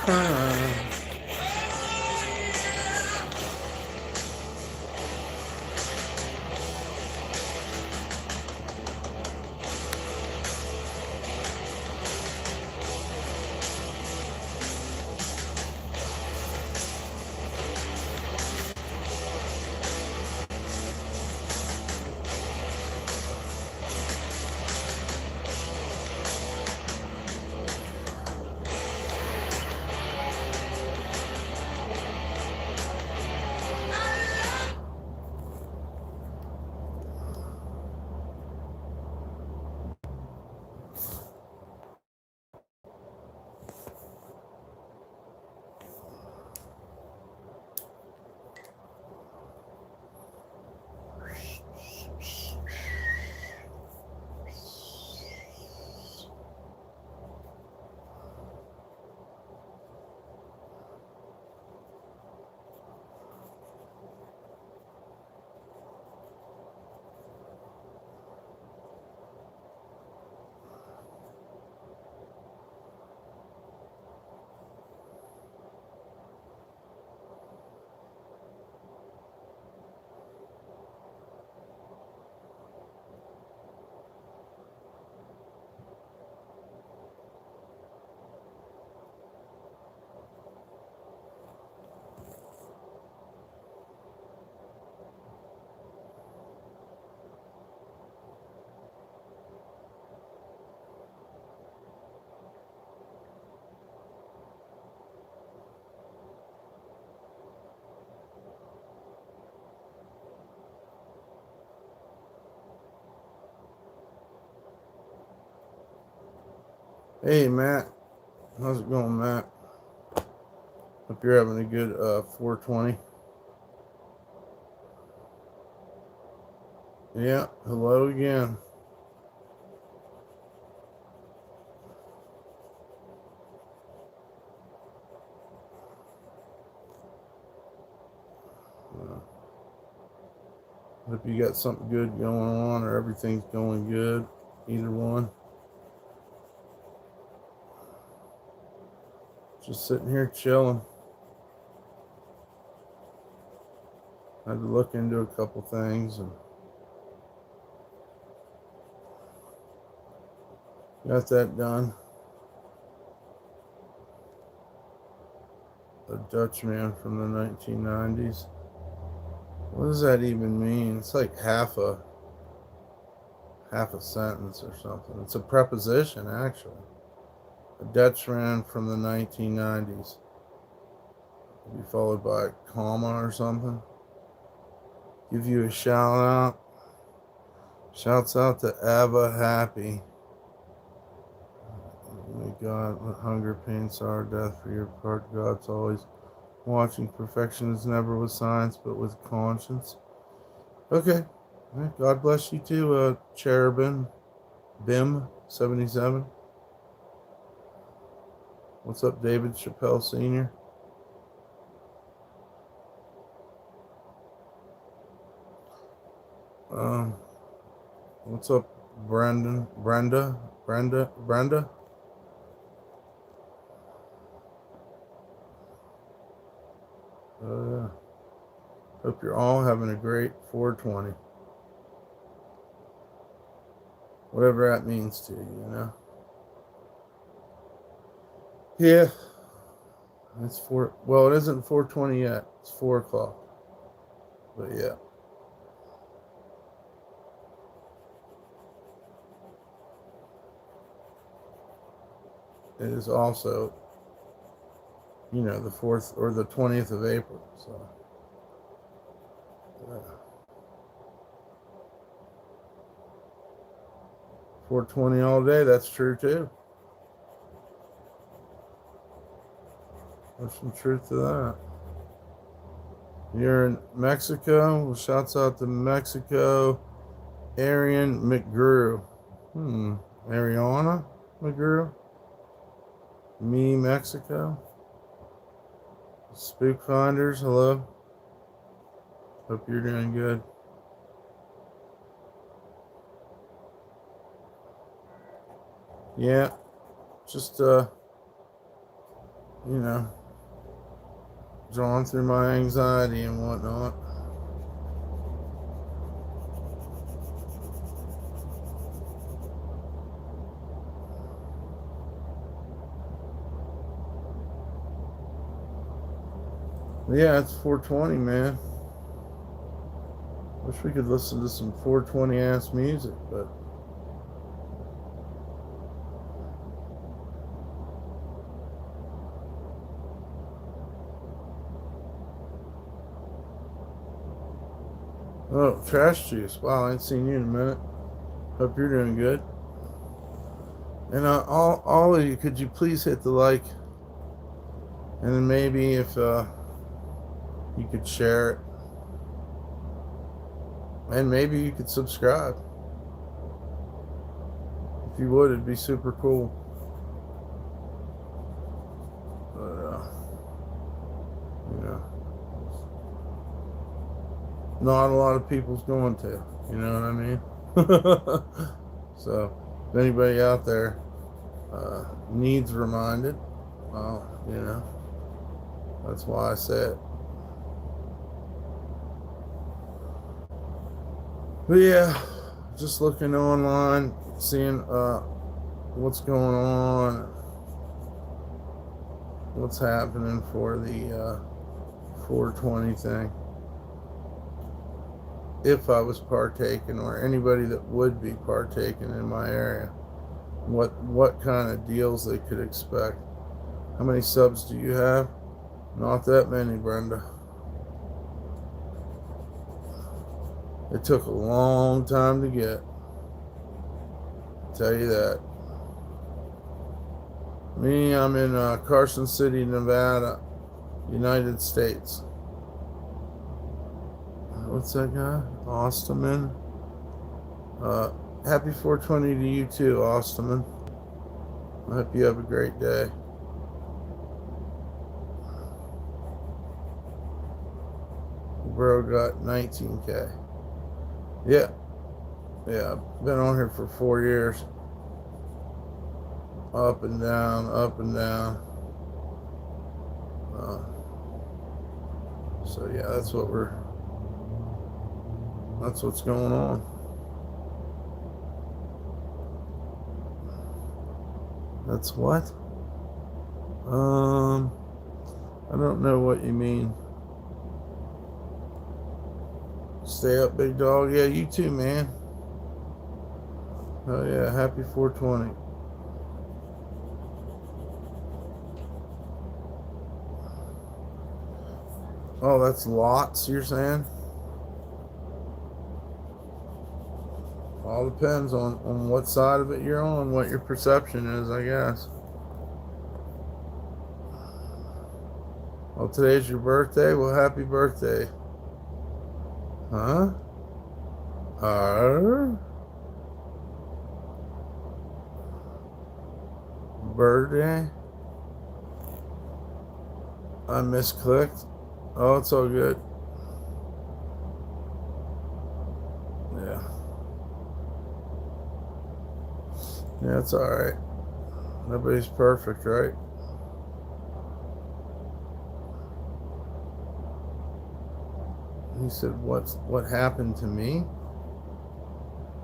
crime. Hey, Matt. How's it going, Matt? Hope you're having a good 420. Yeah, hello again. Hope you got something good going on, or everything's going good. Either one. Just sitting here chilling. Had to look into a couple things and got that done. A Dutchman from the 1990s. What does that even mean? It's like half a sentence or something. It's a preposition, actually. A Dutchman from the 1990s. Be followed by a comma or something. Give you a shout out. Shouts out to Abba Happy. May God, what hunger, pain, sorrow, death for your part. God's always watching. Perfection is never with science, but with conscience. Okay. God bless you too, Cherubim. Bim 77. What's up, David Chappelle Sr.? What's up, Brenda? Hope you're all having a great 420. Whatever that means to you, you know? Yeah. It's 4. Well, it isn't 420 yet. It's 4 o'clock. But yeah. It is also, the 4th or the 20th of April. So, yeah. 420 all day. That's true too. There's some truth to that. You're in Mexico. Well, shouts out to Mexico. Arian McGrew. Ariana McGrew. Me, Mexico. Spook Finders, hello. Hope you're doing good. Yeah, just you know, drawn through my anxiety and whatnot. But yeah, it's 420, man. Wish we could listen to some 420 ass music, but oh, Trash Juice. Wow, I ain't seen you in a minute. Hope you're doing good. And all of you, could you please hit the like, and then maybe if you could share it, and maybe you could subscribe. If you would, it'd be super cool. But you know, not a lot of people's going to. You know what I mean? So, if anybody out there needs reminded, well, you know, that's why I say it. But yeah, just looking online, seeing what's going on, what's happening for the 420 thing. If I was partaking, or anybody that would be partaking in my area, what kind of deals they could expect. How many subs do you have? Not that many, Brenda. It took a long time to get. I'll tell you that. Me, I'm in Carson City, Nevada, United States. What's that guy? Osterman. Happy 420 to you too, Osterman. I hope you have a great day. Bro got 19K. Yeah. Yeah, I've been on here for 4 years. Up and down, up and down. So yeah, that's what's going on. That's what? I don't know what you mean. Stay up, big dog. Yeah, you too, man. Oh yeah, happy 420. Oh, that's lots, you're saying? All depends on what side of it you're on, what your perception is, I guess. Well, today's your birthday? Well, happy birthday. Huh? Birthday? I misclicked. Oh, it's all good. Yeah. Yeah, it's alright. Nobody's perfect, right? He said, what happened to me?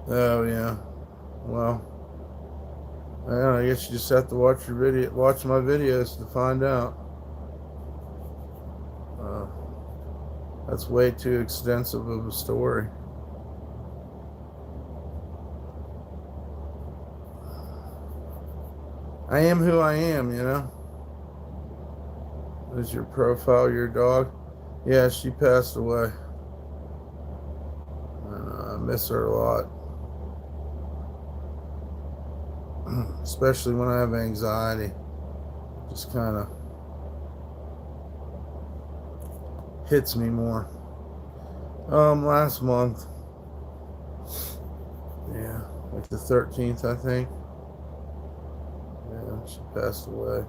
Oh, yeah. Well, I guess you just have to watch my videos to find out. That's way too extensive of a story. I am who I am, you know? Is your profile your dog? Yeah, she passed away. And I miss her a lot. Especially when I have anxiety. Just kind of hits me more. Last month. Yeah, like the 13th, I think. Yeah, she passed away.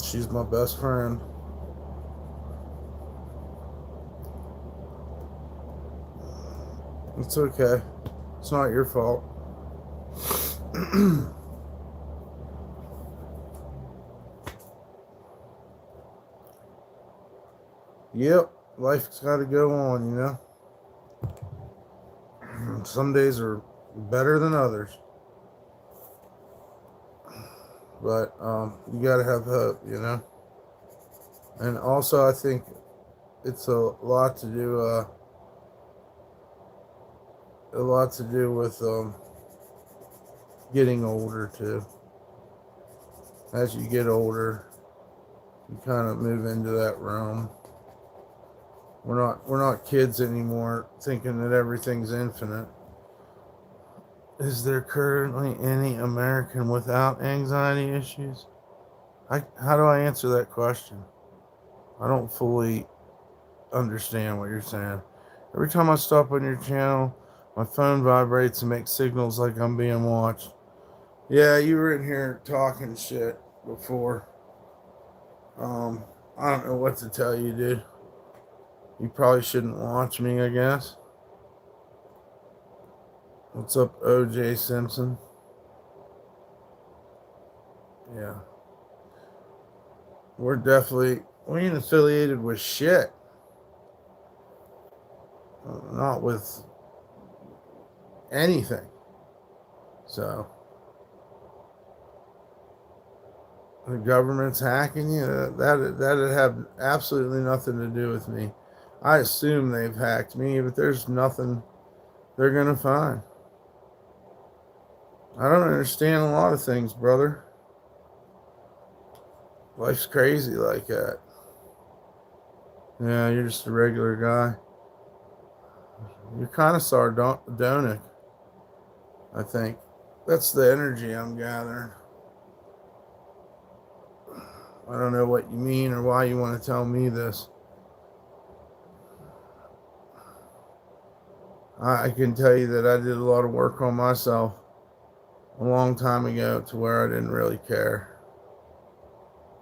She's my best friend. It's okay. It's not your fault. Yep, life's got to go on, you know. Some days are better than others, but you got to have hope, you know. And also, I think it's a lot to do with getting older too. As you get older, you kind of move into that realm. We're not kids anymore, thinking that everything's infinite. Is there currently any American without anxiety issues? How do I answer that question? I don't fully understand what you're saying. Every time I stop on your channel, my phone vibrates and makes signals like I'm being watched. Yeah, you were in here talking shit before. I don't know what to tell you, dude. You probably shouldn't watch me, I guess. What's up, OJ Simpson? Yeah. We ain't affiliated with shit. Not with anything. So, the government's hacking you? That'd have absolutely nothing to do with me. I assume they've hacked me, but there's nothing they're going to find. I don't understand a lot of things, brother. Life's crazy like that. Yeah, you're just a regular guy. You're kind of sardonic, I think. That's the energy I'm gathering. I don't know what you mean or why you want to tell me this. I can tell you that I did a lot of work on myself a long time ago to where I didn't really care.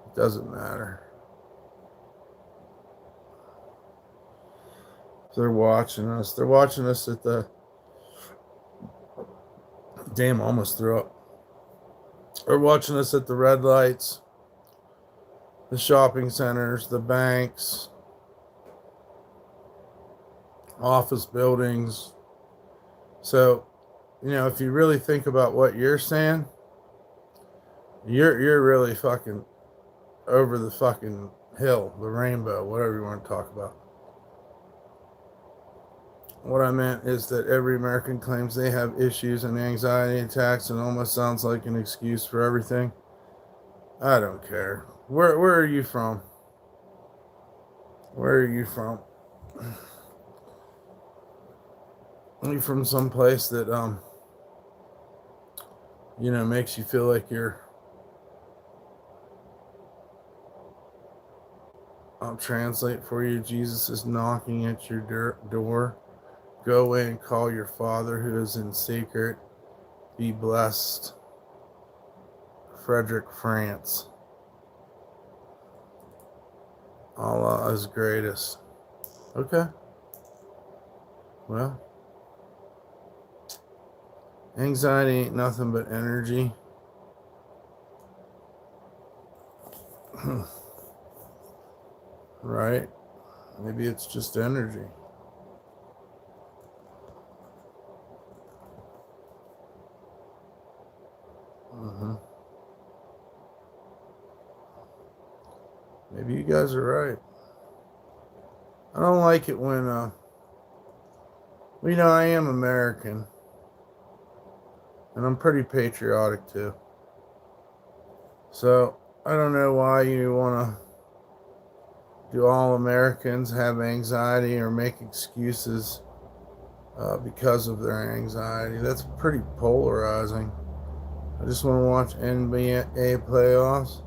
It doesn't matter. They're watching us. They're watching us at the... Damn, I almost threw up. They're watching us at the red lights, the shopping centers, the banks, office buildings. So, you know, if you really think about what you're saying, you're really fucking over the fucking hill, the rainbow, whatever you want to talk about. What I meant is that every American claims they have issues and anxiety attacks, and almost sounds like an excuse for everything. I don't care. Where are you from? Where are you from? Are you from some place that you know, makes you feel like you're... I'll translate for you. Jesus is knocking at your door. Go away and call your Father who is in secret. Be blessed. Frederick, France. Allah is greatest. Okay. Well, anxiety ain't nothing but energy. Right? Maybe it's just energy. Maybe you guys are right. I don't like it when, well, you know, I am American. And I'm pretty patriotic too. So, I don't know why you want to... Do all Americans have anxiety or make excuses because of their anxiety? That's pretty polarizing. I just want to watch NBA playoffs.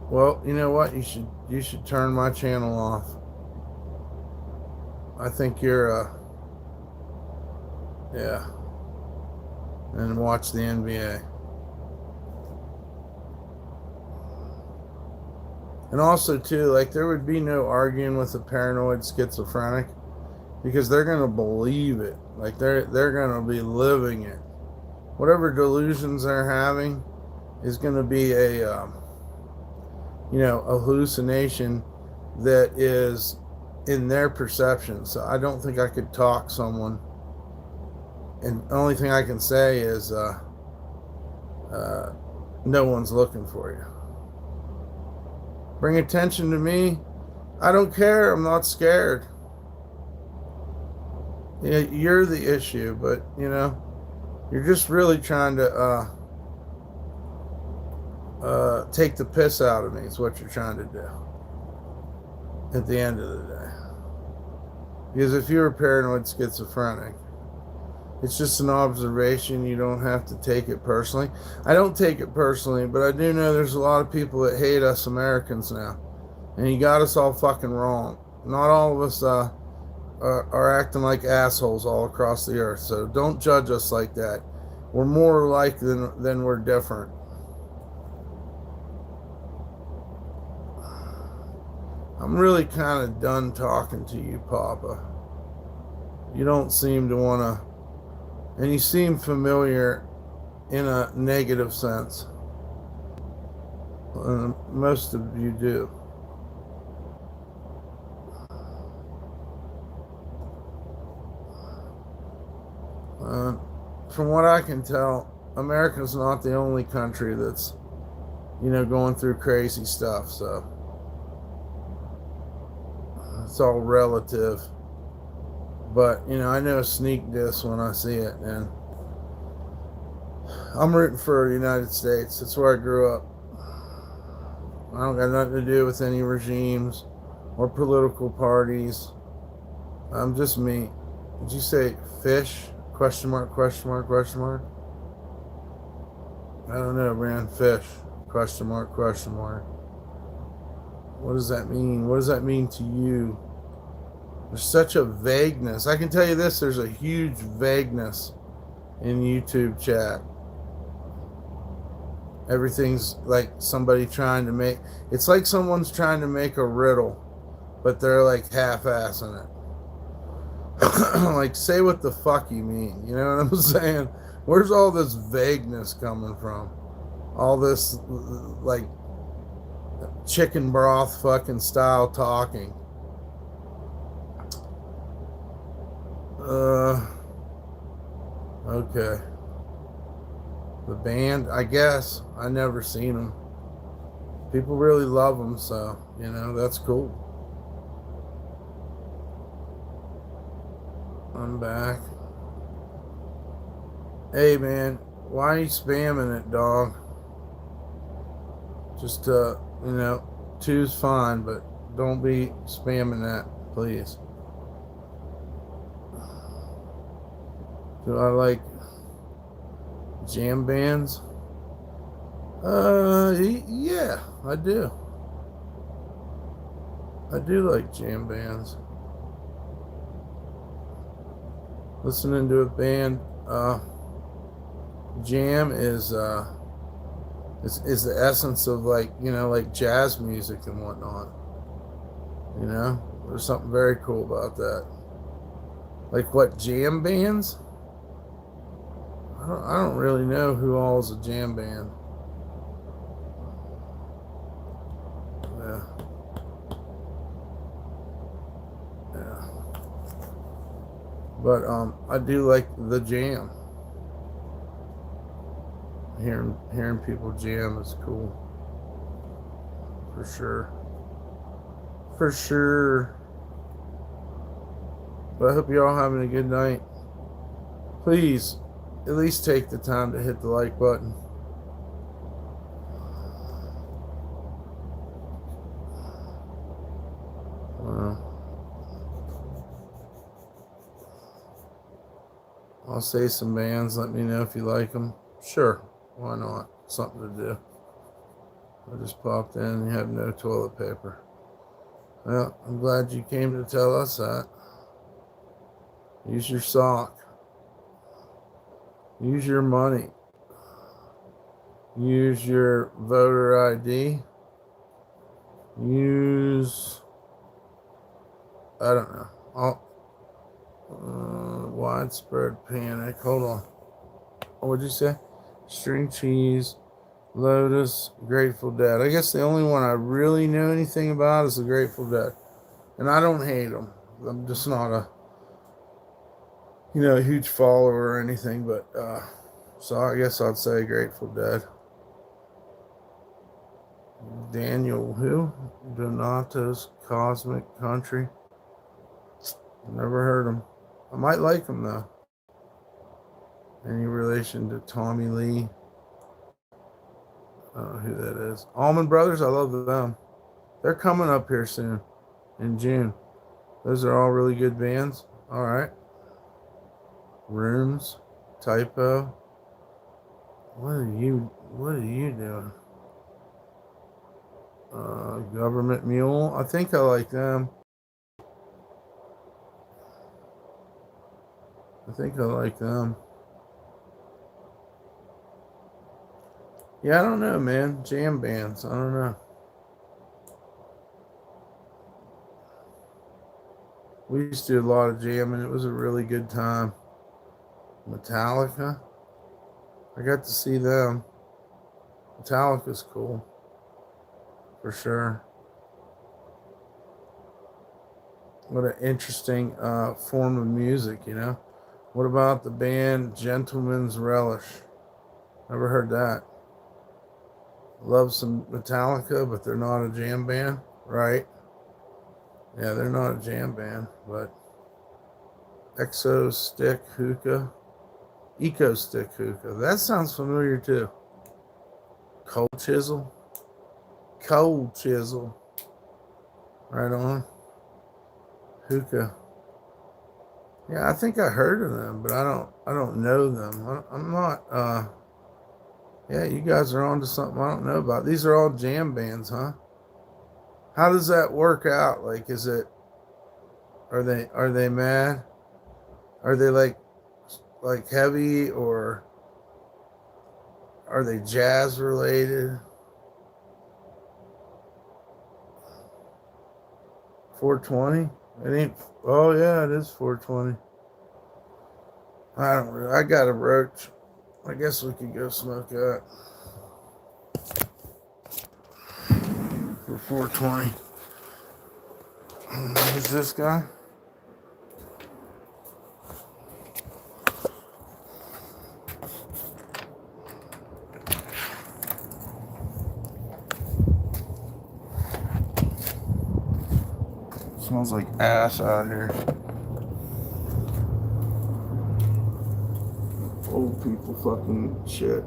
Well, you know what? You should turn my channel off. I think you're yeah. And watch the NBA. And also too, like, there would be no arguing with a paranoid schizophrenic, because they're gonna believe it. Like, they're gonna be living it. Whatever delusions they're having is gonna be a hallucination that is in their perception. So I don't think I could talk someone, and the only thing I can say is no one's looking for you. Bring attention to me. I don't care. I'm not scared. Yeah, you're the issue, but you're just really trying to take the piss out of me. Is what you're trying to do at the end of the day. Because if you're a paranoid schizophrenic, it's just an observation. You don't have to take it personally. I don't take it personally, but I do know there's a lot of people that hate us Americans now. And you got us all fucking wrong. Not all of us are acting like assholes all across the earth. So don't judge us like that. We're more alike than we're different. I'm really kind of done talking to you, Papa. You don't seem to want to, and you seem familiar in a negative sense. Most of you do. From what I can tell, America's not the only country that's, going through crazy stuff. So it's all relative. But, I know a sneak diss when I see it. And I'm rooting for the United States. That's where I grew up. I don't got nothing to do with any regimes or political parties. I'm just me. Did you say fish? Question mark, question mark, question mark? I don't know, man. Fish. Question mark, question mark. What does that mean? What does that mean to you? There's such a vagueness. I can tell you this, there's a huge vagueness in YouTube chat. Everything's like somebody trying to make, it's like someone's trying to make a riddle, but they're like half-assing it. Like, say what the fuck you mean. You know what I'm saying? Where's all this vagueness coming from? All this, like, chicken broth fucking style talking. Okay. The band, I guess. I never seen them. People really love them, so, that's cool. I'm back. Hey, man, why are you spamming it, dog? Just, two's fine, but don't be spamming that, please. Do I like jam bands? Yeah, I do. I do like jam bands. Listening to a band, jam is the essence of like jazz music and whatnot. There's something very cool about that. Like what, jam bands? I don't really know who all is a jam band. Yeah. But I do like the jam. Hearing people jam is cool. For sure. For sure. But I hope you're all having a good night. Please, at least take the time to hit the like button. I'll say some bands. Let me know if you like them. Sure, why not? Something to do. I just popped in and you have no toilet paper. Well, I'm glad you came to tell us that. Use your sock. Use your money. Use your voter ID. Use, I don't know. Widespread panic. Hold on. What'd you say? String cheese, Lotus, Grateful Dead. I guess the only one I really know anything about is the Grateful Dead. And I don't hate them. I'm just not a, a huge follower or anything, but so I guess I'd say Grateful Dead. Daniel who? Donato's Cosmic Country. Never heard him. I might like him though. Any relation to Tommy Lee? I don't know who that is. Allman Brothers, I love them. They're coming up here soon in June. Those are all really good bands. All right. Rooms, Typo. What are you doing? Government Mule. I think I like them. Yeah, I don't know, man. Jam bands. I don't know. We used to do a lot of jamming. It was a really good time. Metallica. I got to see them. Metallica's cool. For sure. What an interesting form of music, What about the band Gentleman's Relish? Never heard that. Love some Metallica, but they're not a jam band, right? Yeah, they're not a jam band, but Exo Stick Hookah. Eco Stick Hookah. That sounds familiar too. Cold Chisel. Right on. Hookah. Yeah, I think I heard of them, but I don't know them. I'm not yeah, you guys are on to something I don't know about. These are all jam bands, huh? How does that work out? Like, are they mad? Are they like heavy, or are they jazz related? 420? It ain't. Oh yeah, it is 420. I got a roach. I guess we could go smoke that for 420. Who's this guy? Smells like ass out here. Old people fucking shit.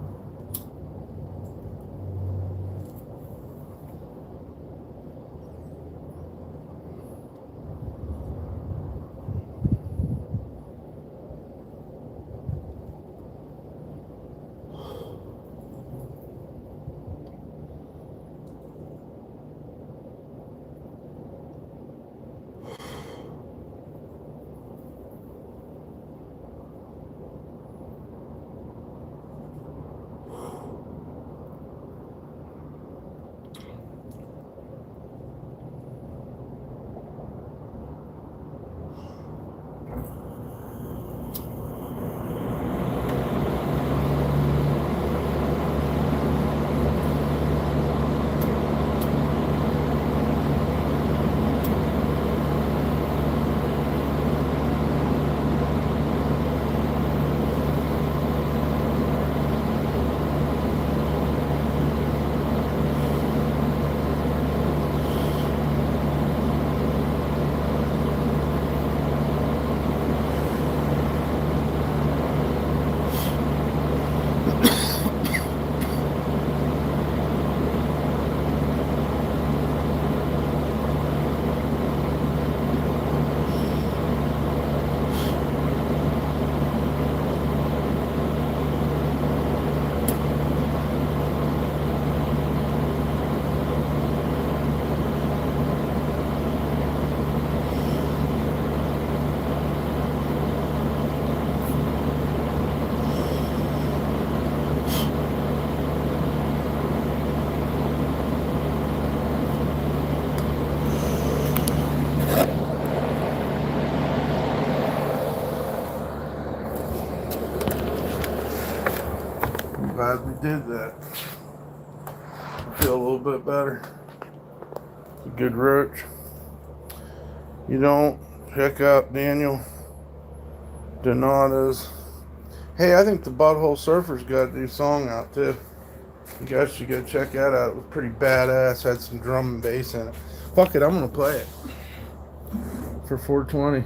Glad we did that. feel a little bit better. It's a good roach. You don't pick up Daniel Donato's. Hey, I think the Butthole Surfers got a new song out too. You guys should go check that out. It was pretty badass. Had some drum and bass in it. Fuck it, I'm gonna play it for 420.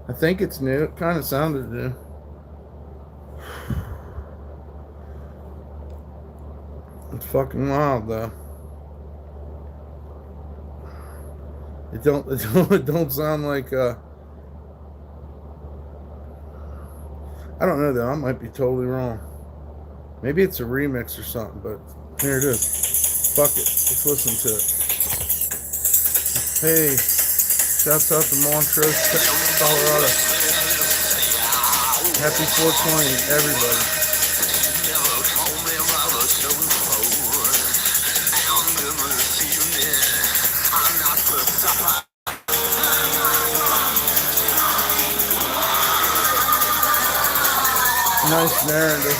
I think it's new. It kind of sounded new. It's fucking wild though. It don't sound like I don't know though. I might be totally wrong. Maybe it's a remix or something, but here it is. Fuck it. Let's listen to it. Hey, shouts out to Montrose, Colorado. Happy 420, everybody. Nice narrative.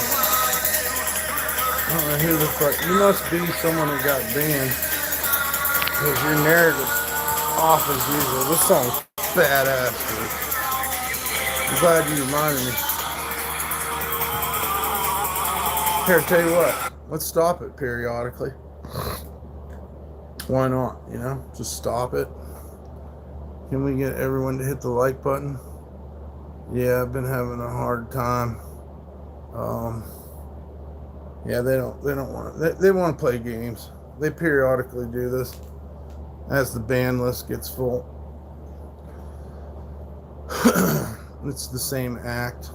I don't know who the fuck. You must be someone that got banned. Because your narrative's off as usual. This song's badass, dude. I'm glad you reminded me. Here, tell you what. Let's stop it periodically. Why not? You know? Just stop it. Can we get everyone to hit the like button? Yeah, I've been having a hard time. Yeah, they don't want to. They want to play games. They periodically do this as the band list gets full. It's the same act.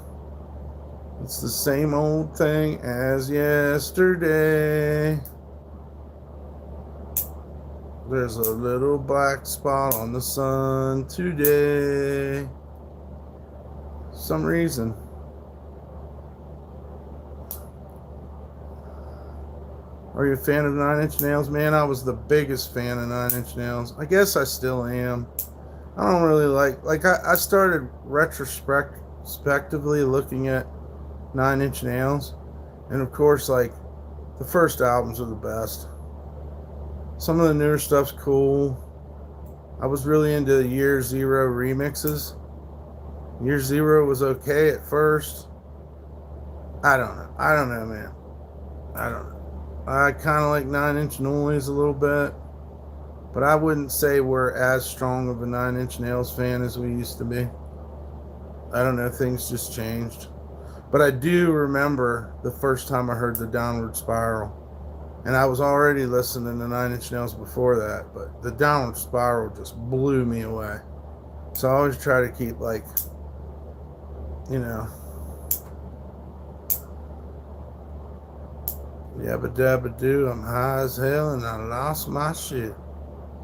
It's the same old thing as yesterday. There's a little black spot on the sun today. Some reason. Are you a fan of 9 Inch Nails? Man, I was the biggest fan of 9 Inch Nails. I guess I still am. I don't really like I started retrospectively looking at 9 Inch Nails. And of course, like, the first albums are the best. Some of the newer stuff's cool. I was really into Year Zero remixes. Year Zero was okay at first. I don't know, man. I don't know. I kind of like 9 Inch Noise a little bit, but I wouldn't say we're as strong of a 9 Inch Nails fan as we used to be. I don't know, things just changed. But I do remember the first time I heard the Downward Spiral, and I was already listening to 9 Inch Nails before that, but the Downward Spiral just blew me away. So I always try to keep, like, you know, yabba dabba doo, I'm high as hell and I lost my shit.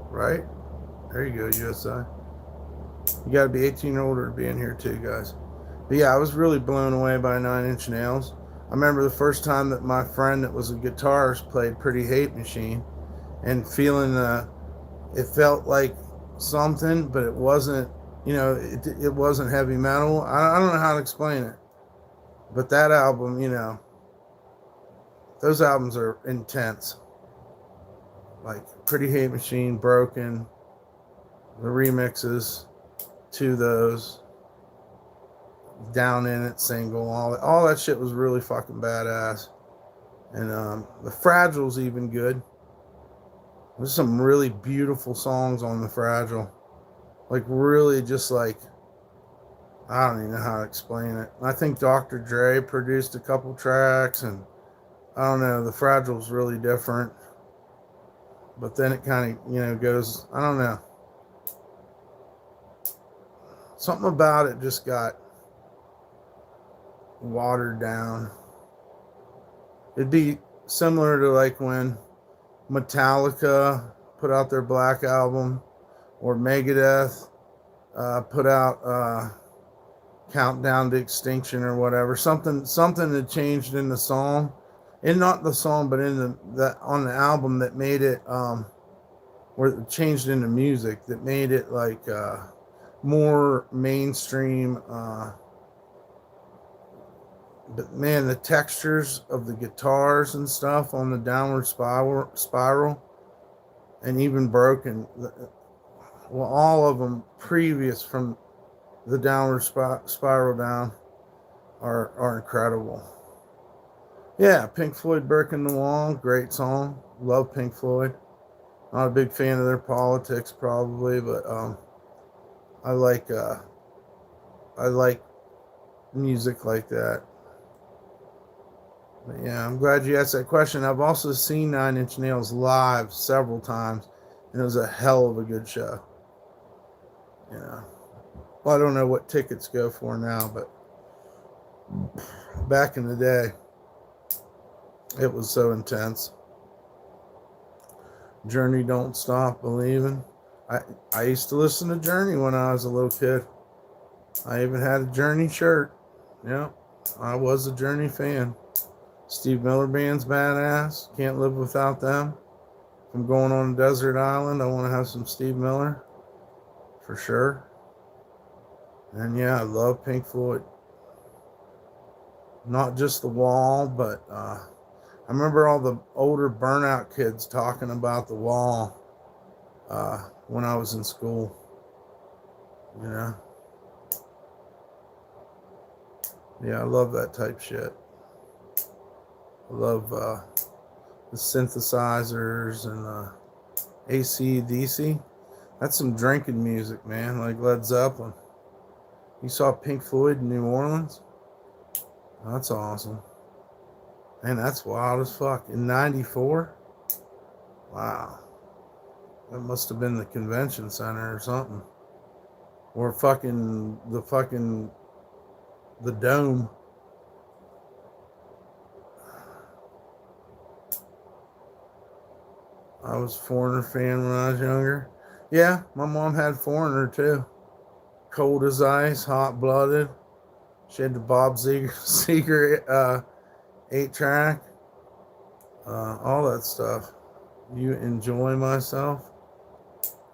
Right? There you go, USA. You gotta be 18 or older to be in here too, guys. But yeah, I was really blown away by 9 Inch Nails. I remember the first time that my friend that was a guitarist played Pretty Hate Machine, and feeling it felt like something, but it wasn't, you know, it wasn't heavy metal. I don't know how to explain it. But that album, you know, those albums are intense. Like Pretty Hate Machine, Broken, the remixes to those, Down in It single, all that shit was really fucking badass. And the Fragile's even good. There's some really beautiful songs on the Fragile. Like really just like, I don't even know how to explain it. I think Dr. Dre produced a couple tracks, and I don't know, the Fragile's really different. But then it kind of, you know, goes, I don't know. Something about it just got watered down. It'd be similar to like when Metallica put out their Black Album, or Megadeth put out Countdown to Extinction or whatever. Something that changed in the song. And not the song, but in the on the album that made it, where it changed into music that made it like more mainstream, But man, the textures of the guitars and stuff on the Downward Spiral, and even Broken, well, all of them previous from the Downward Spiral down are incredible. Yeah, Pink Floyd, Brick in the Wall, great song. Love Pink Floyd. Not a big fan of their politics, probably, but I like music like that. But yeah, I'm glad you asked that question. I've also seen Nine Inch Nails live several times, and it was a hell of a good show. Yeah. Well, I don't know what tickets go for now, but back in the day, it was so intense. Journey, Don't Stop Believing. I used to listen to Journey when I was a little kid. I even had a Journey shirt. Yeah, I was a Journey fan. Steve Miller Band's badass. Can't live without them. If I'm going on a desert island, I want to have some Steve Miller. For sure. And yeah, I love Pink Floyd. Not just The Wall, but I remember all the older Burnout kids talking about The Wall when I was in school. You know? Yeah, I love that type shit. I love the synthesizers and AC/DC. That's some drinking music, man, like Led Zeppelin. You saw Pink Floyd in New Orleans? That's awesome. Man, that's wild as fuck. In 94? Wow. That must have been the convention center or something. Or the dome. I was a Foreigner fan when I was younger. Yeah, my mom had Foreigner too. Cold as Ice, Hot Blooded. She had the Bob Seger 8-track. All that stuff. You Enjoy Myself.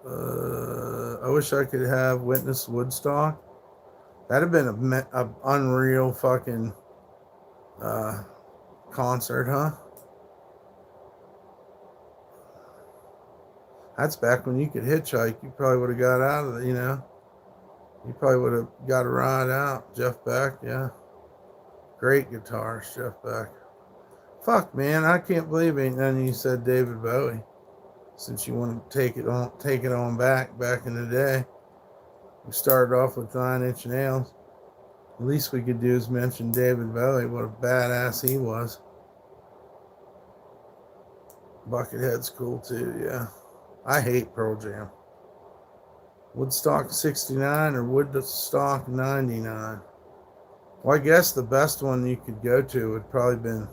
I wish I could have witnessed Woodstock. That'd have been a unreal fucking concert, huh? That's back when you could hitchhike. You probably would have got out of it, you know. You probably would have got a ride out. Jeff Beck, yeah. Great guitarist, Jeff Beck. Fuck, man, I can't believe ain't none of you said David Bowie. Since you want to take it on back in the day. We started off with 9 Inch Nails. The least we could do is mention David Bowie, what a badass he was. Buckethead's cool too, yeah. I hate Pearl Jam. Woodstock 69 or Woodstock 99? Well, I guess the best one you could go to would probably been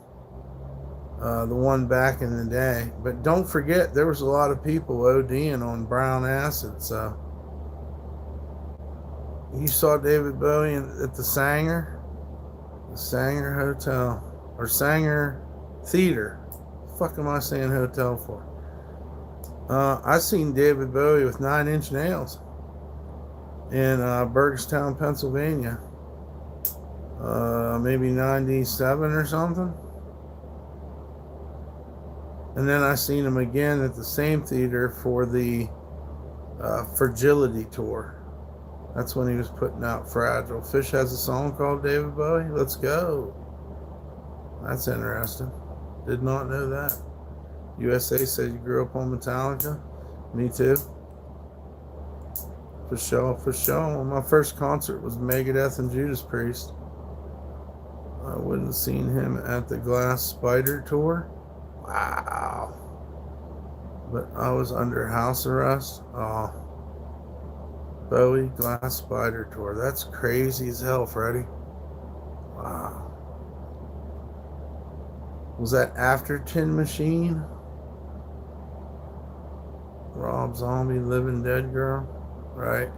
the one back in the day. But don't forget, there was a lot of people ODing on brown acid, so... You saw David Bowie at the Sanger Hotel, or Sanger Theater. What the fuck am I saying hotel for? I seen David Bowie with 9 Inch Nails in Burgestown, Pennsylvania. Maybe 97 or something. And then I seen him again at the same theater for the Fragility tour. That's when he was putting out Fragile. Fish has a song called David Bowie. Let's go. That's interesting. Did not know that. USA said you grew up on Metallica. Me too. For sure. My first concert was Megadeth and Judas Priest. I wouldn't have seen him at the Glass Spider tour. Wow. But I was under house arrest. Oh. Bowie Glass Spider tour. That's crazy as hell, Freddie. Wow. Was that after Tin Machine? Rob Zombie, Living Dead Girl? Right.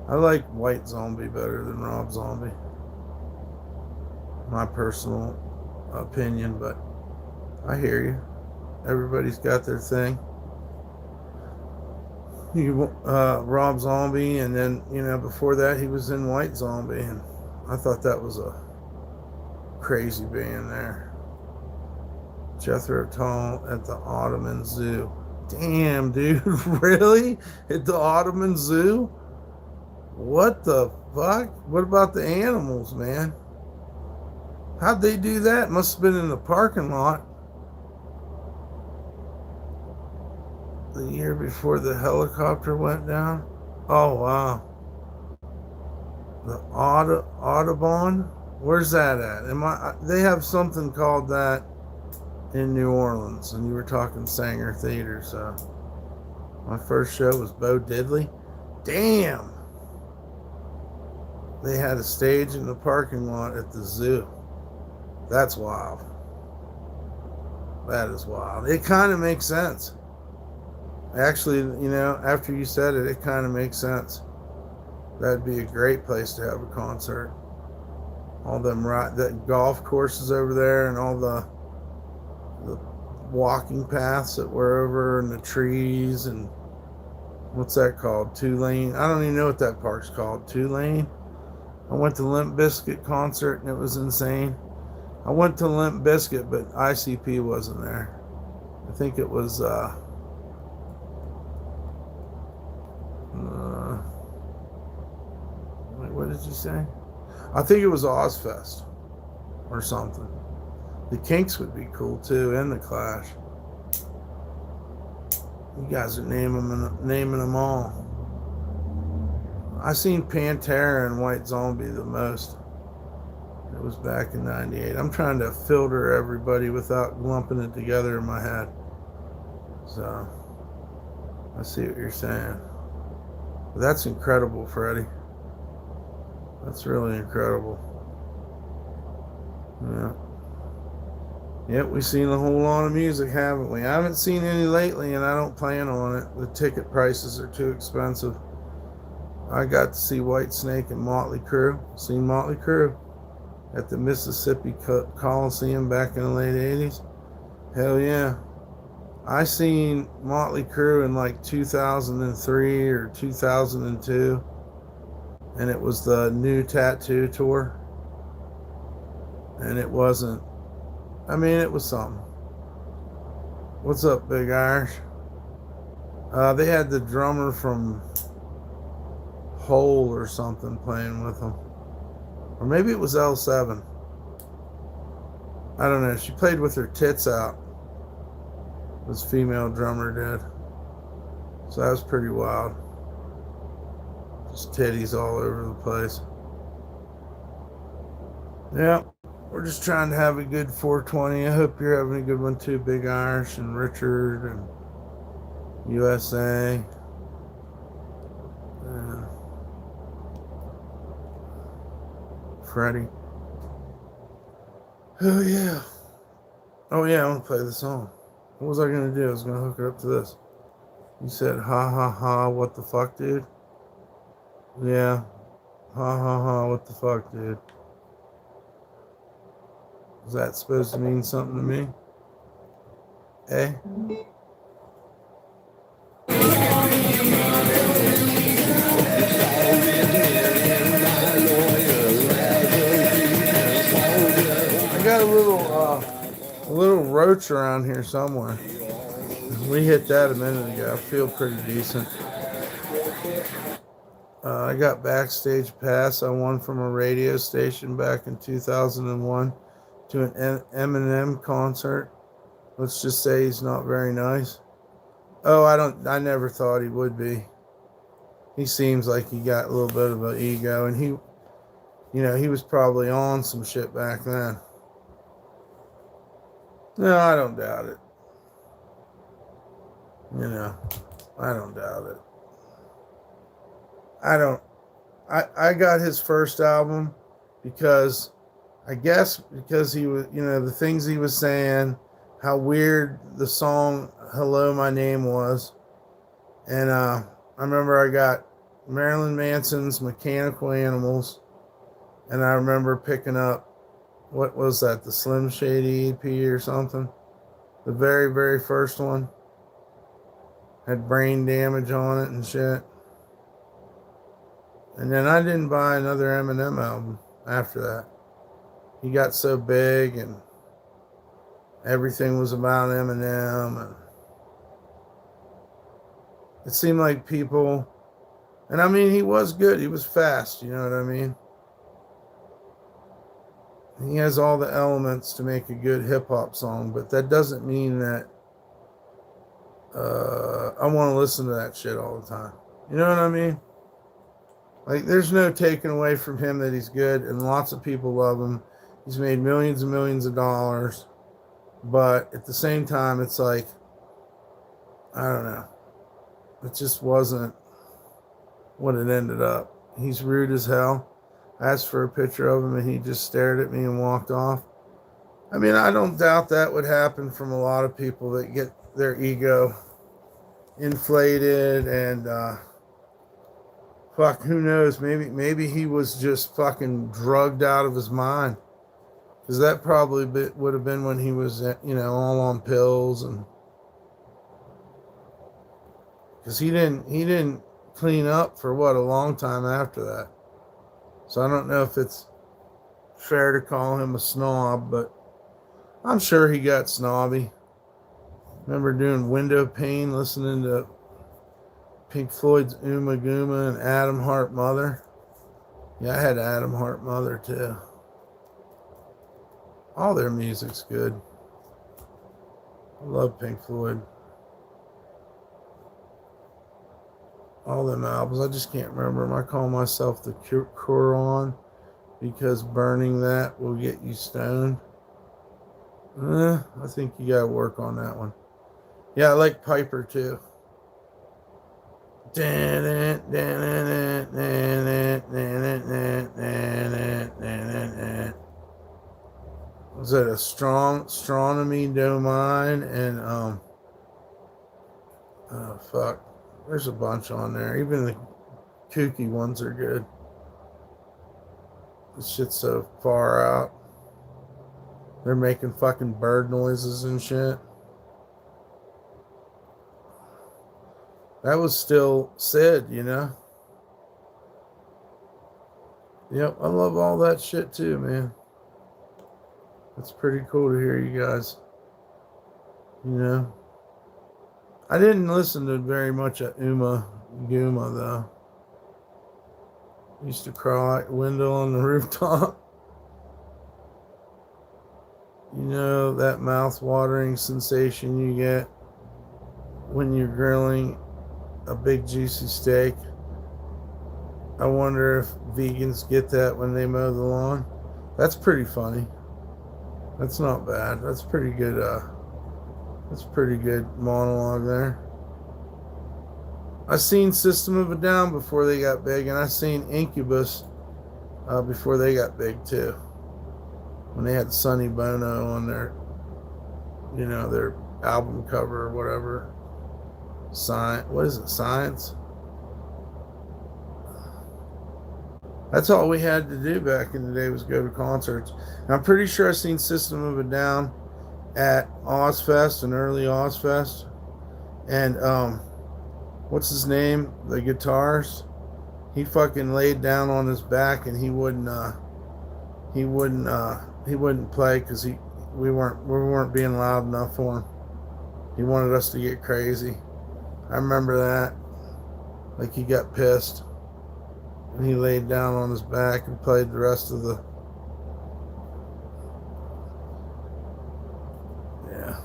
I like White Zombie better than Rob Zombie. My personal opinion, but I hear you. Everybody's got their thing. Rob Zombie, and then, before that he was in White Zombie, and I thought that was a crazy band there. Jethro Tull at the Ottoman Zoo. Damn, dude, really? At the Ottoman Zoo? What the fuck? What about the animals, man? How'd they do that? Must have been in the parking lot. The year before the helicopter went down. Oh, wow. The Audubon? Where's that at? They have something called that in New Orleans, and you were talking Sanger Theater, so my first show was Bo Diddley. Damn! They had a stage in the parking lot at the zoo. That's wild. That is wild. It kind of makes sense. Actually, after you said it, it kind of makes sense. That'd be a great place to have a concert. All them that golf courses over there, and all the walking paths that were over, and the trees, and what's that called? 2-lane. I don't even know what that park's called. 2-lane. I went to Limp Bizkit concert and it was insane. I went to Limp Bizkit, but ICP wasn't there. I think it was what did you say? I think it was Ozfest or something. The Kinks would be cool too, and the Clash. You guys are naming them all. I seen Pantera and White Zombie the most. It was back in '98. I'm trying to filter everybody without lumping it together in my head. So, I see what you're saying. But that's incredible, Freddie. That's really incredible. Yeah. Yep, we've seen a whole lot of music, haven't we? I haven't seen any lately, and I don't plan on it. The ticket prices are too expensive. I got to see Whitesnake and Motley Crue. Seen Motley Crue at the Mississippi Coliseum back in the late 80s. Hell yeah. I seen Motley Crue in like 2003 or 2002. And it was the New Tattoo tour. And it wasn't, it was something. What's up, Big Irish? They had the drummer from Hole or something playing with them. Or maybe it was L7. I don't know. She played with her tits out. This female drummer did. So that was pretty wild. Just titties all over the place. Yeah. We're just trying to have a good 420. I hope you're having a good one too, Big Irish and Richard and USA. Freddie. Oh yeah. Oh yeah, I want to play the song. What was I going to do? I was going to hook it up to this. You said, ha ha ha, what the fuck, dude? Yeah. Ha ha ha, what the fuck, dude? Is that supposed to mean something to me? Eh? I got a little roach around here somewhere. We hit that a minute ago. I feel pretty decent. I got backstage pass. I won from a radio station back in 2001 to an Eminem concert. Let's just say he's not very nice. Oh, I never thought he would be. He seems like he got a little bit of an ego, and he was probably on some shit back then. No, I don't doubt it. I don't doubt it. I got his first album because he was, the things he was saying, how weird the song Hello, My Name was. And I remember I got Marilyn Manson's Mechanical Animals, and I remember picking up, what was that, the Slim Shady EP or something? The very, very first one. Had Brain Damage on it and shit. And then I didn't buy another Eminem album after that. he got so big and everything was about Eminem, and it seemed like people, and I mean, he was good, he was fast, you know what I mean? He has all the elements to make a good hip-hop song, but that doesn't mean that I want to listen to that shit all the time. You know what I mean? Like, there's no taking away from him that he's good, and lots of people love him. He's made millions and millions of dollars, but at the same time, it's like, I don't know. It just wasn't what it ended up. He's rude as hell. I asked for a picture of him, and he just stared at me and walked off. I mean, I don't doubt that would happen from a lot of people that get their ego inflated, and fuck, who knows? Maybe he was just fucking drugged out of his mind, because that probably would have been when he was, you know, all on pills, and because he didn't clean up for what, a long time after that. So I don't know if it's fair to call him a snob, but I'm sure he got snobby. Remember doing window pane, listening to Pink Floyd's Uma Guma and Adam Hart Mother. Yeah, I had Adam Hart Mother too. All their music's good. I love Pink Floyd. All them albums. I just can't remember them. I call myself the Quran because burning that will get you stoned. I think you gotta work on that one. Yeah, I like Piper too. Was it a astronomy domain? And oh fuck, there's a bunch on there. Even the kooky ones are good. This shit's so far out. They're making fucking bird noises and shit. That was still Sid, you know? Yep, I love all that shit too, man. It's pretty cool to hear you guys. You know? I didn't listen to very much of Uma Guma, though. Used to crawl out the window on the rooftop. You know, that mouth-watering sensation you get when you're grilling a big juicy steak. I wonder if vegans get that when they mow the lawn. That's pretty funny. That's not bad. That's pretty good. That's pretty good monologue there. I seen System of a Down before they got big, and I seen Incubus before they got big too. When they had Sonny Bono on their, you know, their album cover or whatever. What is it? Science? That's all we had to do back in the day was go to concerts. And I'm pretty sure I've seen System of a Down at Ozfest, an early Ozfest. And what's his name? The guitarist. He fucking laid down on his back and he wouldn't play because we weren't being loud enough for him. He wanted us to get crazy. I remember that. Like, he got pissed. And he laid down on his back and played the rest of the... Yeah.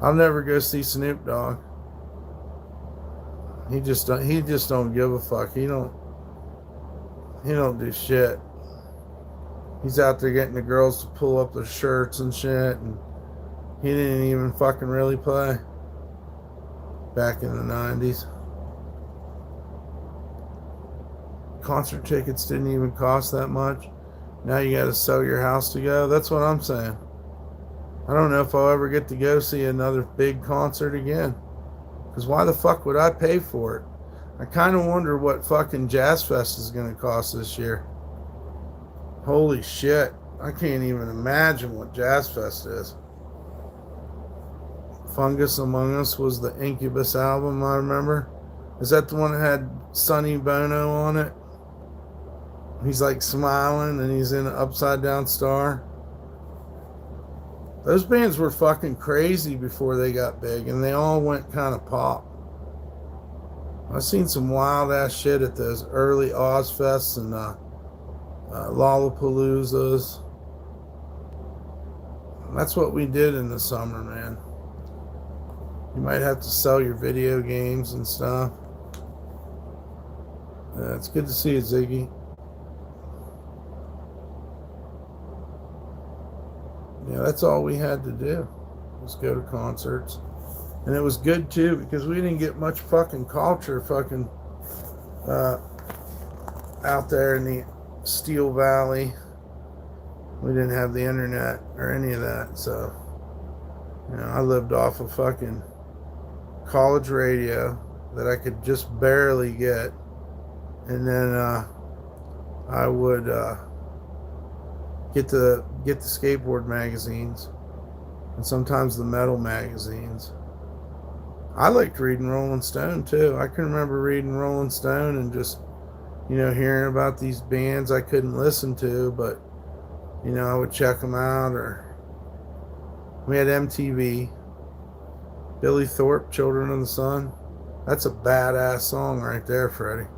I'll never go see Snoop Dogg. He just don't give a fuck. He don't do shit. He's out there getting the girls to pull up their shirts and shit, and he didn't even fucking really play back in the 90s. Concert tickets didn't even cost that much. Now you got to sell your house to go. That's what I'm saying. I don't know if I'll ever get to go see another big concert again. Because why the fuck would I pay for it? I kind of wonder what fucking Jazz Fest is going to cost this year. Holy shit. I can't even imagine what Jazz Fest is. Fungus Among Us was the Incubus album, I remember. Is that the one that had Sonny Bono on it? He's like smiling and he's in an upside down star. Those bands were fucking crazy before they got big, and they all went kind of pop. I've seen some wild ass shit at those early Ozfests and Lollapaloozas. That's what we did in the summer, man. You might have to sell your video games and stuff. It's good to see you, Ziggy. Yeah, that's all we had to do was go to concerts. And it was good too because we didn't get much fucking culture fucking out there in the Steel Valley. We didn't have the internet or any of that, so I lived off of fucking college radio that I could just barely get, and then I would get the skateboard magazines and sometimes the metal magazines. I liked reading Rolling Stone too. I can remember reading Rolling Stone and just hearing about these bands I couldn't listen to, but I would check them out. Or we had MTV. Billy Thorpe, Children of the Sun. That's a badass song right there, Freddie.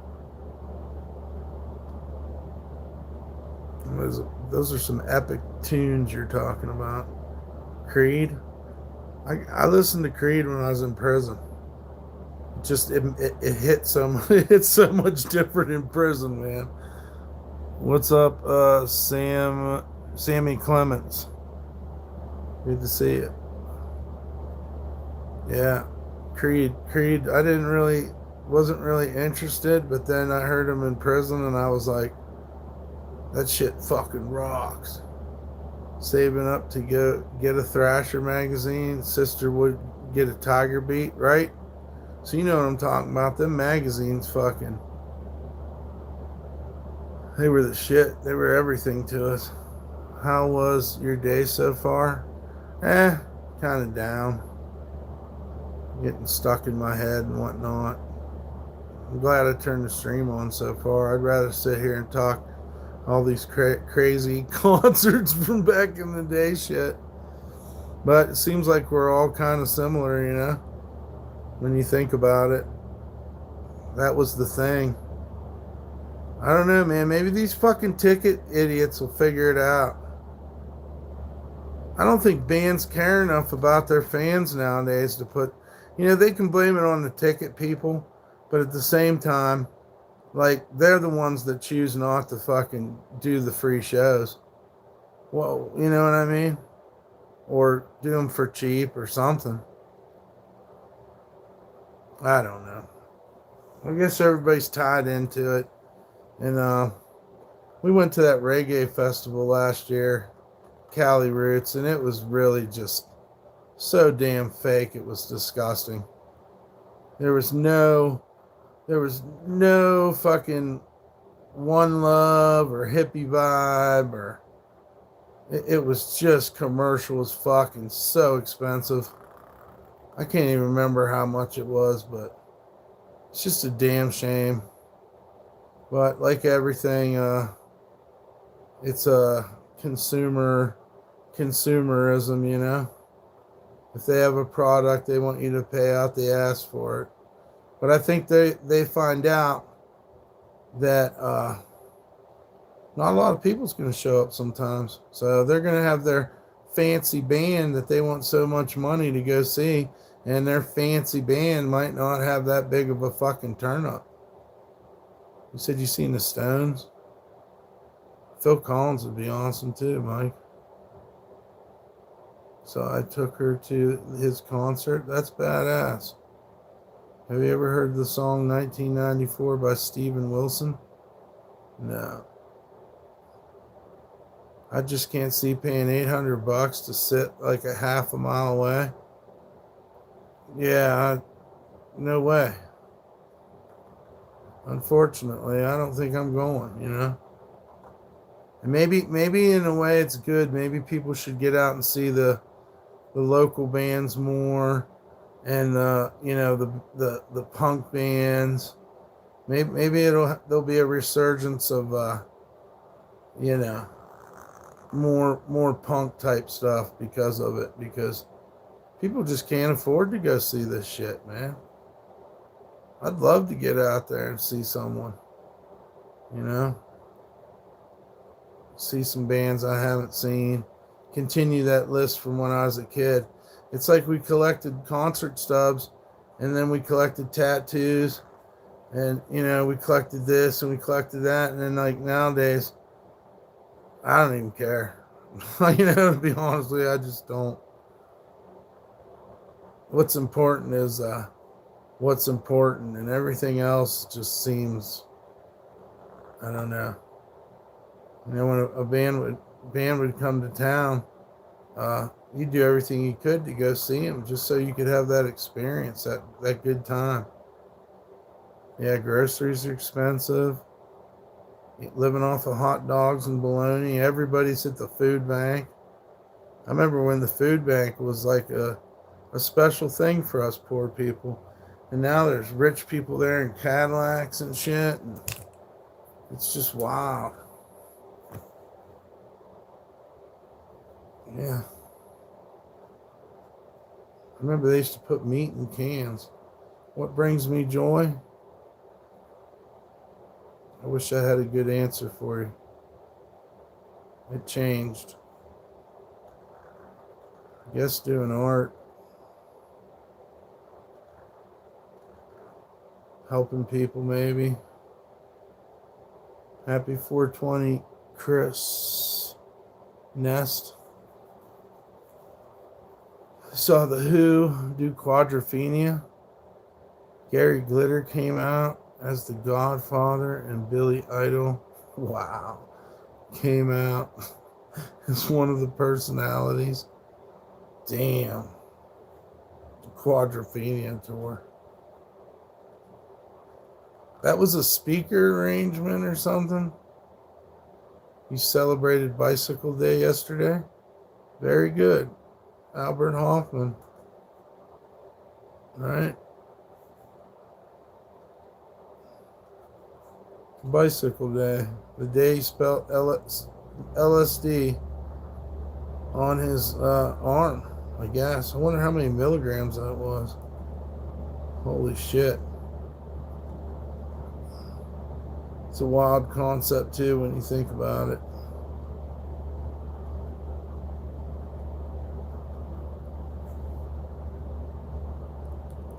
Those are some epic tunes you're talking about. Creed. I listened to Creed when I was in prison. It hit it hit so much different in prison, man. What's up, Sammy Clements? Good to see you. Yeah, Creed. I wasn't really interested, but then I heard him in prison, and I was like, that shit fucking rocks. Saving up to go get a Thrasher magazine. Sister would get a Tiger Beat, right? So you know what I'm talking about. Them magazines fucking, they were the shit. They were everything to us. How was your day so far? Kind of down. Getting stuck in my head and whatnot. I'm glad I turned the stream on so far. I'd rather sit here and talk all these crazy concerts from back in the day shit. But it seems like we're all kind of similar, when you think about it. That was the thing. I don't know, man. Maybe these fucking ticket idiots will figure it out. I don't think bands care enough about their fans nowadays to put, they can blame it on the ticket people, but at the same time, like, they're the ones that choose not to fucking do the free shows. Well, you know what I mean? Or do them for cheap or something. I don't know. I guess everybody's tied into it. And we went to that reggae festival last year, Cali Roots, and it was really just so damn fake. It was disgusting. There was no fucking One Love or hippie vibe, or it was just commercial as fuck and so expensive. I can't even remember how much it was, but it's just a damn shame. But like everything, it's a consumerism, If they have a product, they want you to pay out the ass for it. But I think they find out that not a lot of people's going to show up sometimes. So they're going to have their fancy band that they want so much money to go see, and their fancy band might not have that big of a fucking turn up. You said you seen the Stones? Phil Collins would be awesome too, Mike. So I took her to his concert. That's badass. Have you ever heard the song 1994 by Steven Wilson? No. I just can't see paying $800 to sit like a half a mile away. Yeah, no way. Unfortunately, I don't think I'm going, And maybe in a way it's good. Maybe people should get out and see the local bands more, and the punk bands. Maybe there'll be a resurgence of more punk type stuff because of it, because people just can't afford to go see this shit, man. I'd love to get out there and see someone, you know, see some bands I haven't seen, continue that list from when I was a kid. It's like we collected concert stubs, and then we collected tattoos, and, you know, we collected this and we collected that, and then, like, nowadays, I don't even care. You know, to be honest with you, I just don't. What's important is what's important, and everything else just seems, I don't know. You know, when a band would come to town, you do everything you could to go see them, just so you could have that experience, that good time. Yeah, groceries are expensive. Living off of hot dogs and bologna. Everybody's at the food bank. I remember when the food bank was like a special thing for us poor people. And now there's rich people there in Cadillacs and shit. And it's just wild. Yeah. I remember they used to put meat in cans. What brings me joy? I wish I had a good answer for you. It changed. I guess doing art. Helping people, maybe. Happy 420, Chris Nest. Saw the Who do Quadrophenia. Gary Glitter came out as the Godfather, and Billy Idol, wow, came out as one of the personalities. Damn. The Quadrophenia tour. That was a speaker arrangement or something? You celebrated Bicycle Day yesterday? Very good. Albert Hoffman. All right. Bicycle Day. The day he spelled LSD on his arm, I guess. I wonder how many milligrams that was. Holy shit. It's a wild concept, too, when you think about it.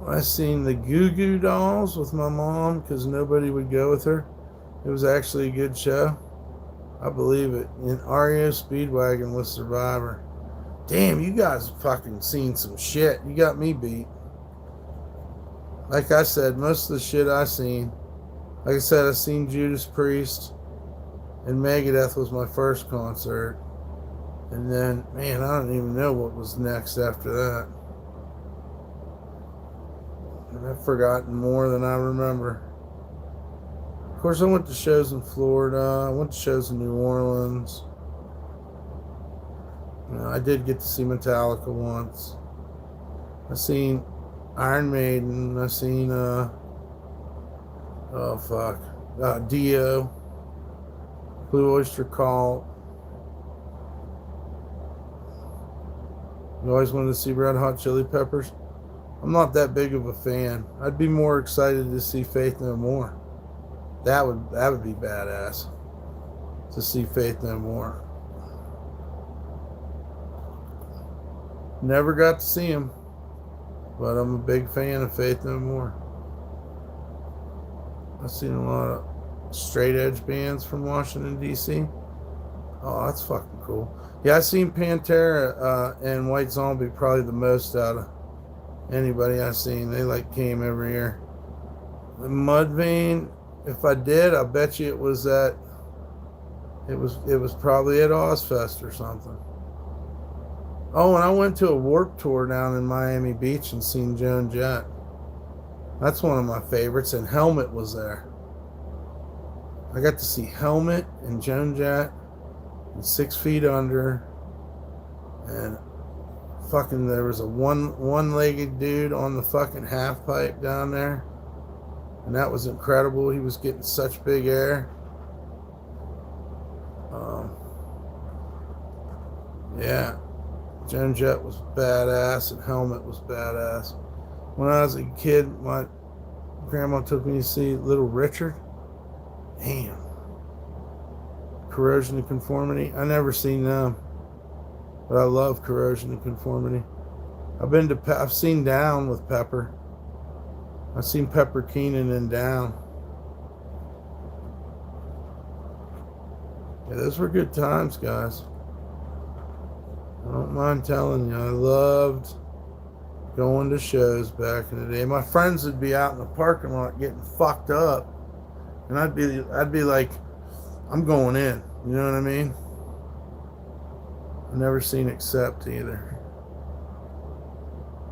I seen the Goo Goo Dolls with my mom because nobody would go with her. It was actually a good show. I believe it. And REO Speedwagon was Survivor. Damn, you guys fucking seen some shit. You got me beat. Like I said, most of the shit I seen. Like I said, I seen Judas Priest. And Megadeth was my first concert. And then, man, I don't even know what was next after that. And I've forgotten more than I remember. Of course, I went to shows in Florida. I went to shows in New Orleans. You know, I did get to see Metallica once. I seen Iron Maiden. I seen Dio, Blue Oyster Cult. You always wanted to see Red Hot Chili Peppers. I'm not that big of a fan. I'd be more excited to see Faith No More. That would be badass to see Faith No More. Never got to see him, but I'm a big fan of Faith No More. I've seen a lot of straight edge bands from Washington, D.C. Oh, that's fucking cool. Yeah, I've seen Pantera and White Zombie probably the most out of anybody I've seen. They like came every year. The Mudvayne, if I did, I bet you it was probably at Ozfest or something. Oh, and I went to a Warped Tour down in Miami Beach and seen Joan Jett. That's one of my favorites, and Helmet was there. I got to see Helmet and Joan Jett and 6 Feet Under, and fucking there was a one-legged dude on the fucking half pipe down there, and that was incredible. He was getting such big air. Yeah, Joan Jett was badass and Helmet was badass. When I was a kid, my grandma took me to see Little Richard. Damn. Corrosion and Conformity. I never seen them, but I love Corrosion and Conformity. I've seen Down with Pepper. I've seen Pepper Keenan in Down. Yeah, those were good times, guys. I don't mind telling you, I loved going to shows back in the day. My friends would be out in the parking lot getting fucked up, and I'd be like, I'm going in. You know what I mean? I've never seen Accept either.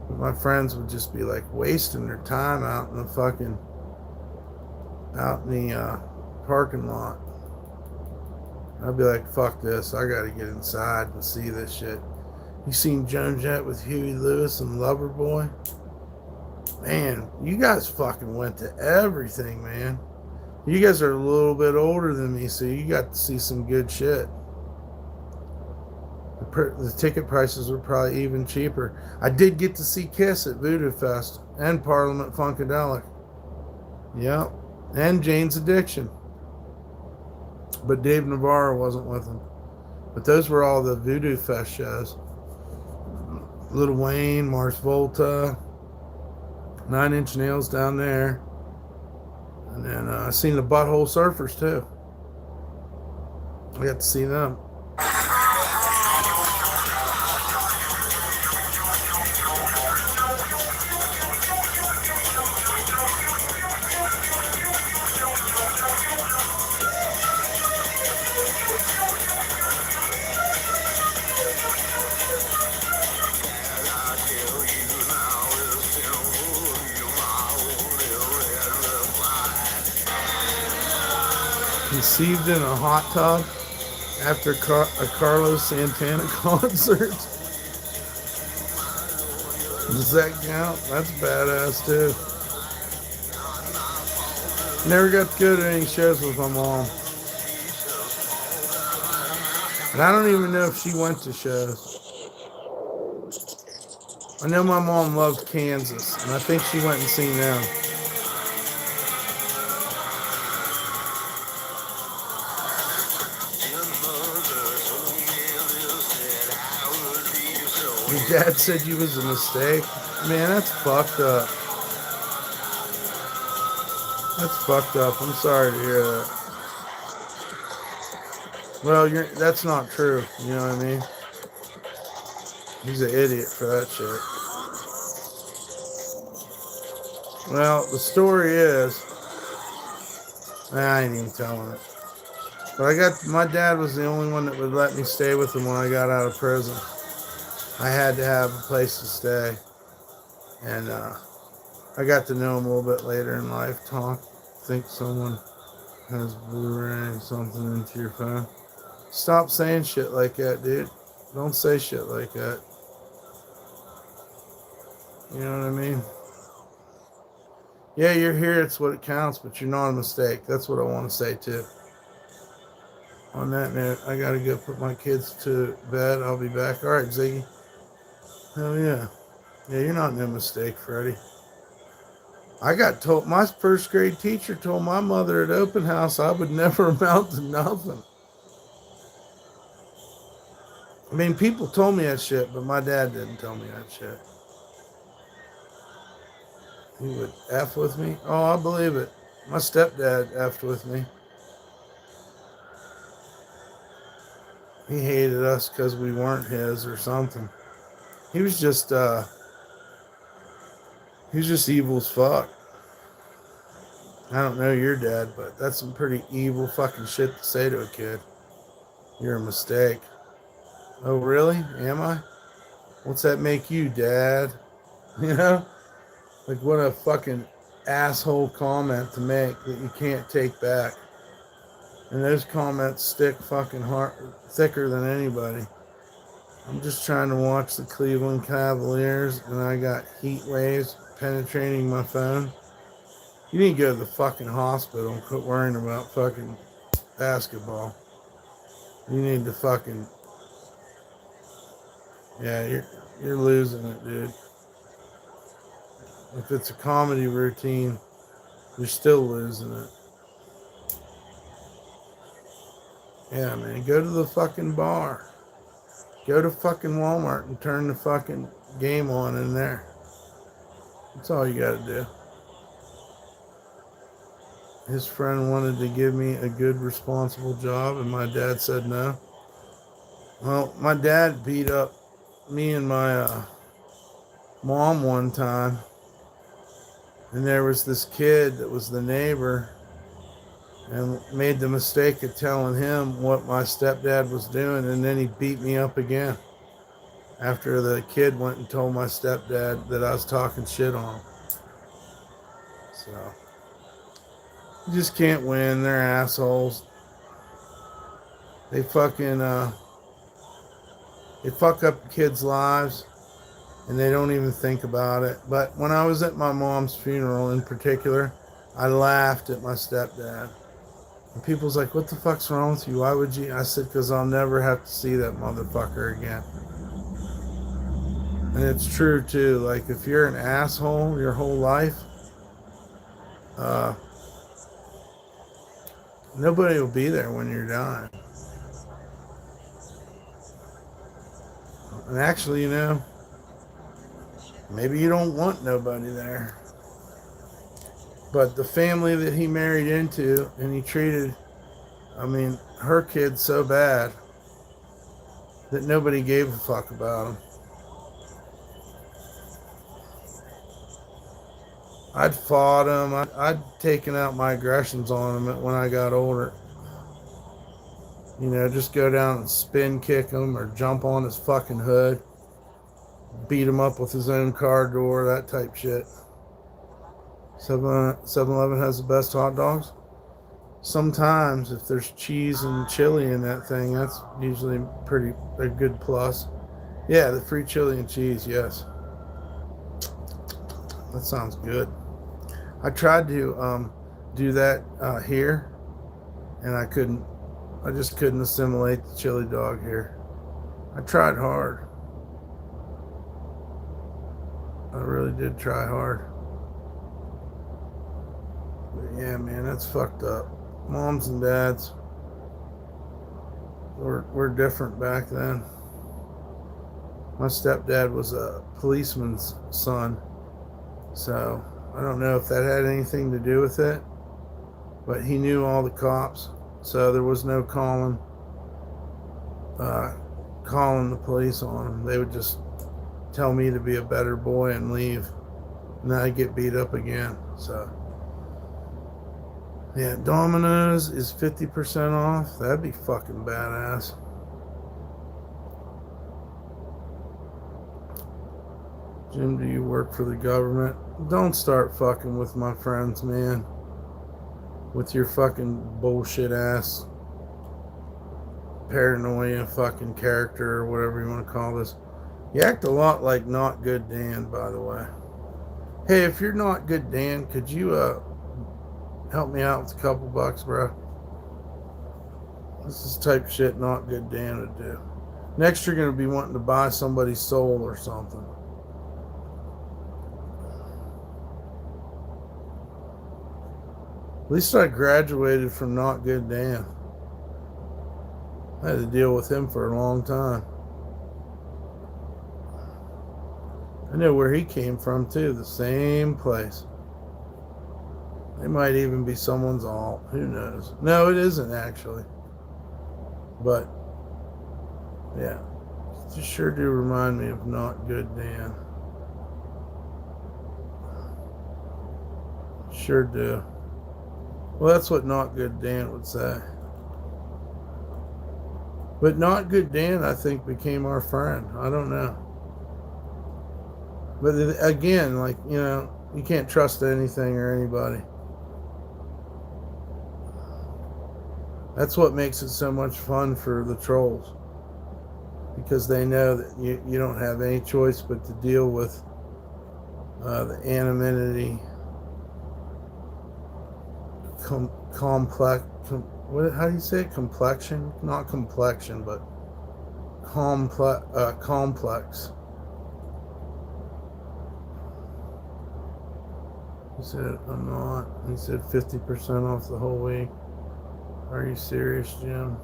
But my friends would just be like wasting their time out in the parking lot. I'd be like, fuck this, I gotta get inside and see this shit. You seen Joan Jett with Huey Lewis and Loverboy? Man, you guys fucking went to everything, man. You guys are a little bit older than me, so you got to see some good shit. The ticket prices were probably even cheaper. I did get to see Kiss at Voodoo Fest and Parliament Funkadelic. Yep. And Jane's Addiction. But Dave Navarro wasn't with them. But those were all the Voodoo Fest shows. Lil Wayne, Mars Volta, 9 Inch Nails down there. And then I seen the Butthole Surfers too. I got to see them. Conceived in a hot tub after a Carlos Santana concert. Does that count? That's badass too. Never got to go to any shows with my mom. And I don't even know if she went to shows. I know my mom loved Kansas, and I think she went and seen them. Your dad said you was a mistake? Man, that's fucked up. That's fucked up. I'm sorry to hear that. Well, that's not true. You know what I mean? He's an idiot for that shit. Well, the story is, I ain't even telling it. But my dad was the only one that would let me stay with him when I got out of prison. I had to have a place to stay. And I got to know him a little bit later in life. I think someone has Blu-ray something into your phone. Stop saying shit like that, dude. Don't say shit like that. You know what I mean? Yeah, you're here, it's what it counts, but you're not a mistake. That's what I want to say, too. On that note, I got to go put my kids to bed. I'll be back. All right, Ziggy. Hell yeah. Yeah, you're not no mistake, Freddie. I got told, my first grade teacher told my mother at open house I would never amount to nothing. I mean, people told me that shit, but my dad didn't tell me that shit. He would F with me? Oh, I believe it. My stepdad F'd with me. He hated us because we weren't his or something. He was just evil as fuck. I don't know your dad, but that's some pretty evil fucking shit to say to a kid. You're a mistake. Oh, really? Am I? What's that make you, Dad? You know? Like, what a fucking asshole comment to make that you can't take back. And those comments stick fucking thicker than anybody. I'm just trying to watch the Cleveland Cavaliers, and I got heat waves penetrating my phone. You need to go to the fucking hospital and quit worrying about fucking basketball. You need to fucking Yeah, you're losing it, dude. If it's a comedy routine, you're still losing it. Yeah, man, go to the fucking bar. Go to fucking Walmart and turn the fucking game on in there. That's all you gotta do. His friend wanted to give me a good, responsible job, and my dad said no. Well, my dad beat up me and my mom one time, and there was this kid that was the neighbor and made the mistake of telling him what my stepdad was doing, and then he beat me up again after the kid went and told my stepdad that I was talking shit on him. So you just can't win. They're assholes. They fucking they fuck up kids' lives and they don't even think about it. But when I was at my mom's funeral in particular, I laughed at my stepdad. And people's like, what the fuck's wrong with you? Why would you? I said, because I'll never have to see that motherfucker again. And it's true too. Like, if you're an asshole your whole life, nobody will be there when you're dying. And actually, maybe you don't want nobody there. But the family that he married into, and he treated, her kids so bad that nobody gave a fuck about him. I'd fought him. I'd taken out my aggressions on him when I got older. Just go down and spin kick him or jump on his fucking hood, beat him up with his own car door, that type shit. 7-Eleven has the best hot dogs. Sometimes if there's cheese and chili in that thing, that's usually a good plus. Yeah, the free chili and cheese, yes. That sounds good. I tried to do that here, and I couldn't. I just couldn't assimilate the chili dog here. I tried hard. I really did try hard. But yeah, man, that's fucked up. Moms and dads were different back then. My stepdad was a policeman's son, so I don't know if that had anything to do with it, but he knew all the cops, so there was no calling the police on him. They would just tell me to be a better boy and leave, and then I'd get beat up again. So yeah, Domino's is 50% off. That'd be fucking badass. Jim, do you work for the government? Don't start fucking with my friends, man. With your fucking bullshit ass paranoia fucking character or whatever you want to call this. You act a lot like Not Good Dan, by the way. Hey, if you're Not Good Dan, could you help me out with a couple bucks, bro? This is the type of shit Not Good Dan would do. Next, you're going to be wanting to buy somebody's soul or something. At least I graduated from Not Good Dan. I had to deal with him for a long time. I know where he came from, too. The same place. It might even be someone's alt. Who knows? No, it isn't, actually. But, yeah. You sure do remind me of Not Good Dan. Sure do. Well, that's what Not Good Dan would say. But Not Good Dan, I think, became our friend. I don't know. But again, you can't trust anything or anybody. That's what makes it so much fun for the trolls. Because they know that you don't have any choice but to deal with the anonymity. Complex. How do you say it? Complexion? Not complexion, but complex. He said, I'm not. He said 50% off the whole week. Are you serious, Jim?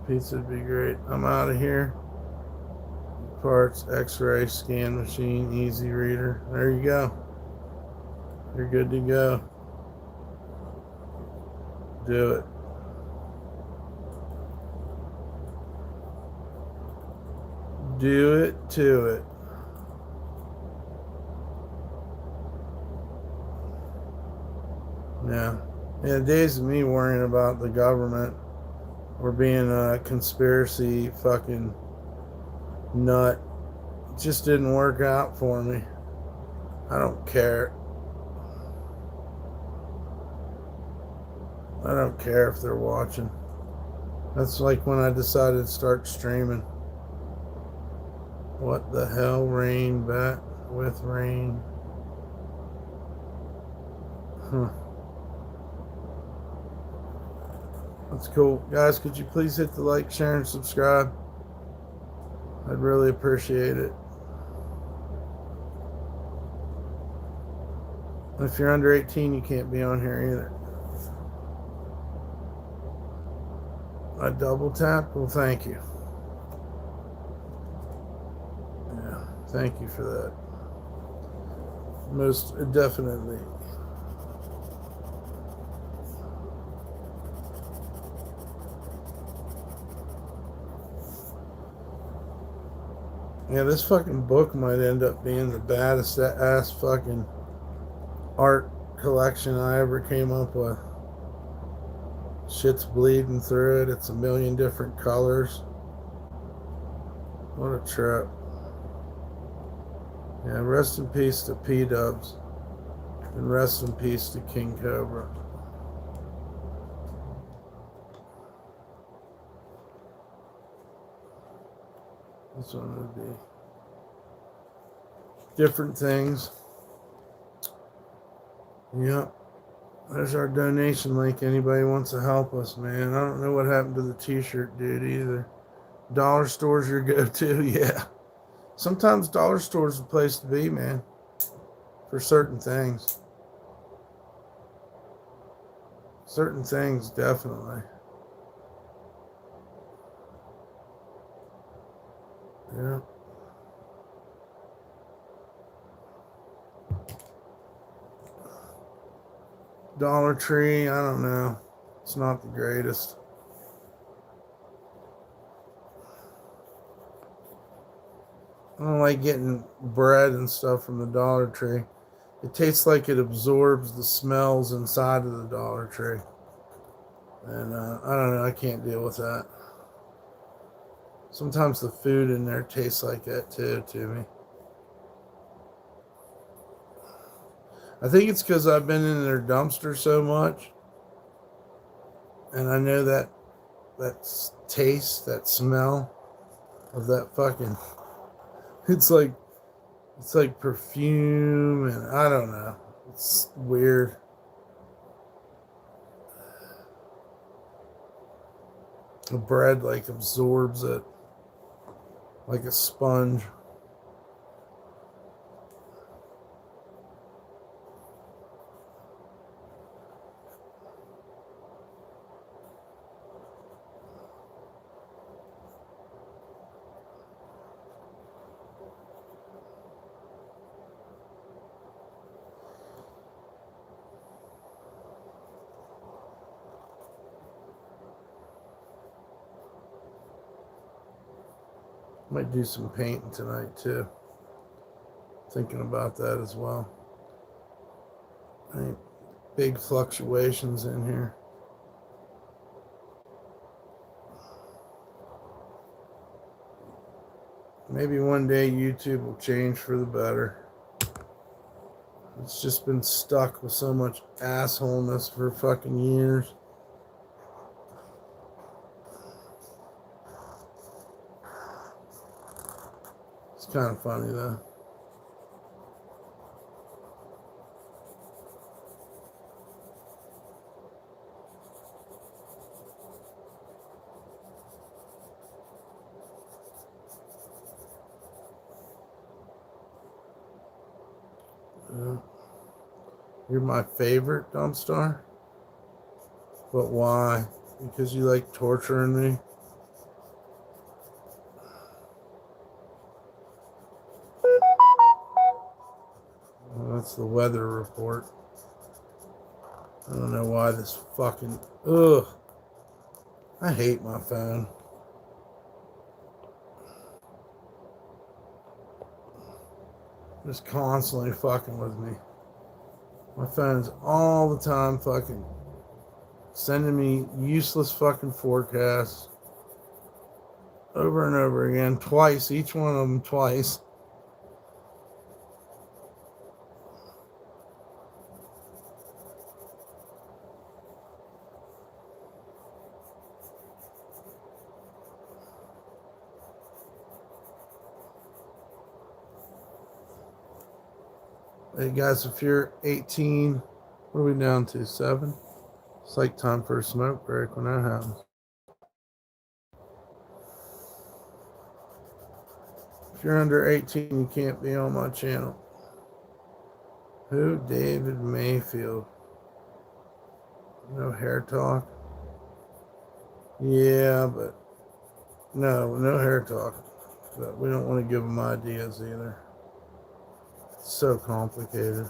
Pizza would be great. I'm out of here. Parts, X-ray, scan machine, easy reader. There you go. You're good to go. Do it. Do it to it. Yeah. Yeah, days of me worrying about the government or being a conspiracy fucking nut just didn't work out for me. I don't care. I don't care if they're watching. That's like when I decided to start streaming. What the hell? Rain bat with rain. That's cool. Guys, could you please hit the like, share, and subscribe? I'd really appreciate it. And if you're under 18, you can't be on here either. I double tap? Well, thank you. Yeah, thank you for that. Most definitely. Yeah, this fucking book might end up being the baddest ass fucking art collection I ever came up with. Shit's bleeding through it. It's a million different colors. What a trip. Yeah, rest in peace to P-Dubs. And rest in peace to King Cobra. This one would be different things. Yep. There's our donation link. Anybody wants to help us, man. I don't know what happened to the t-shirt dude either. Dollar store's your go-to, yeah. Sometimes dollar store's the place to be, man. For certain things. Certain things, definitely. Yeah. Dollar Tree, I don't know. It's not the greatest. I don't like getting bread and stuff from the Dollar Tree. It tastes like it absorbs the smells inside of the Dollar Tree. And I don't know, I can't deal with that. Sometimes the food in there tastes like that too to me. I think it's because I've been in their dumpster so much. And I know that taste, that smell of that fucking... It's like perfume, and I don't know. It's weird. The bread like absorbs it like a sponge. Might do some painting tonight too. Thinking about that as well. Right. Big fluctuations in here. Maybe one day YouTube will change for the better. It's just been stuck with so much assholeness for fucking years. It's kind of funny though. Uh, you're my favorite, DumpStarr? But why? Because you like torturing me? Well, that's the weather report. I don't know why this fucking... Ugh. I hate my phone. Just constantly fucking with me. My phone's all the time fucking sending me useless fucking forecasts over and over again, twice, each one of them twice. Hey guys, if you're 18, what are we down to? 7? It's like time for a smoke break when that happens. If you're under 18, you can't be on my channel. Who? David Mayfield. No hair talk? Yeah, but no hair talk. But we don't want to give them ideas either. It's so complicated.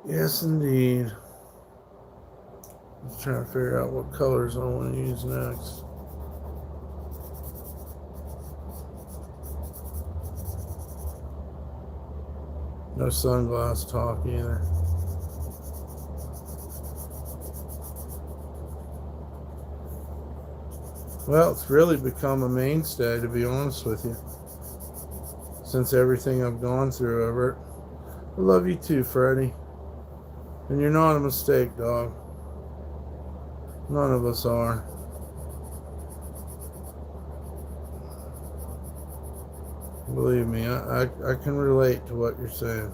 Yes, indeed. Just trying to figure out what colors I want to use next. No sunglass talk either. Well, it's really become a mainstay, to be honest with you, since everything I've gone through over it. I love you too, Freddie. And you're not a mistake, dog. None of us are. Believe me, I can relate to what you're saying.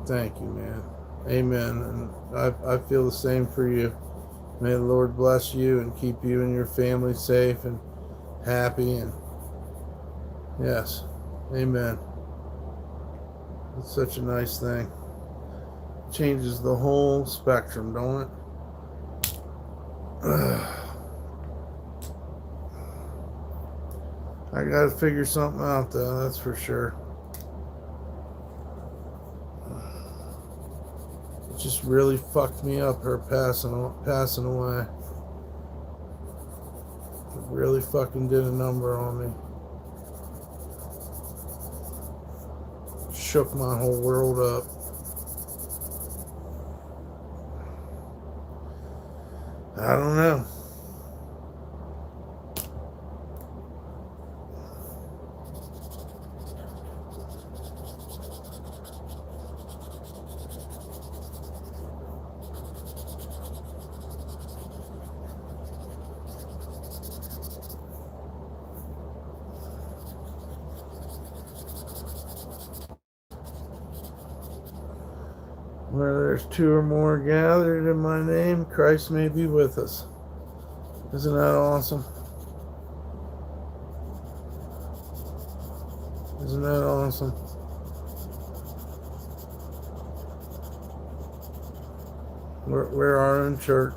Thank you, man. Amen. And I feel the same for you. May the Lord bless you and keep you and your family safe and happy. And yes, amen. It's such a nice thing. Changes the whole spectrum, don't it? I gotta figure something out though, that's for sure. It just really fucked me up, her passing away. It really fucking did a number on me. Shook my whole world up. I don't know. Where there's 2 or more gathered in my name, Christ may be with us. Isn't that awesome? Isn't that awesome? We're our own church.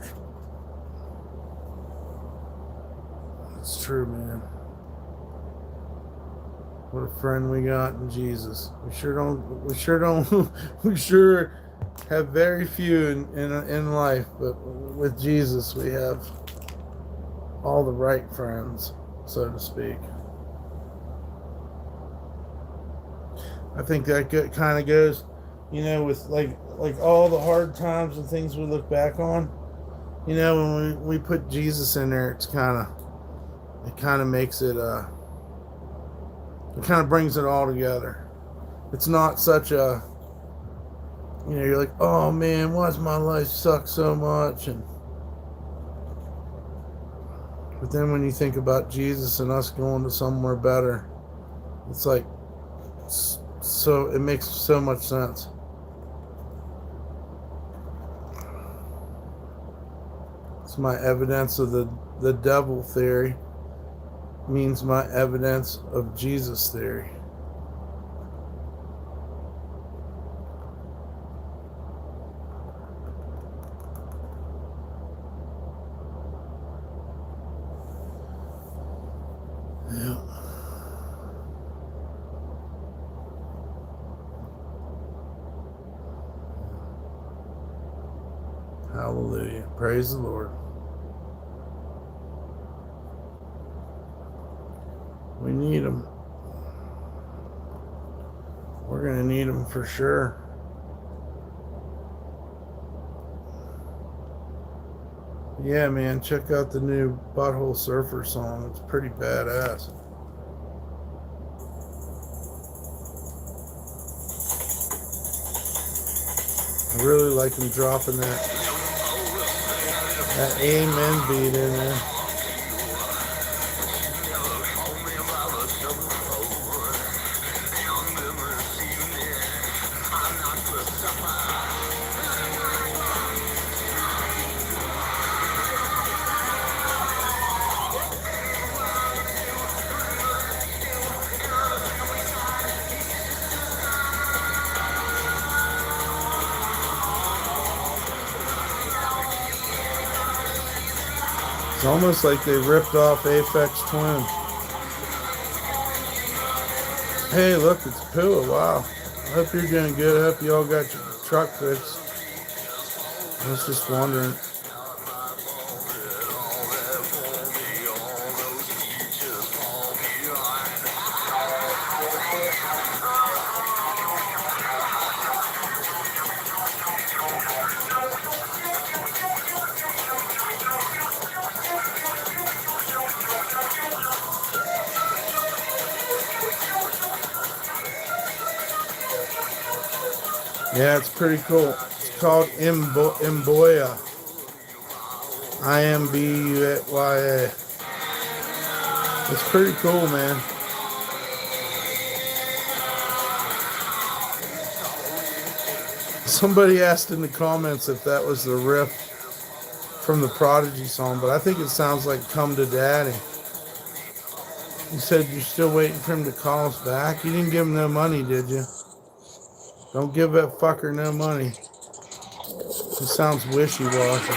It's true, man. What a friend we got in Jesus. We sure have very few in life, but with Jesus we have all the right friends, so to speak. I think that kind of goes, with like all the hard times and things we look back on. When we put Jesus in there, it kind of makes it kind of brings it all together. It's not such a, you're like, oh man, why's my life suck so much? But then when you think about Jesus and us going to somewhere better, it's like, So it makes so much sense. It's my evidence of the devil theory means my evidence of Jesus theory. Yeah. Hallelujah. Praise the Lord. We need them. We're going to need them for sure. Yeah, man, check out the new Butthole Surfer song. It's pretty badass. I really like him dropping that amen beat in there. It's almost like they ripped off Aphex Twin. Hey, look, it's Pua. Wow. I hope you're doing good. I hope you all got your truck fixed. I was just wondering. Yeah, it's pretty cool. It's called Imboya. IMBUYA. It's pretty cool, man. Somebody asked in the comments if that was the riff from the Prodigy song, but I think it sounds like Come to Daddy. You said you're still waiting for him to call us back? You didn't give him no money, did you? Don't give that fucker no money. It sounds wishy-washy.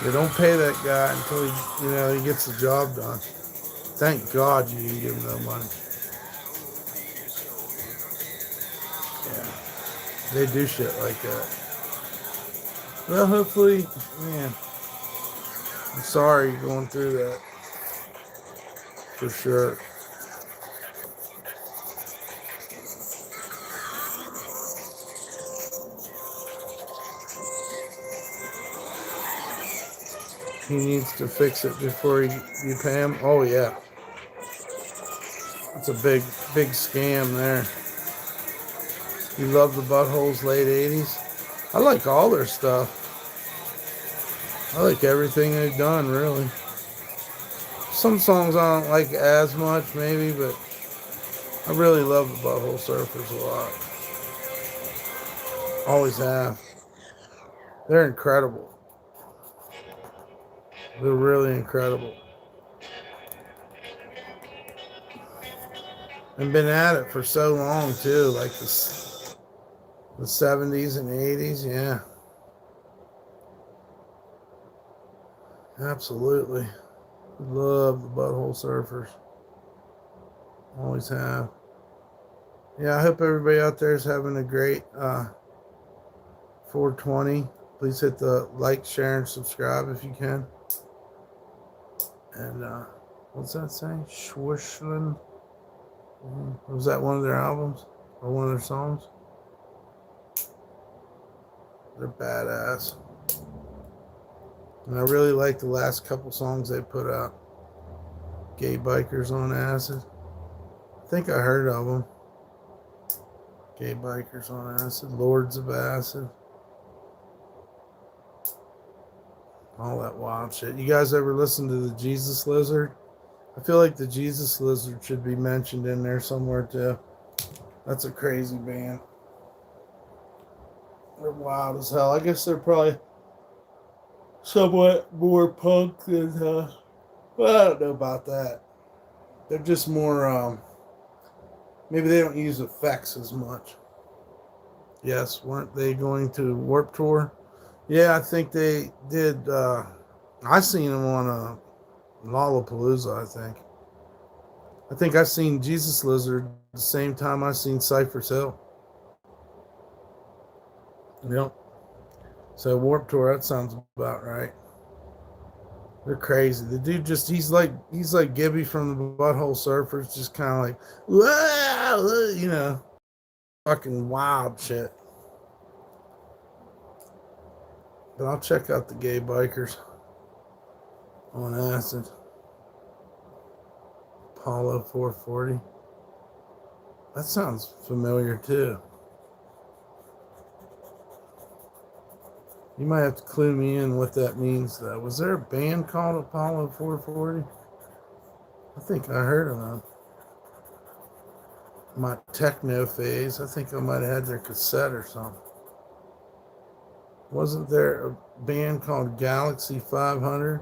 You don't pay that guy until he gets the job done. Thank God you didn't give him no money. Yeah, they do shit like that. Well, hopefully, man, I'm sorry you're going through that. For sure. He needs to fix it before you pay him. Oh, yeah. That's a big scam there. You love the Buttholes late 80s? I like all their stuff. I like everything they've done, really. Some songs I don't like as much, maybe, but I really love the Butthole Surfers a lot. Always have. They're incredible. They're really incredible. And been at it for so long, too, like the 70s and 80s, yeah. Absolutely. Love the Butthole Surfers. Always have. Yeah, I hope everybody out there is having a great 420. Please hit the like, share, and subscribe if you can. And what's that saying? Schwishland? Was that one of their albums? Or one of their songs? They're badass. And I really like the last couple songs they put out. Gay Bikers on Acid. I think I heard of them. Gay Bikers on Acid. Lords of Acid. All that wild shit. You guys ever listen to the Jesus Lizard? I feel like the Jesus Lizard should be mentioned in there somewhere too. That's a crazy band. They're wild as hell. I guess they're probably somewhat more punk than, well, I don't know about that. They're just more, maybe they don't use effects as much. Yes, weren't they going to Warp Tour? Yeah, I think they did. I seen them on Lollapalooza, I think. I think I seen Jesus Lizard the same time I seen Cypress Hill. Yep. So Warp Tour, that sounds about right. They're crazy. The dude just he's like Gibby from the Butthole Surfers, just kinda like, wow, you know, fucking wild shit. But I'll check out the Gay Bikers on acid. Apollo 440. That sounds familiar too. You might have to clue me in what that means, though. Was there a band called Apollo 440? I think I heard of them. My techno phase, I think I might have had their cassette or something. Wasn't there a band called Galaxy 500?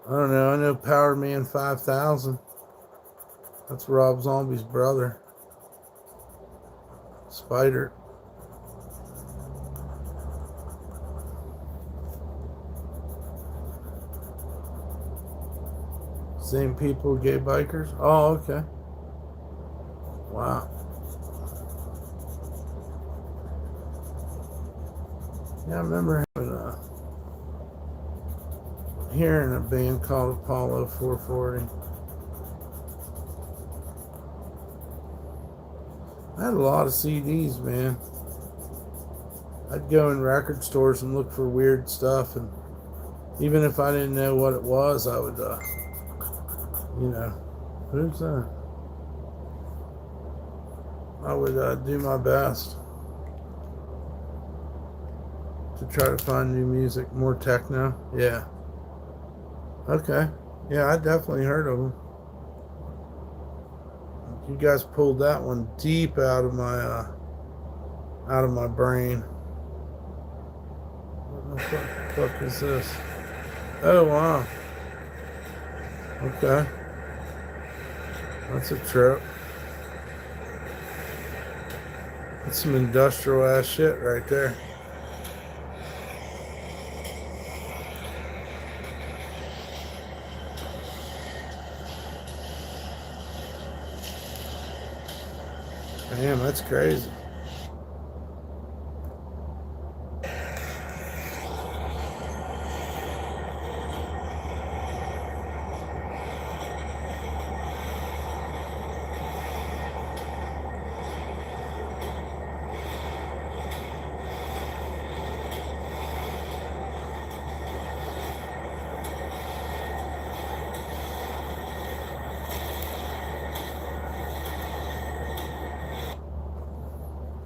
I don't know. I know Power Man 5000. That's Rob Zombie's brother. Spider. Same people, Gay Bikers? Oh, okay. Wow. Yeah, I remember hearing a band called Apollo 440. I had a lot of CDs, man. I'd go in record stores and look for weird stuff, and even if I didn't know what it was, I would, you know, who's that? I would do my best to try to find new music, more techno. Yeah. Okay. Yeah, I definitely heard of them. You guys pulled that one deep out of my brain. What the fuck is this? Oh wow. Okay. That's a trip. That's some industrial ass shit right there. Damn, that's crazy.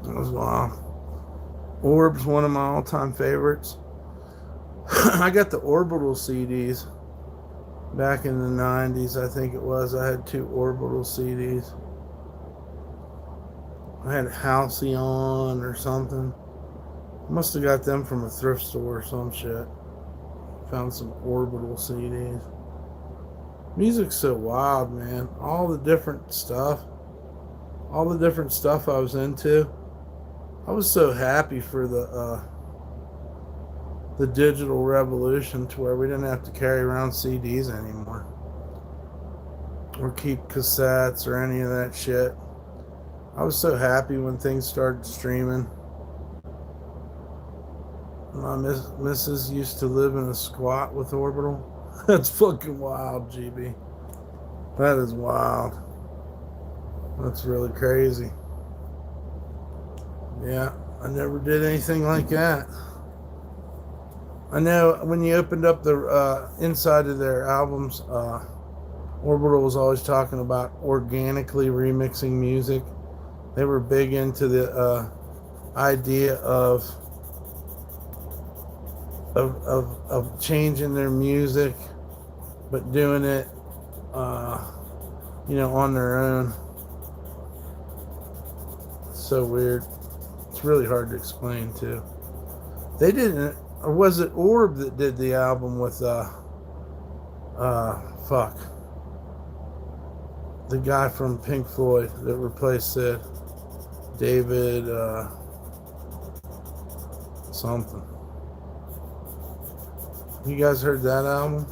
That was wild. Orb's one of my all-time favorites. I got the Orbital CDs back in the 90s, I think it was. I had 2 Orbital CDs. I had Halcyon or something. Must have got them from a thrift store or some shit. Found some Orbital CDs. Music's so wild, man. All the different stuff I was into. I was so happy for the digital revolution to where we didn't have to carry around CDs anymore or keep cassettes or any of that shit. I was so happy when things started streaming. My missus used to live in a squat with Orbital. That's fucking wild, GB. That is wild. That's really crazy. Yeah, I never did anything like that. I know when you opened up the inside of their albums, Orbital was always talking about organically remixing music. They were big into the idea of changing their music, but doing it on their own. It's so weird. It's really hard to explain too. They didn't, or was it Orb that did the album with fuck, the guy from Pink Floyd that replaced Sid, David something. You guys heard that album?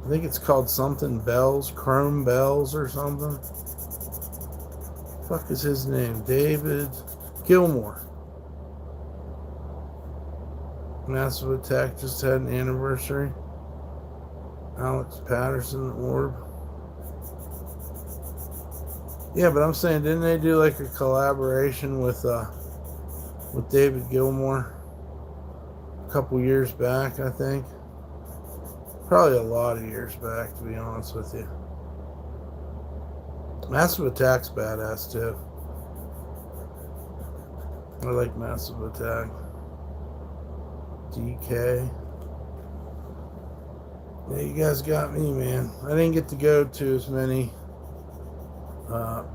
I think it's called something Bells, Chrome Bells or something. Fuck is his name? David Gilmour. Massive Attack just had an anniversary. Alex Patterson, Orb. Yeah, but I'm saying, didn't they do like a collaboration with David Gilmour a couple years back, I think? Probably a lot of years back, to be honest with you. Massive Attack's badass too. I like Massive Attack. DK. Yeah, you guys got me, man. I didn't get to go to as many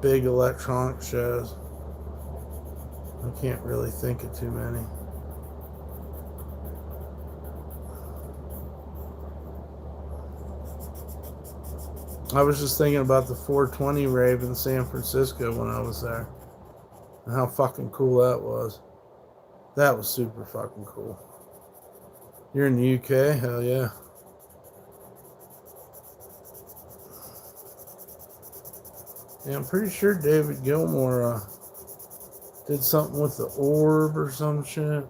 big electronic shows. I can't really think of too many. I was just thinking about the 420 rave in San Francisco when I was there. And how fucking cool that was. That was super fucking cool. You're in the UK? Hell yeah. Yeah, I'm pretty sure David Gilmour did something with the Orb or some shit.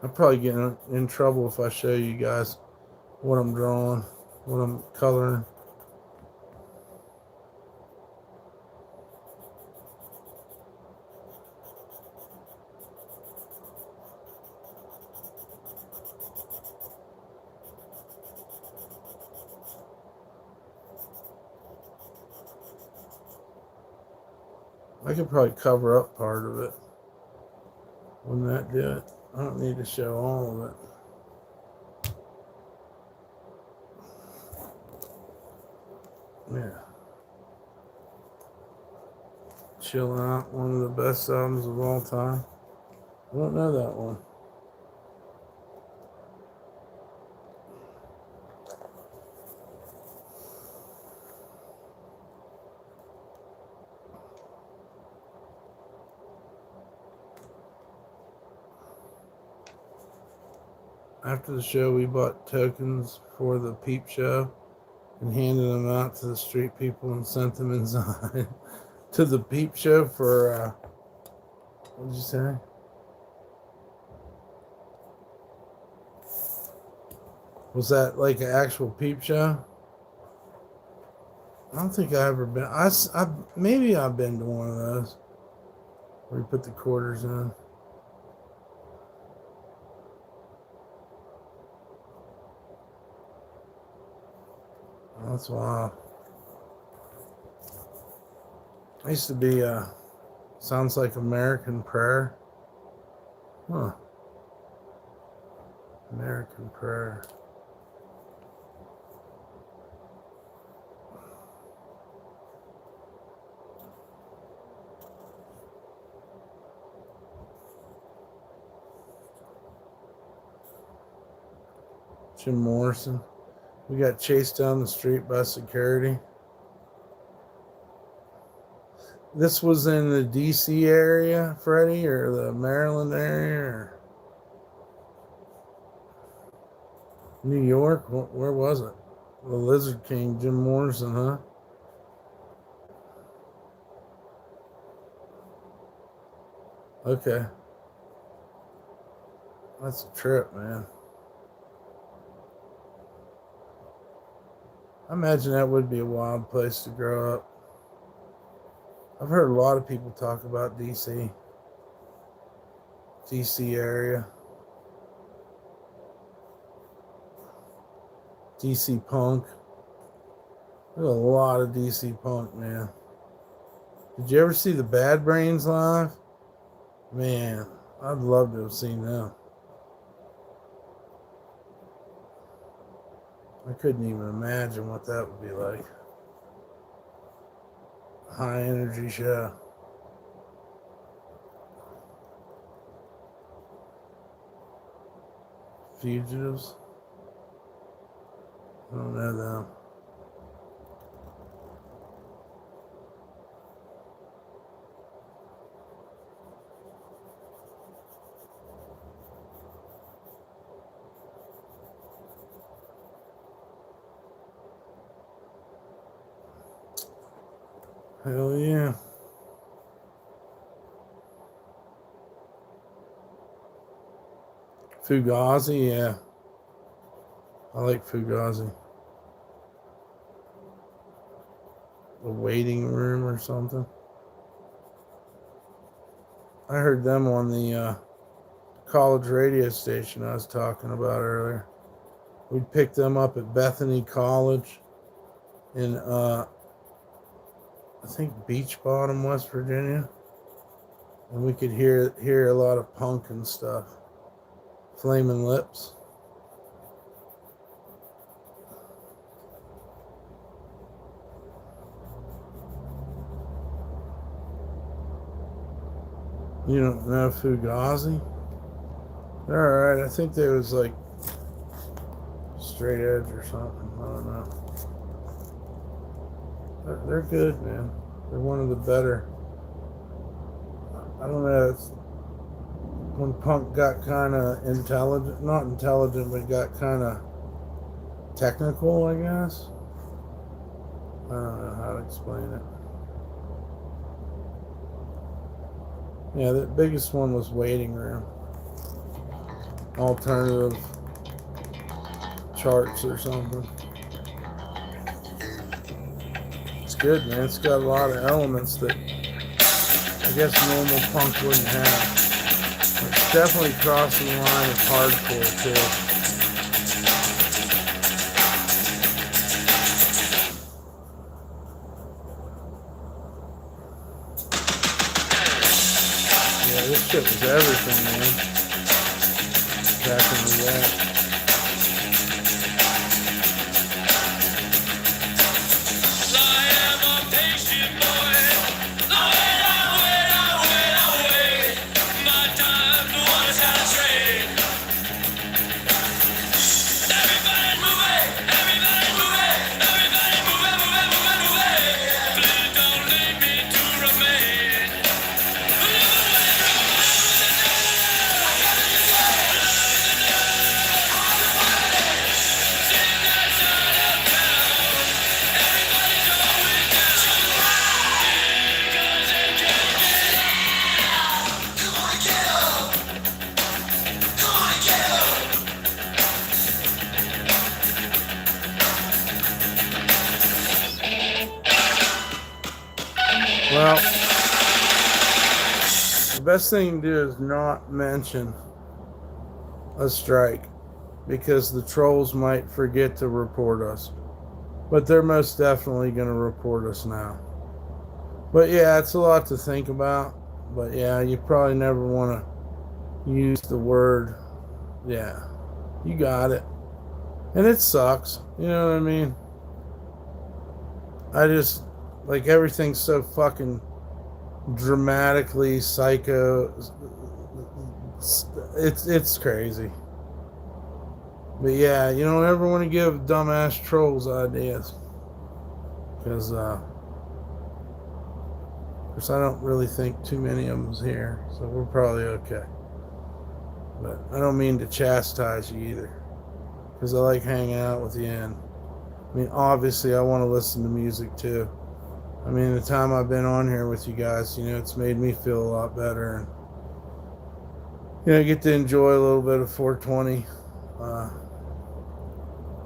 I'll probably get in trouble if I show you guys what I'm drawing, what I'm coloring. I could probably cover up part of it. Wouldn't that do it? I don't need to show all of it. Yeah. Chill Out, one of the best albums of all time. I don't know that one. After the show, we bought tokens for the peep show and handed them out to the street people and sent them inside to the peep show for, what did you say? Was that like an actual peep show? I don't think I ever been. Maybe I've been to one of those where you put the quarters in. That's wild. I used to be, sounds like American Prayer. Huh. American Prayer. Jim Morrison. We got chased down the street by security. This was in the DC area, Freddie, or the Maryland area, or New York? Where was it? The Lizard King, Jim Morrison, huh? Okay. That's a trip, man. I imagine that would be a wild place to grow up. I've heard a lot of people talk about DC area. DC punk. There's a lot of DC punk, man. Did you ever see the Bad Brains live? Man, I'd love to have seen them. I couldn't even imagine what that would be like. High energy show. Fugitives? I don't know them. Hell yeah. Fugazi, yeah. I like Fugazi. The Waiting Room or something. I heard them on the college radio station I was talking about earlier. We'd pick them up at Bethany College in, I think, Beach Bottom, West Virginia. And we could hear a lot of punk and stuff. Flaming Lips. You don't know Fugazi? They're alright. I think they was like Straight Edge or something. I don't know. They're good, man. They're one of the better. I don't know. It's when punk got kind of intelligent, not intelligent, but got kind of technical, I guess. I don't know how to explain it. Yeah, the biggest one was Waiting Room. Alternative charts or something. It's good, man. It's got a lot of elements that I guess normal punk wouldn't have. It's definitely crossing the line of hardcore, too. Yeah, this shit was everything, man. Back in the day. Well, the best thing to do is not mention a strike because the trolls might forget to report us. But they're most definitely going to report us now. But yeah, it's a lot to think about. But yeah, you probably never want to use the word. Yeah, you got it. And it sucks. You know what I mean? I just, like, everything's so fucking dramatically psycho. It's crazy. But yeah, you don't ever want to give dumbass trolls ideas. Because, of course, I don't really think too many of them's here. So we're probably okay. But I don't mean to chastise you either. Because I like hanging out with you. And I mean, obviously, I want to listen to music too. I mean, the time I've been on here with you guys, you know, it's made me feel a lot better. And, you know, I get to enjoy a little bit of 420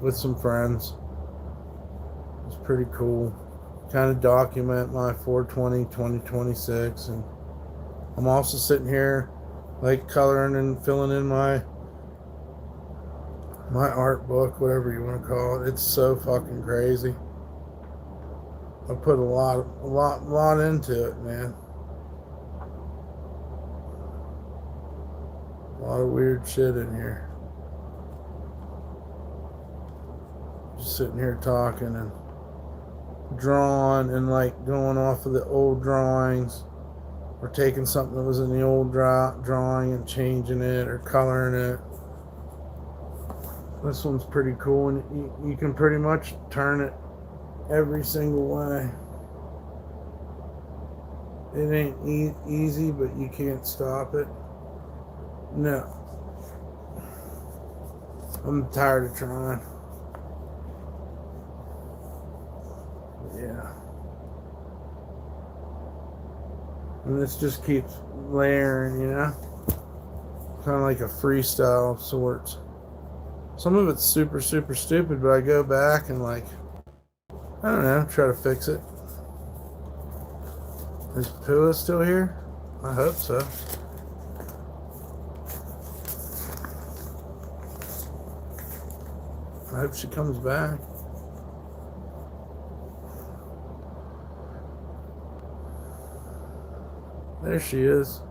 with some friends. It's pretty cool. Kind of document my 420 2026. And I'm also sitting here, like, coloring and filling in my art book, whatever you want to call it. It's so fucking crazy. I put a lot into it, man. A lot of weird shit in here. Just sitting here talking and drawing and like going off of the old drawings, or taking something that was in the old drawing and changing it or coloring it. This one's pretty cool, and you can pretty much turn it every single way. It ain't easy, but you can't stop it. No. I'm tired of trying. Yeah. And this just keeps layering, you know? Kind of like a freestyle of sorts. Some of it's super, super stupid, but I go back and like, I don't know, try to fix it. Is Pua still here? I hope so. I hope she comes back. There she is.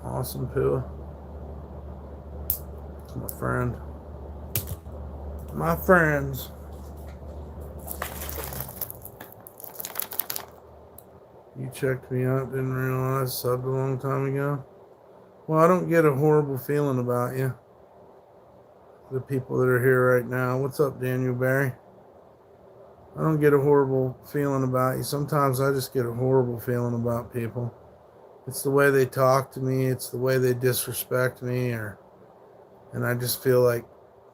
Awesome, Pua. My friend. My friends. You checked me out, didn't realize, subbed a long time ago. Well, I don't get a horrible feeling about you. The people that are here right now. What's up, Daniel Barry? I don't get a horrible feeling about you. Sometimes I just get a horrible feeling about people. It's the way they talk to me. It's the way they disrespect me, and I just feel like,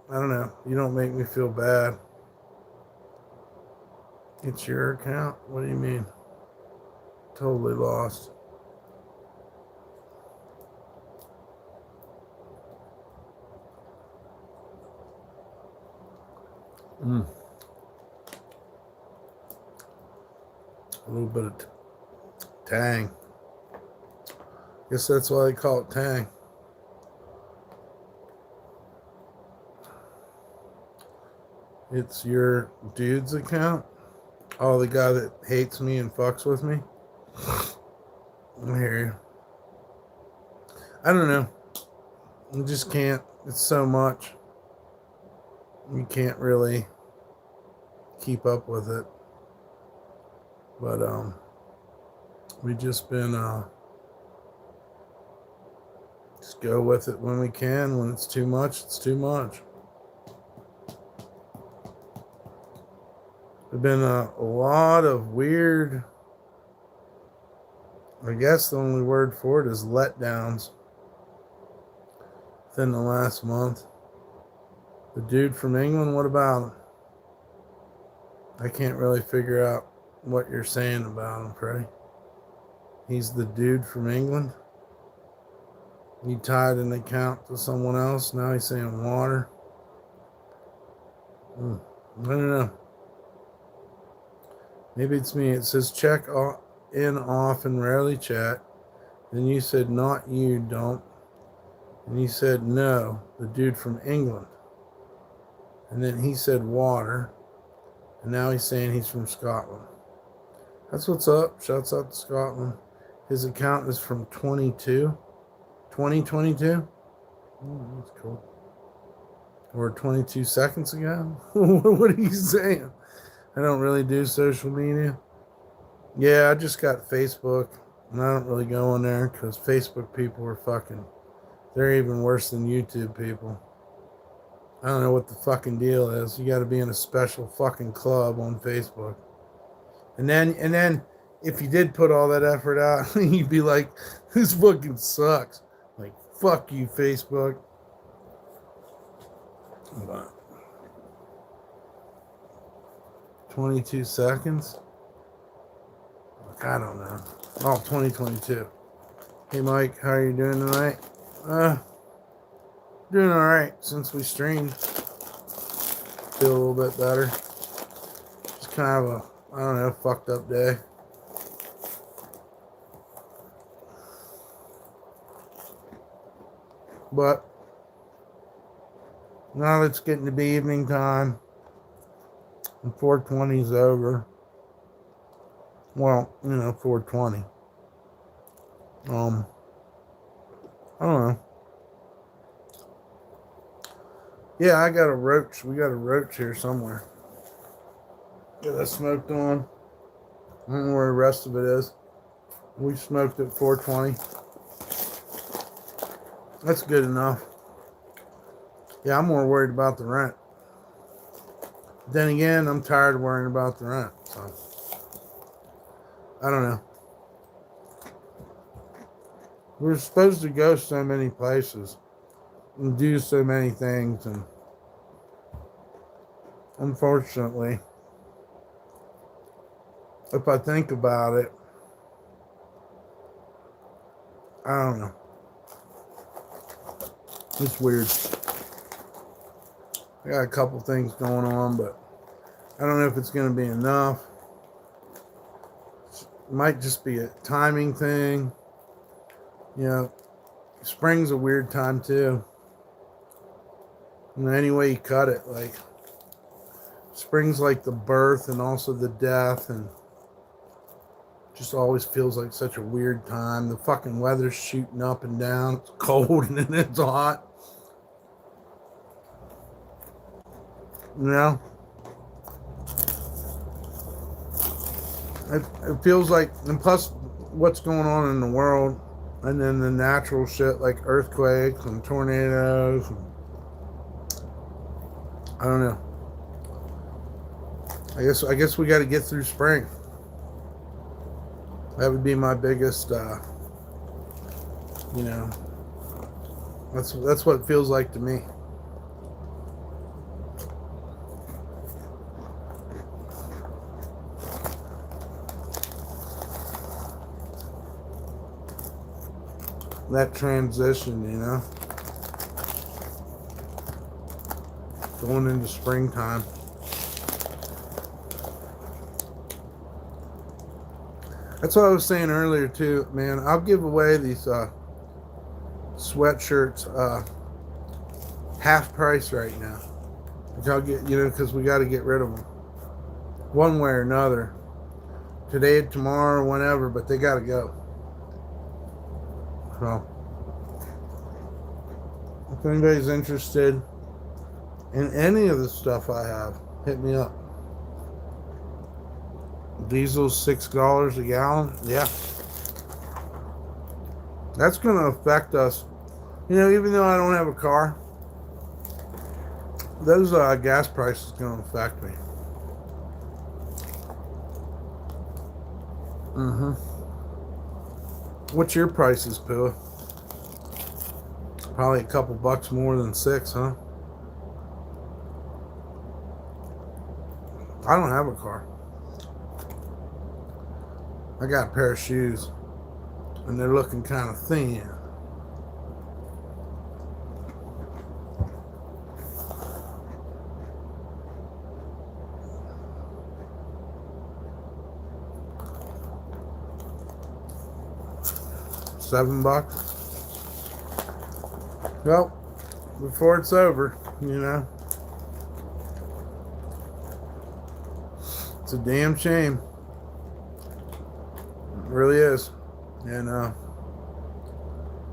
I don't know, you don't make me feel bad. It's your account? What do you mean? Totally lost. A little bit of tang. Guess that's why they call it tang. It's your dude's account? Oh, the guy that hates me and fucks with me? I hear you. I don't know. You just can't. It's so much. You can't really keep up with it. But we just been just go with it when we can. When it's too much, it's too much. There've been a lot of weird, I guess the only word for it is letdowns within the last month. The dude from England, what about him? I can't really figure out what you're saying about him, Freddie. He's the dude from England. He tied an account to someone else. Now he's saying water. I don't know. Maybe it's me. It says check in, off, and rarely chat. Then you said not you, don't. And you said no, the dude from England. And then he said water. And now he's saying he's from Scotland. That's what's up. Shouts out to Scotland. His account is from 2022. That's cool. Or 22 seconds ago. What are you saying? I don't really do social media. Yeah, I just got Facebook. And I don't really go on there because Facebook people are fucking, they're even worse than YouTube people. I don't know what the fucking deal is. You got to be in a special fucking club on Facebook. And then if you did put all that effort out, you'd be like, this fucking sucks. Like, fuck you, Facebook. But 22 seconds? I don't know. Oh, 2022. Hey, Mike, how are you doing tonight? Doing all right since we streamed. Feel a little bit better. It's kind of a, I don't know, fucked up day. But now it's getting to be evening time. And 420's over. Well, 420. I don't know. Yeah, I got a roach. We got a roach here somewhere. Get that smoked on. I don't know where the rest of it is. We smoked at 420. That's good enough. Yeah, I'm more worried about the rent. Then again, I'm tired of worrying about the rent. So, I don't know. We're supposed to go so many places and do so many things, and unfortunately, if I think about it, I don't know. It's weird. I got a couple things going on, but I don't know if it's going to be enough. It might just be a timing thing. Spring's a weird time too. Any way you cut it, like spring's like the birth and also the death, and just always feels like such a weird time. The fucking weather's shooting up and down. It's cold and then it's hot. It feels like, and plus what's going on in the world, and then the natural shit like earthquakes and tornadoes. I don't know. I guess we got to get through spring. That would be my biggest. That's what it feels like to me. That transition, going into springtime. That's what I was saying earlier too, man. I'll give away these sweatshirts half price right now. Which I'll get, because we got to get rid of them one way or another, today, tomorrow, whenever. But they got to go. So, if anybody's interested in any of the stuff I have, hit me up. Diesel's $6 a gallon. Yeah. That's going to affect us. Even though I don't have a car, those gas prices going to affect me. What's your prices, Pua? Probably a couple bucks more than $6, huh? I don't have a car. I got a pair of shoes, and they're looking kind of thin. $7. Well, before it's over, it's a damn shame. It really is. And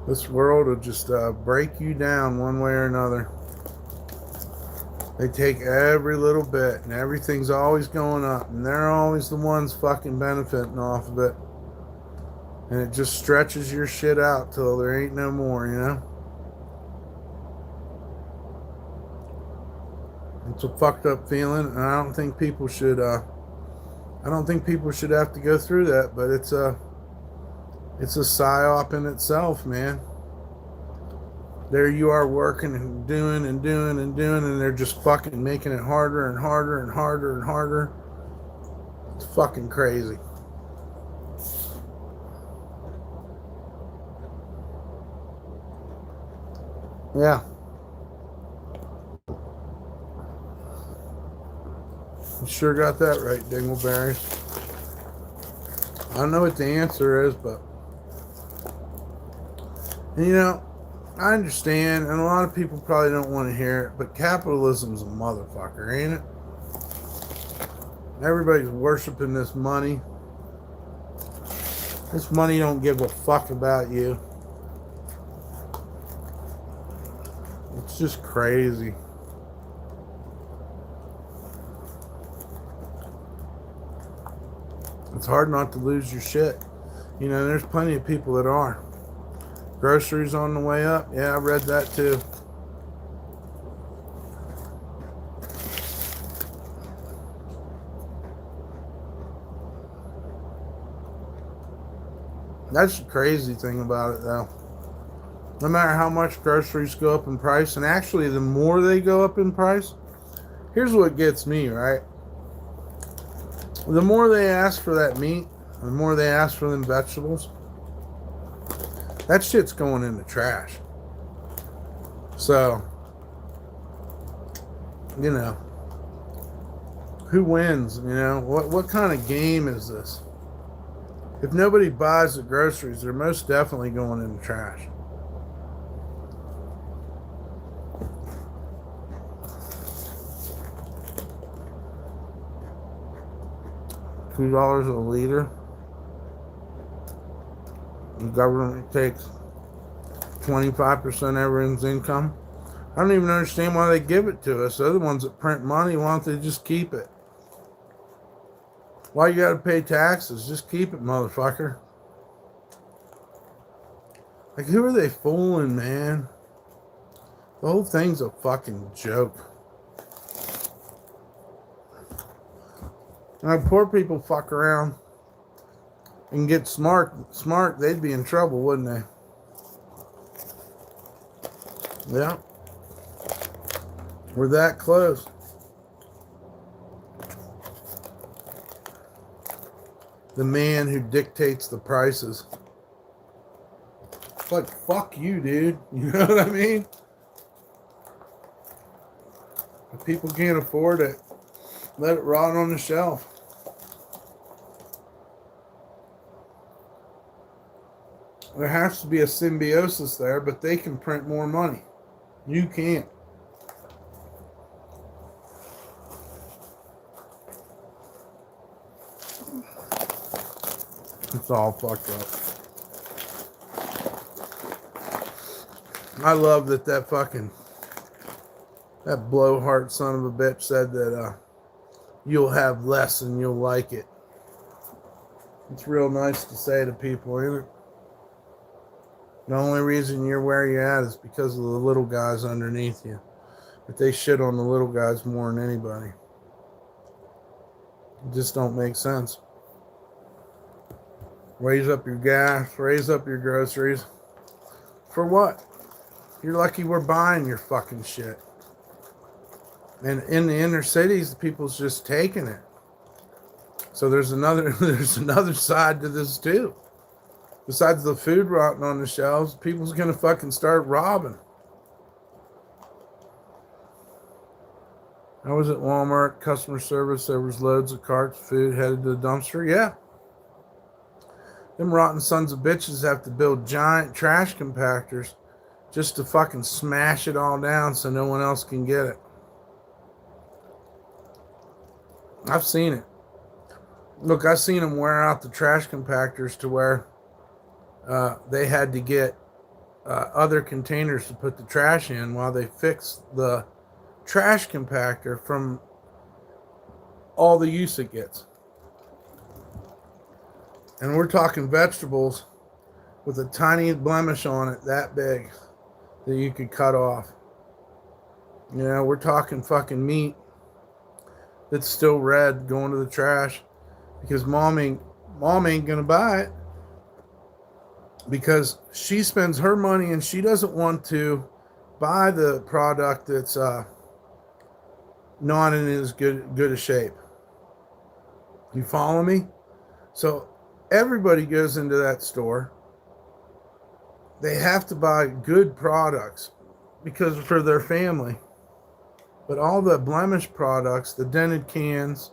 this world will just break you down one way or another. They take every little bit, and everything's always going up, and they're always the ones fucking benefiting off of it. And it just stretches your shit out till there ain't no more, It's a fucked up feeling, and I don't think people should have to go through that, but it's a psyop in itself, man. There you are working and doing, and they're just fucking making it harder and harder and harder and harder. It's fucking crazy. Yeah. You sure got that right, Dingleberries. I don't know what the answer is, but I understand, and a lot of people probably don't want to hear it, but capitalism's a motherfucker, ain't it? Everybody's worshiping this money. This money don't give a fuck about you. It's just crazy. It's hard not to lose your shit. You know, there's plenty of people that are. Groceries on the way up. Yeah, I read that too. That's the crazy thing about it, though. No matter how much groceries go up in price, and actually the more they go up in price, here's what gets me, right? The more they ask for that meat, the more they ask for them vegetables, that shit's going in the trash. So, you know, who wins? You know, what kind of game is this? If nobody buys the groceries, they're most definitely going in the trash. $2 a liter. The government takes 25% of everyone's income. I don't even understand why they give it to us. They're the ones that print money. Why don't they just keep it? Why you gotta pay taxes? Just keep it, motherfucker. Like, who are they fooling, man? The whole thing's a fucking joke. Now, poor people fuck around and get smart, they'd be in trouble, wouldn't they? Yeah. We're that close. The man who dictates the prices. It's like, fuck you, dude. You know what I mean? If people can't afford it, let it rot on the shelf. There has to be a symbiosis there, but they can print more money. You can't. It's all fucked up. I love that blowhard son of a bitch said that you'll have less and you'll like it. It's real nice to say to people, isn't it? The only reason you're where you're at is because of the little guys underneath you. But they shit on the little guys more than anybody. It just don't make sense. Raise up your gas, raise up your groceries. For what? You're lucky we're buying your fucking shit. And in the inner cities, the people's just taking it. So there's another side to this too. Besides the food rotting on the shelves, people's gonna fucking start robbing. I was at Walmart, customer service, there was loads of carts, food headed to the dumpster. Yeah. Them rotten sons of bitches have to build giant trash compactors just to fucking smash it all down so no one else can get it. I've seen it. Look, I've seen them wear out the trash compactors to where they had to get other containers to put the trash in while they fixed the trash compactor from all the use it gets. And we're talking vegetables with a tiny blemish on it that big that you could cut off. You know, we're talking fucking meat that's still red going to the trash because mom ain't gonna buy it because she spends her money and she doesn't want to buy the product that's not in as good a shape. You follow me? So everybody goes into that store. They have to buy good products because for their family. But all the blemish products, the dented cans,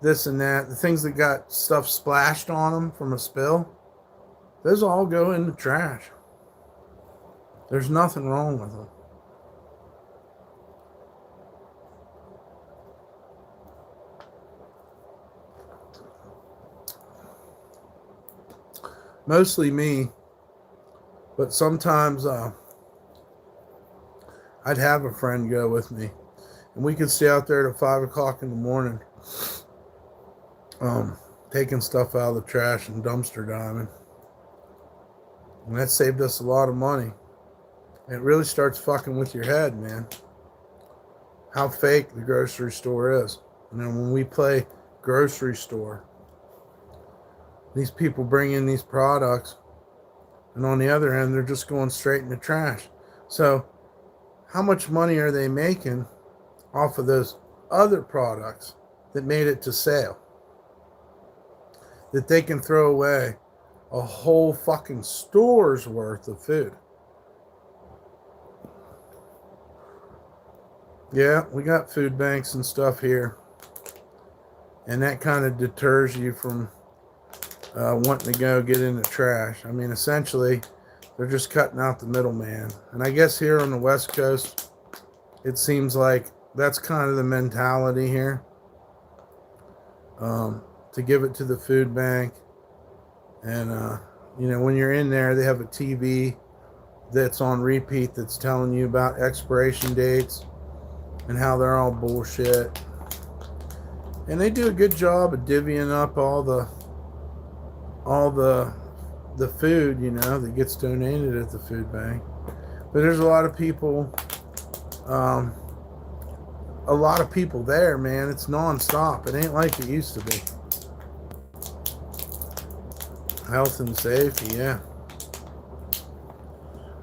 this and that, the things that got stuff splashed on them from a spill, those all go in the trash. There's nothing wrong with them. Mostly me, but sometimes I'd have a friend go with me, and we could stay out there till 5 o'clock in the morning, taking stuff out of the trash and dumpster diving. And that saved us a lot of money. It really starts fucking with your head, man. How fake the grocery store is. And then when we play grocery store, these people bring in these products, and on the other end, they're just going straight in the trash. So how much money are they making off of those other products that made it to sale, that they can throw away a whole fucking store's worth of food? Yeah, we got food banks and stuff here, and that kind of deters you from wanting to go get in the trash. I mean, essentially, they're just cutting out the middleman. And I guess here on the West Coast, it seems like that's kind of the mentality here, to give it to the food bank. And, when you're in there, they have a TV that's on repeat that's telling you about expiration dates and how they're all bullshit. And they do a good job of divvying up all the food, that gets donated at the food bank. But there's a lot of people there, man. It's nonstop. It ain't like it used to be. Health and safety, yeah.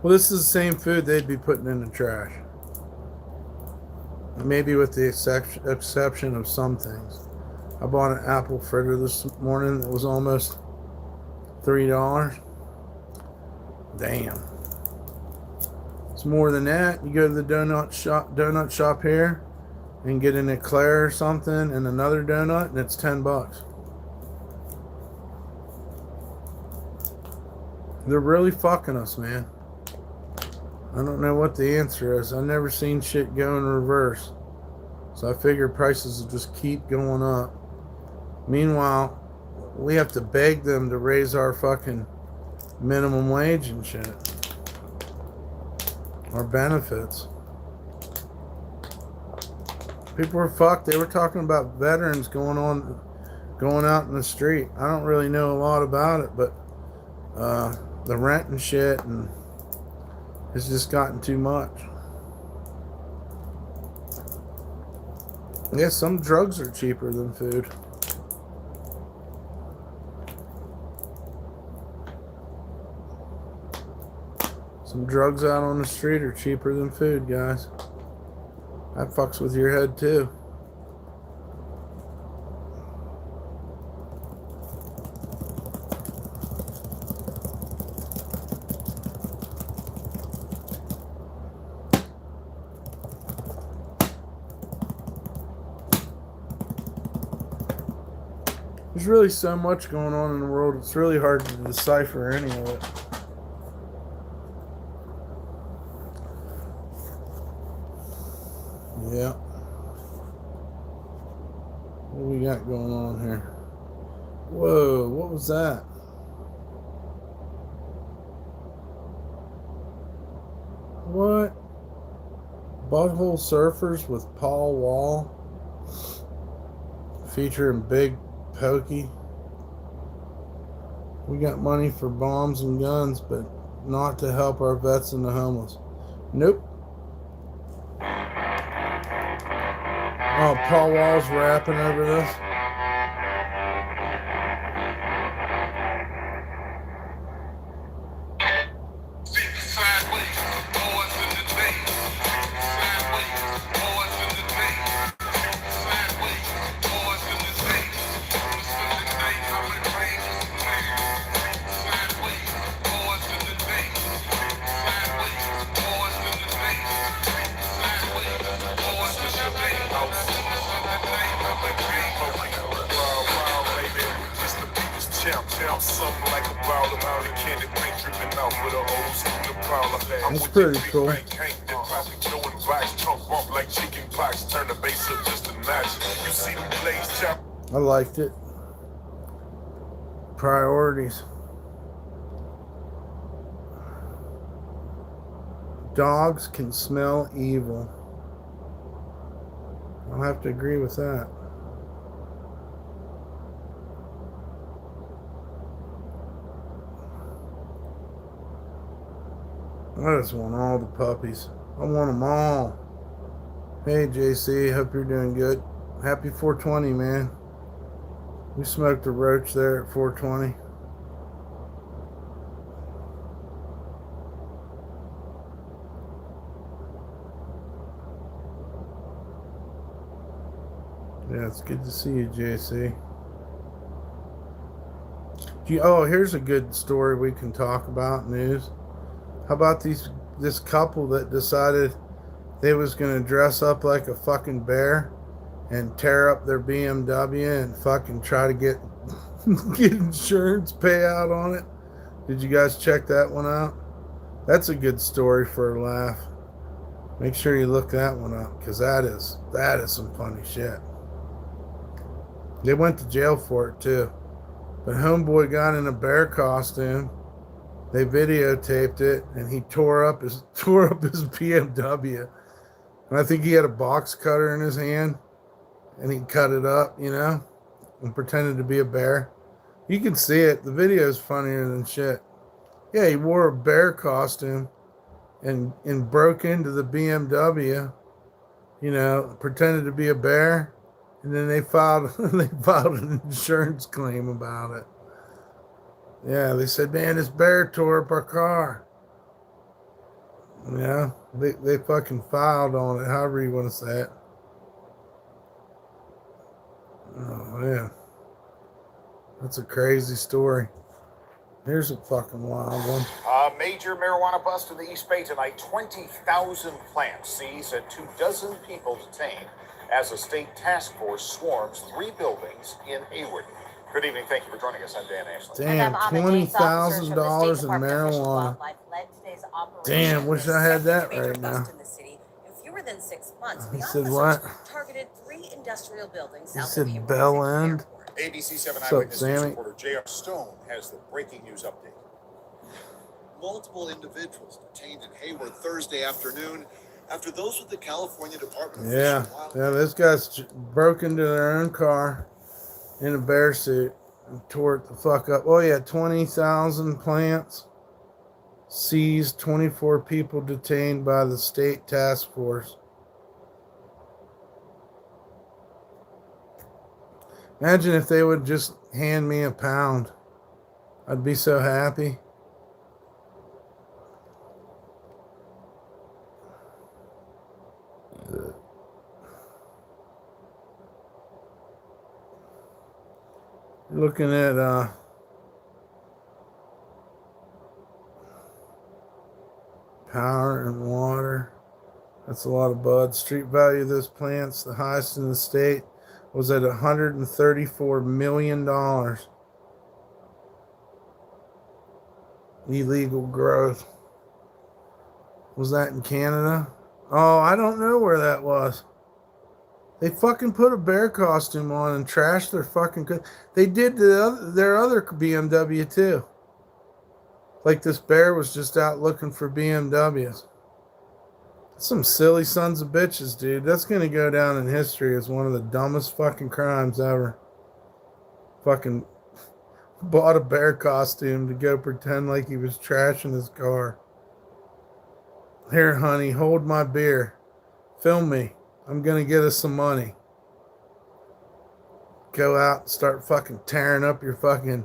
Well, this is the same food they'd be putting in the trash. Maybe with the exception of some things. I bought an apple fritter this morning that was almost $3. Damn. It's more than that. You go to the donut shop here and get an eclair or something and another donut, and it's $10. They're really fucking us, man. I don't know what the answer is. I've never seen shit go in reverse. So I figure prices will just keep going up. Meanwhile, we have to beg them to raise our fucking minimum wage and shit. Our benefits. People are fucked. They were talking about veterans going out in the street. I don't really know a lot about it, but the rent and shit and it's just gotten too much. Yeah, some drugs are cheaper than food. Some drugs out on the street are cheaper than food, guys. That fucks with your head too. There's really so much going on in the world, it's really hard to decipher any of it. Yeah. What do we got going on here? Whoa, what was that? What? Butthole Surfers with Paul Wall featuring Big Pokey. We got money for bombs and guns, but not to help our vets and the homeless. Nope. Oh, Paul Wall's rapping over this. That's pretty cool. I liked it. Priorities. Dogs can smell evil. I'll have to agree with that. I just want all the puppies. I want them all. Hey, JC, hope you're doing good. Happy 420, man. We smoked a roach there at 420. Yeah, it's good to see you, JC. Oh, here's a good story we can talk about, news. How about this couple that decided they was going to dress up like a fucking bear and tear up their BMW and fucking try to get insurance payout on it? Did you guys check that one out? That's a good story for a laugh. Make sure you look that one up, because that is some funny shit. They went to jail for it too. But homeboy got in a bear costume. They videotaped it, and he tore up his BMW. And I think he had a box cutter in his hand, and he cut it up, and pretended to be a bear. You can see it. The video is funnier than shit. Yeah, he wore a bear costume and broke into the BMW, pretended to be a bear, and then they filed an insurance claim about it. Yeah, they said, man, this bear tore up our car. Yeah, they fucking filed on it, however you want to say it. Oh, yeah. That's a crazy story. Here's a fucking wild one. A major marijuana bust in the East Bay tonight. 20,000 plants seized and 24 people detained as a state task force swarms 3 buildings in Hayward. Good evening. Thank you for joining us. I'm Dan Ashley. Damn, $20,000 in marijuana. Damn, wish I had that right now. Fewer than 6 months, he said what? Targeted 3 industrial buildings. He said Bell End. ABC 7 Eyewitness News reporter J.R. Stone has the breaking news update. Multiple individuals detained in Hayward Thursday afternoon after those with the California Department of Yeah, this guy's broke into their own car in a bear suit and tore it the fuck up. Oh yeah, 20,000 plants seized, 24 people detained by the state task force. Imagine if they would just hand me a pound. I'd be so happy. Looking at power and water. That's a lot of bud. Street value of those plants, the highest in the state, was at $134 million. Illegal growth. Was that in Canada? Oh, I don't know where that was. They fucking put a bear costume on and trashed their fucking... They did their other BMW too. Like this bear was just out looking for BMWs. Some silly sons of bitches, dude. That's going to go down in history as one of the dumbest fucking crimes ever. Fucking bought a bear costume to go pretend like he was trashing his car. Here, honey, hold my beer. Film me. I'm going to get us some money. Go out and start fucking tearing up your fucking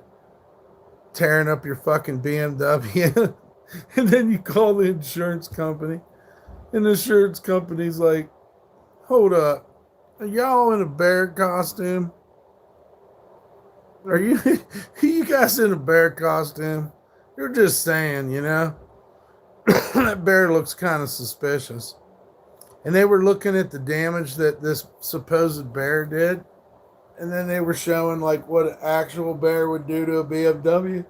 BMW. And then you call the insurance company. And the insurance company's like, hold up. Are y'all in a bear costume? Are you guys in a bear costume? You're just saying, that bear looks kind of suspicious. And they were looking at the damage that this supposed bear did. And then they were showing like what an actual bear would do to a BMW.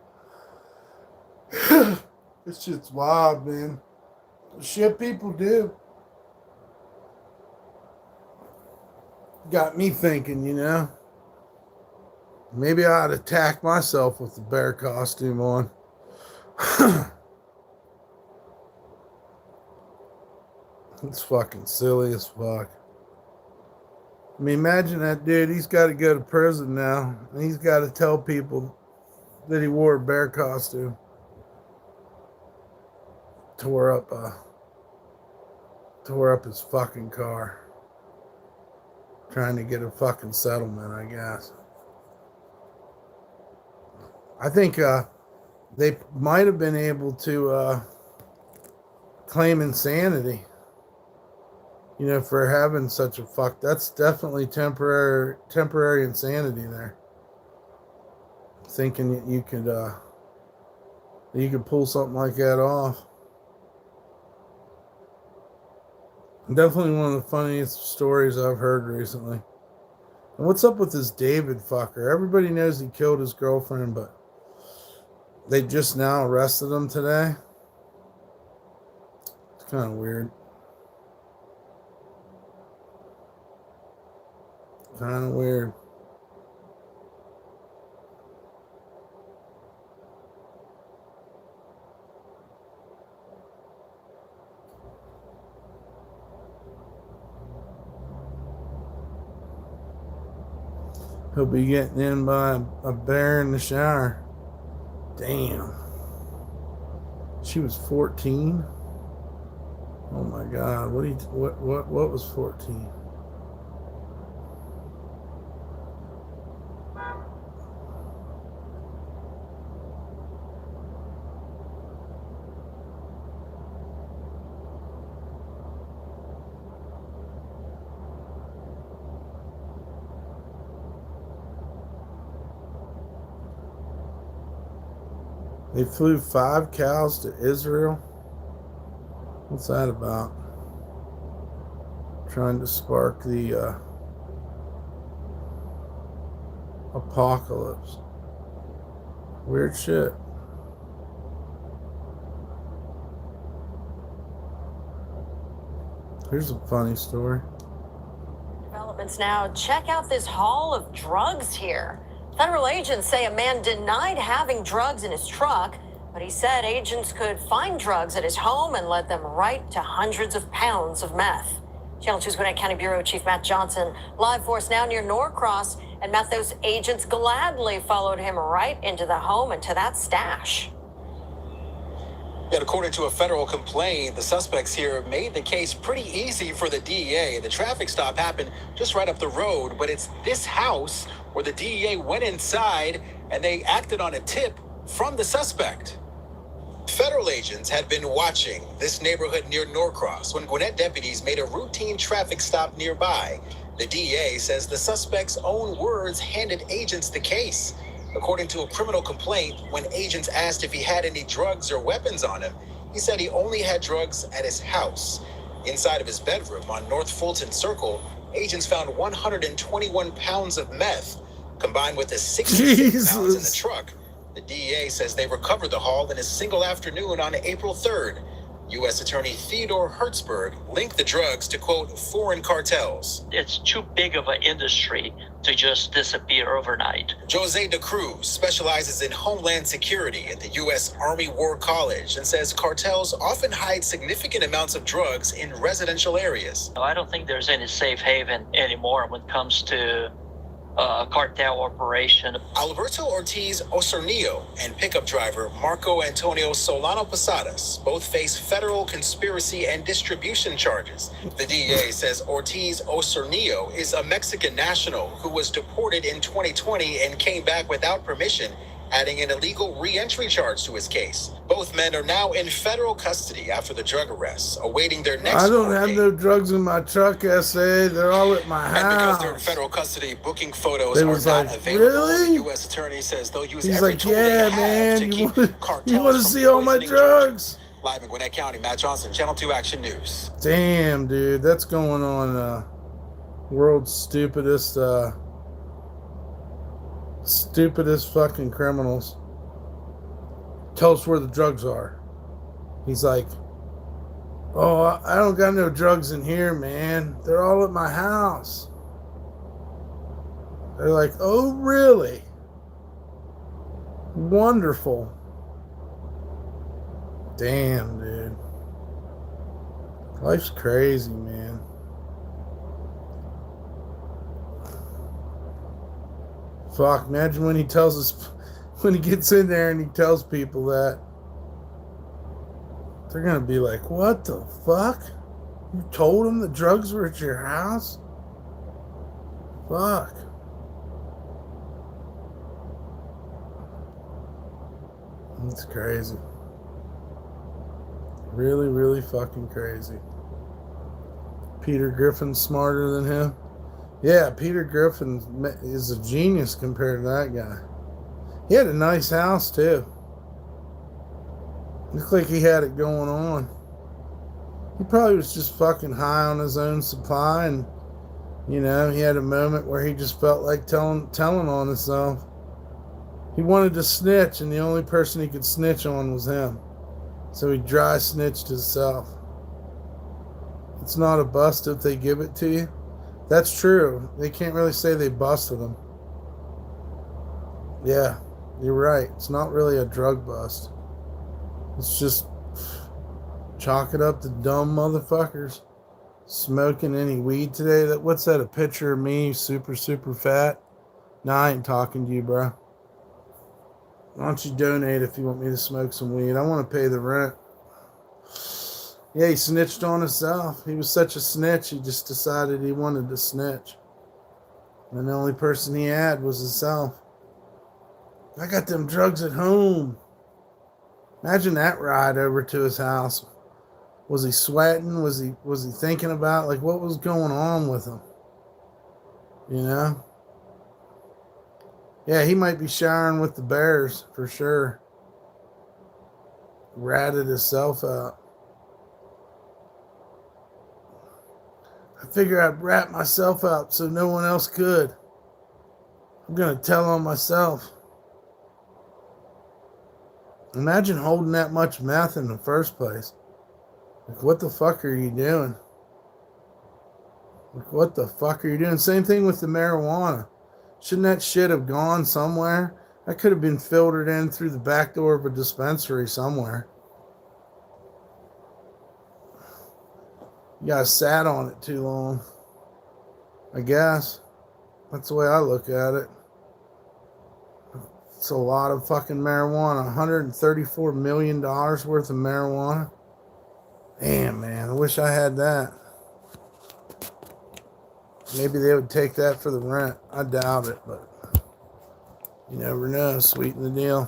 This shit's wild, man. Shit people do. Got me thinking, maybe I ought to attack myself with the bear costume on. It's fucking silly as fuck. I mean, imagine that dude. He's got to go to prison now, and he's got to tell people that he wore a bear costume. Tore up his fucking car. Trying to get a fucking settlement, I guess. I think they might have been able to claim insanity. You know, for having such a fuck. That's definitely temporary insanity there. Thinking that you could pull something like that off. Definitely one of the funniest stories I've heard recently. And what's up with this David fucker? Everybody knows he killed his girlfriend, but they just now arrested him today. It's kind of weird. Kind of weird. He'll be getting in by a bear in the shower. Damn. She was 14. Oh my God. What was 14? They flew 5 cows to Israel. What's that about? Trying to spark the apocalypse. Weird shit. Here's a funny story. Developments now. Check out this haul of drugs here. Federal agents say a man denied having drugs in his truck, but he said agents could find drugs at his home and led them right to hundreds of pounds of meth. Channel 2's Gwinnett County Bureau Chief Matt Johnson live for us now near Norcross. And Matt, those agents gladly followed him right into the home and to that stash. Yet according to a federal complaint, the suspects here made the case pretty easy for the DEA. The traffic stop happened just right up the road, but it's this house where the DEA went inside and they acted on a tip from the suspect. Federal agents had been watching this neighborhood near Norcross when Gwinnett deputies made a routine traffic stop nearby. The DEA says the suspect's own words handed agents the case. According to a criminal complaint, when agents asked if he had any drugs or weapons on him, he said he only had drugs at his house. Inside of his bedroom on North Fulton Circle, agents found 121 pounds of meth, combined with the 66 pounds in the truck. The DEA says they recovered the haul in a single afternoon on April 3rd. U.S. Attorney Theodore Hertzberg linked the drugs to, quote, foreign cartels. It's too big of an industry to just disappear overnight. Jose De Cruz specializes in homeland security at the U.S. Army War College and says cartels often hide significant amounts of drugs in residential areas. I don't think there's any safe haven anymore when it comes to cartel operation. Alberto Ortiz Osornillo and pickup driver Marco Antonio Solano Posadas both face federal conspiracy and distribution charges. The DEA says Ortiz Osornillo is a Mexican national who was deported in 2020 and came back without permission, adding an illegal re-entry charge to his case. Both men are now in federal custody after the drug arrests, awaiting their next I don't court have date. no drugs in my truck, S.A. They're all at my And because they're in house. federal custody, booking photos They are was not like, available. really? The U.S. Attorney says they'll use He's every like, tool yeah, they have man, to you keep want to cartels see from all my poisoning drugs? Live in Gwinnett County, Matt Johnson, Channel 2 Action News. Damn, dude, that's going on world's stupidest fucking criminals. Tell us where the drugs are. He's like, oh, I don't got no drugs in here, man. They're all at my house. They're like, oh, really? Wonderful. Damn, dude. Life's crazy, man. Fuck, imagine when he tells us, when he gets in there and he tells people that. They're gonna be like, what the fuck? You told him the drugs were at your house? Fuck. It's crazy. Really, really fucking crazy. Peter Griffin's smarter than him. Yeah, Peter Griffin is a genius compared to that guy. He had a nice house too. Looked like he had it going on. He probably was just fucking high on his own supply, and you know, he had a moment where he just felt like telling on himself. He wanted to snitch, and the only person he could snitch on was him. So he dry snitched himself. It's not a bust if they give it to you. That's true. They can't really say they busted him. Yeah, you're right. It's not really a drug bust. It's just chalk it up to dumb motherfuckers smoking any weed today. What's that? A picture of me, super fat? Nah, I ain't talking to you, bro. Why don't you donate if you want me to smoke some weed? I want to pay the rent. Yeah, he snitched on himself. He was such a snitch, he just decided he wanted to snitch. And the only person he had was himself. I got them drugs at home. Imagine that ride over to his house. Was he sweating? Was he thinking about, like, what was going on with him? You know? Yeah, he might be showering with the bears for sure. Ratted himself out. I figure I'd rat myself out so no one else could. I'm gonna tell on myself. Imagine holding that much meth in the first place. Like, what the fuck are you doing? Like, what the fuck are you doing? Same thing with the marijuana. Shouldn't that shit have gone somewhere? That could have been filtered in through the back door of a dispensary somewhere. You guys sat on it too long. I guess. That's the way I look at it. It's a lot of fucking marijuana. $134 million worth of marijuana. Damn, man. I wish I had that. Maybe they would take that for the rent. I doubt it, but you never know. Sweeten the deal.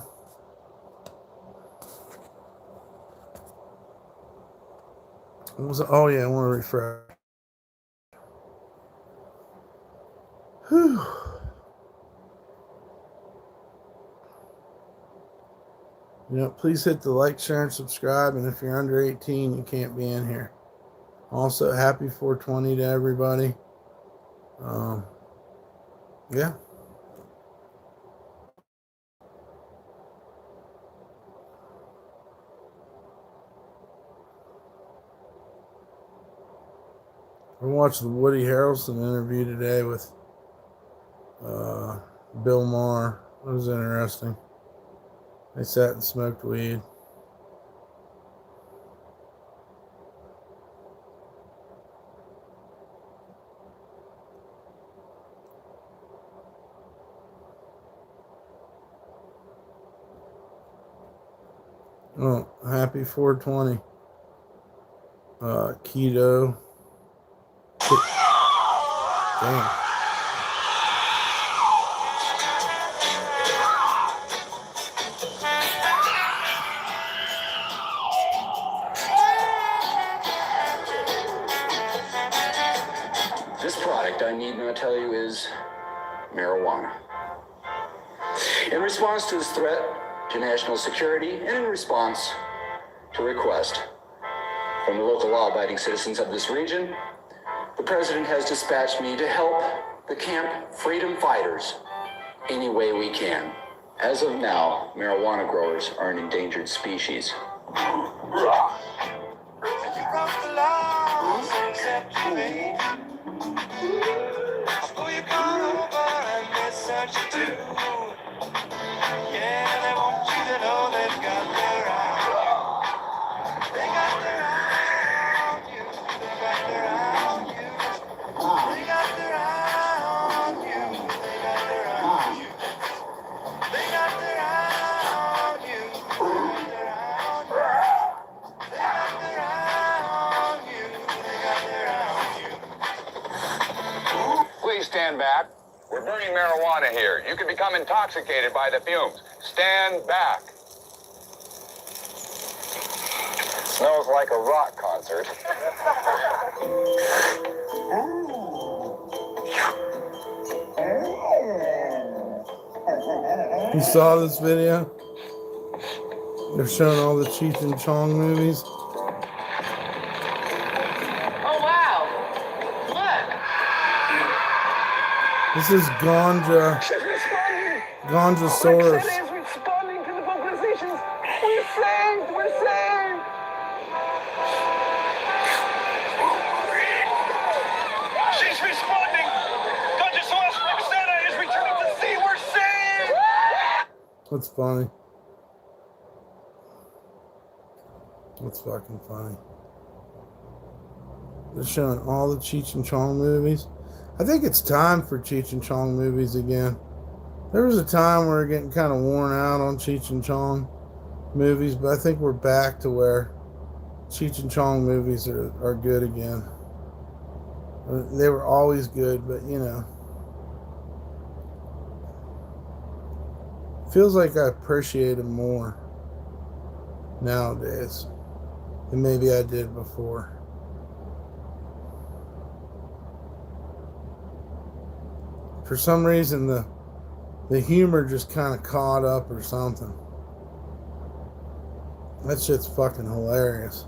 What was it? Oh, yeah, I want to refresh. Whew. You know, please hit the like, share, and subscribe. And if you're under 18, you can't be in here. Also, happy 420 to everybody. Yeah. I watched the Woody Harrelson interview today with Bill Maher. It was interesting. They sat and smoked weed. Oh, happy 420. Keto. Damn. This product, I need not tell you, is marijuana. In response to this threat to national security and in response to a request from the local law-abiding citizens of this region, the president has dispatched me to help the Camp Freedom Fighters any way we can. As of now, marijuana growers are an endangered species. stand back. We're burning marijuana here. You can become intoxicated by the fumes. Stand back. Smells like a rock concert. You saw this video? They're showing all the Cheech and Chong movies. Oh, wow. Look. This is Ganja. Ganjasaurus. Is responding to the vocalizations. We're saved. We're saved. She's responding. Ganjasaurus Roxana is returning to sea. We're saved. That's funny. That's fucking funny. They're showing all the Cheech and Chong movies. I think it's time for Cheech and Chong movies again. There was a time where we're getting kind of worn out on Cheech and Chong movies, but I think we're back to where Cheech and Chong movies are good again. They were always good, but you know. Feels like I appreciate them more nowadays than maybe I did before. For some reason, the humor just kind of caught up or something. That shit's fucking hilarious.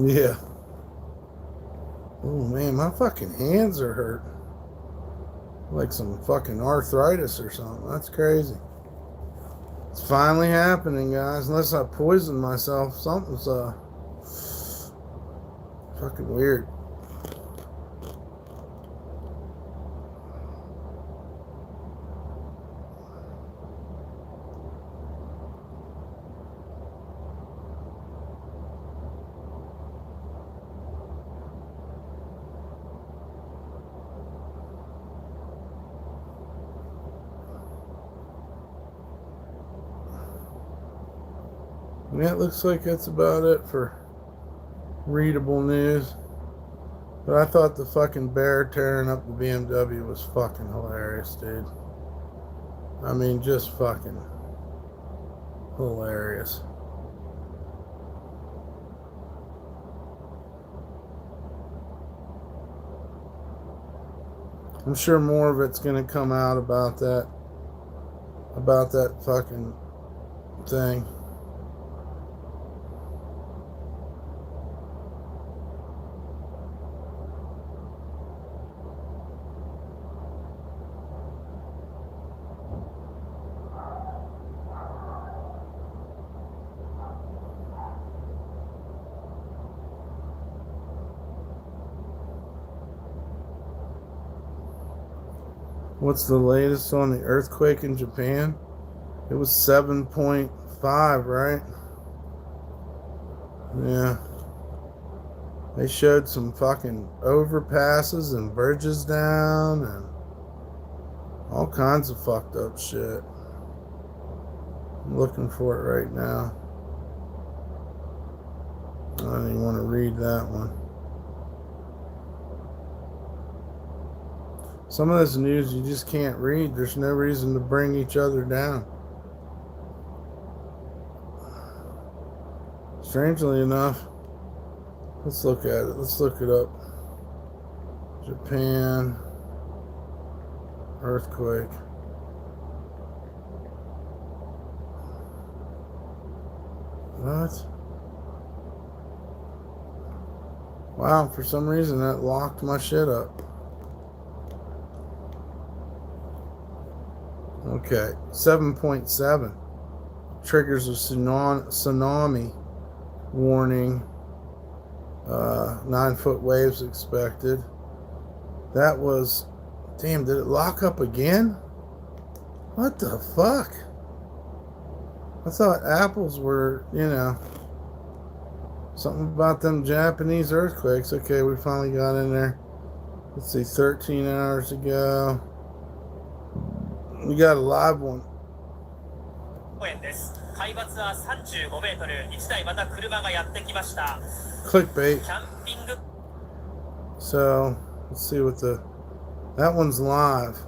Yeah. Oh man, my fucking hands are hurt. Like some fucking arthritis or something. That's crazy. It's finally happening, guys. Unless I poison myself. Something's fucking weird. Yeah, it looks like that's about it for readable news. But I thought the fucking bear tearing up the BMW was fucking hilarious, dude. I mean, just fucking hilarious. I'm sure more of it's gonna come out about that fucking thing. What's the latest on the earthquake in Japan? It was 7.5, right? Yeah. They showed some fucking overpasses and bridges down and all kinds of fucked up shit. I'm looking for it right now. I don't even want to read that one. Some of this news you just can't read. There's no reason to bring each other down. Strangely enough, let's look at it. Let's look it up. Japan earthquake. What? Wow, for some reason that locked my shit up. Okay, 7.7 triggers a tsunami warning. 9-foot waves expected. That was, damn, did it lock up again? What the fuck? I thought apples were, you know, Something about them Japanese earthquakes. Okay, we finally got in there. Let's see, 13 hours ago. We got a live one. Clickbait. So, let's see what that one's live.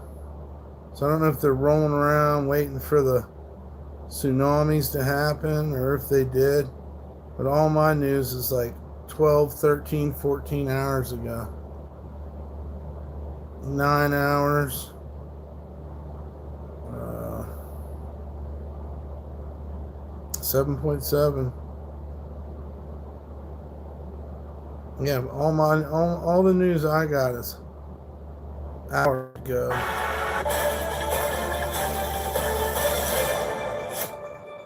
So I don't know if they're rolling around waiting for the tsunamis to happen or if they did. But all my news is like 12, 13, 14 hours ago. 9 hours. 7.7. Yeah, all the news I got is hours ago.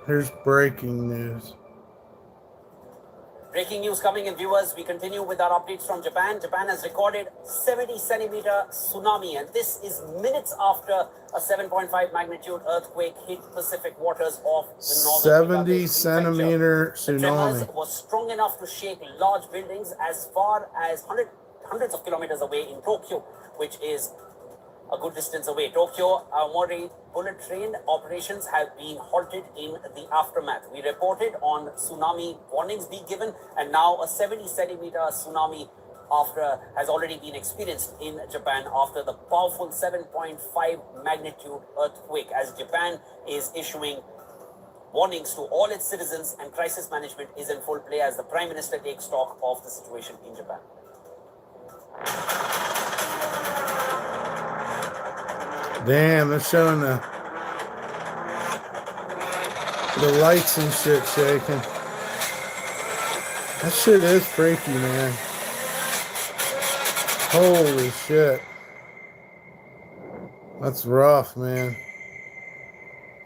Here's breaking news. Breaking news coming in, viewers. We continue with our updates from Japan. Japan has recorded 70-centimeter tsunami, and this is minutes after a 7.5 magnitude earthquake hit Pacific waters off the northern 70-centimeter tsunami. The tremors was strong enough to shake large buildings as far as hundreds of kilometers away in Tokyo, which is a good distance away. Tokyo Aomori bullet train operations have been halted in the aftermath. We reported on tsunami warnings being given, and now a 70-centimeter tsunami has already been experienced in Japan after the powerful 7.5 magnitude earthquake, as Japan is issuing warnings to all its citizens, and crisis management is in full play as the Prime Minister takes stock of the situation in Japan. Damn, they're showing the lights and shit shaking. That shit is freaky, man. Holy shit. That's rough, man.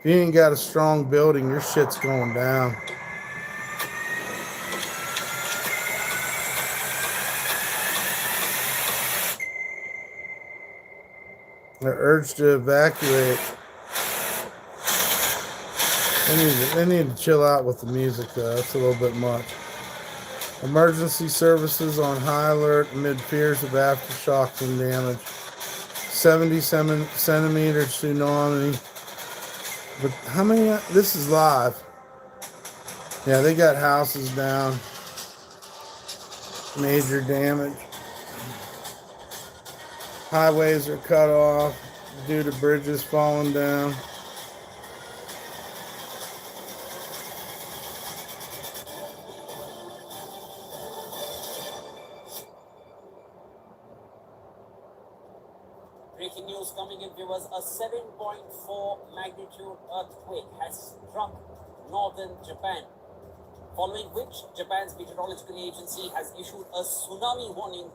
If you ain't got a strong building, your shit's going down. They're urged to evacuate. They need to chill out with the music, though. That's a little bit much. Emergency services on high alert amid fears of aftershocks and damage. 70-centimeter tsunami. But how many? This is live. Yeah, they got houses down. Major damage. Highways are cut off due to bridges falling down. Breaking news coming in, viewers. A 7.4 magnitude earthquake has struck northern Japan, following which Japan's meteorological agency has issued a tsunami warning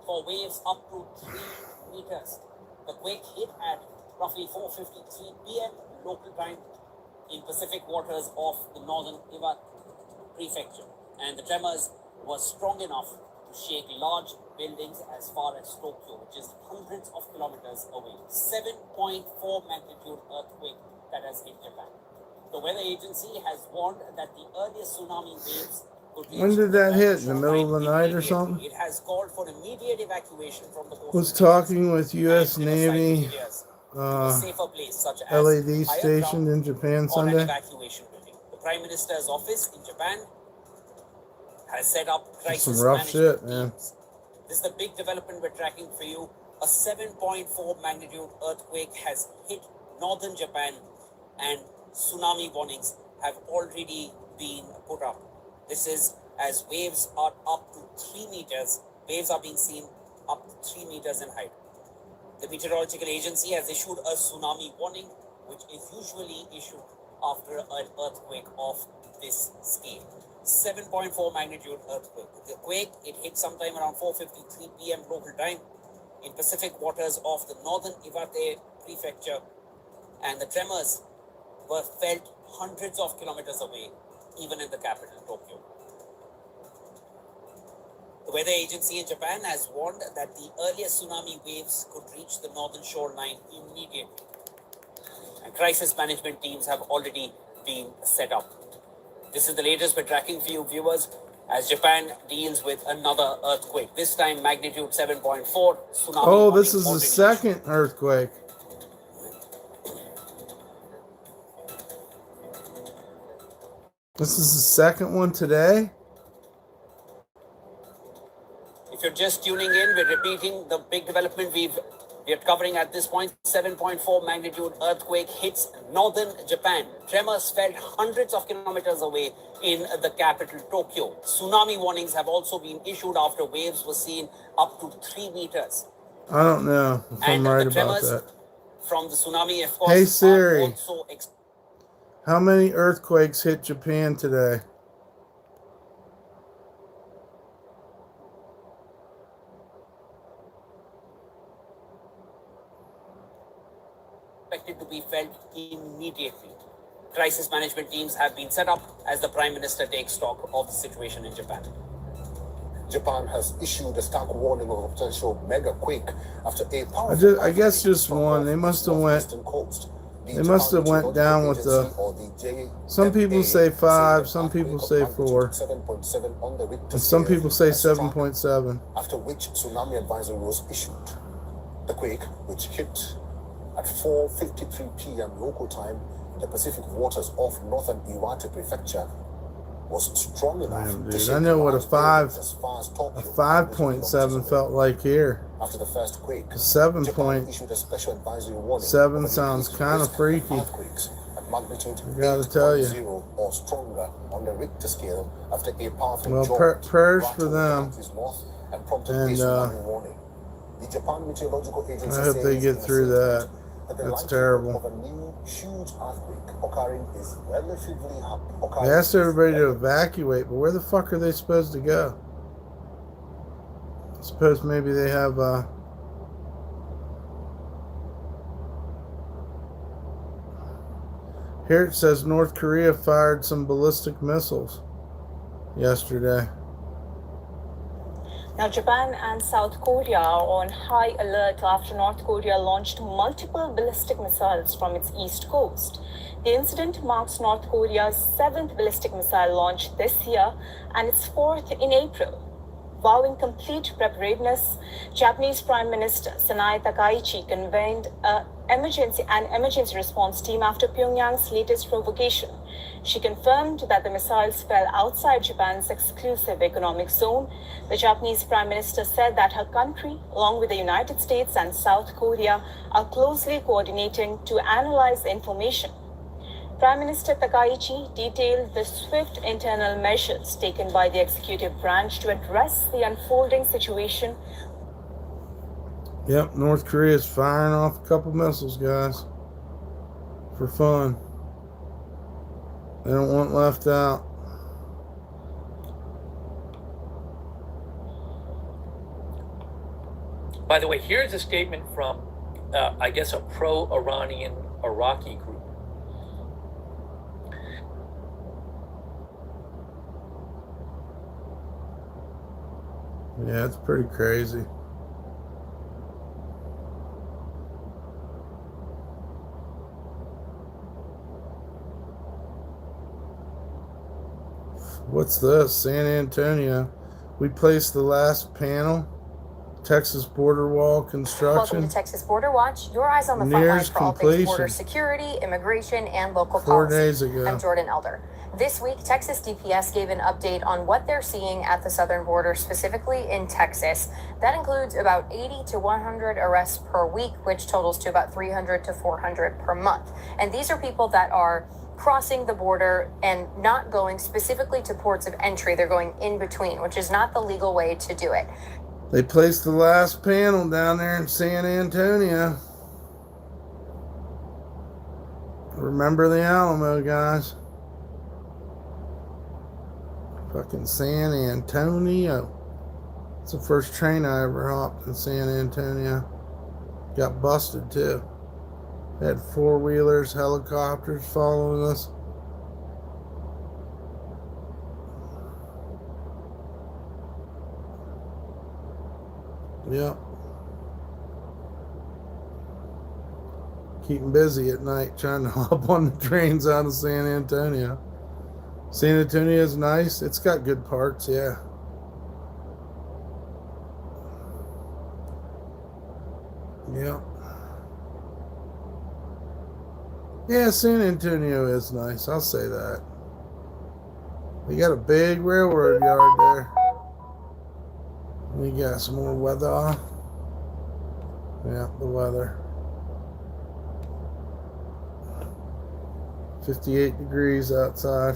for waves up to 3 meters. The quake hit at roughly 4:53 p.m. local time in Pacific waters of the northern Iwa prefecture, and the tremors were strong enough to shake large buildings as far as Tokyo, which is hundreds of kilometers away. 7.4 magnitude earthquake that has hit Japan. The weather agency has warned that the earliest tsunami waves could reach. When did that hit? In the middle of the night or something? It has called for immediate evacuation from the coast. Was talking with U.S. Navy LAD stationed in Japan Sunday. The Prime Minister's office in Japan has set up crisis some rough shit, man. teams. This is the big development we're tracking for you. A 7.4 magnitude earthquake has hit northern Japan, and tsunami warnings have already been put up. This is as waves are up to 3 meters. Waves are being seen up to 3 meters in height. The meteorological agency has issued a tsunami warning, which is usually issued after an earthquake of this scale. 7.4 magnitude earthquake. The quake, it hit sometime around 4:53 p.m. local time in Pacific waters of the northern Iwate prefecture, and the tremors were felt hundreds of kilometers away, even in the capital, Tokyo. The weather agency in Japan has warned that the earliest tsunami waves could reach the northern shoreline immediately, and crisis management teams have already been set up. This is the latest we're tracking for you, viewers. as Japan deals with another earthquake, this time magnitude 7.4. Tsunami Oh, this warning is the already second earthquake. This is the second one today? If you're just tuning in, we're repeating the big development we're covering at this point. 7.4 magnitude earthquake hits northern Japan. Tremors felt hundreds of kilometers away in the capital, Tokyo. Tsunami warnings have also been issued after waves were seen up to 3 meters. I don't know if I'm right about that. From the tsunami, of course, Hey Siri, also how many earthquakes hit Japan today? expected to be felt immediately. Crisis management teams have been set up as the Prime Minister takes stock of the situation in Japan. Japan has issued a stark warning of a potential mega quake after a powerful I guess just one. They must have went. They must have went down with the. Some people say 5, some people say 4, and some people say 7.7. After which tsunami advisory was issued. The quake, which hit at 4:53 p.m. local time in the Pacific waters off northern Iwate Prefecture, was strong enough to shake I know what a as far as Tokyo. 5.7 felt like here. After the first quake, 7.7 sounds kind of freaky. At magnitude I gotta tell you. 8.0 or stronger on the Richter scale after a powerful Well, prayers for them. And the Japan Meteorological Agency I hope they get through that. That's terrible. Of a new huge earthquake occurring is relatively They asked everybody to evacuate, but where the fuck are they supposed to go? I suppose maybe they have here it says North Korea fired some ballistic missiles yesterday. Now, Japan and South Korea are on high alert after North Korea launched multiple ballistic missiles from its east coast. The incident marks North Korea's 7th ballistic missile launch this year and its 4th in April. Vowing complete preparedness, Japanese Prime Minister Sanae Takaichi convened an emergency response team after Pyongyang's latest provocation. She confirmed that the missiles fell outside Japan's exclusive economic zone. The Japanese Prime Minister said that her country, along with the United States and South Korea, are closely coordinating to analyze information. Prime Minister Takaichi detailed the swift internal measures taken by the executive branch to address the unfolding situation. Yep, North Korea is firing off a couple missiles, guys, for fun. They don't want left out. By the way, here's a statement from, I guess, a pro-Iranian Iraqi group. Yeah, it's pretty crazy. What's this? San Antonio. We placed the last panel. Texas border wall construction. Welcome to Texas Border Watch. Your eyes on the front lines for all things border security, immigration, and local policy. 4 days ago. I'm Jordan Elder. This week, Texas DPS gave an update on what they're seeing at the southern border, specifically in Texas. That includes about 80 to 100 arrests per week, which totals to about 300 to 400 per month. And these are people that are crossing the border and not going specifically to ports of entry. They're going in between, which is not the legal way to do it. They placed the last panel down there in San Antonio. Remember the Alamo, guys. Fucking San Antonio. It's the first train I ever hopped in San Antonio. Got busted too. Had 4-wheelers, helicopters following us. Yep. Keeping busy at night trying to hop on the trains out of San Antonio. San Antonio is nice. It's got good parts, yeah. Yeah. Yeah, San Antonio is nice. I'll say that. We got a big railroad yard there. We got some more weather. Yeah, the weather. 58 degrees outside.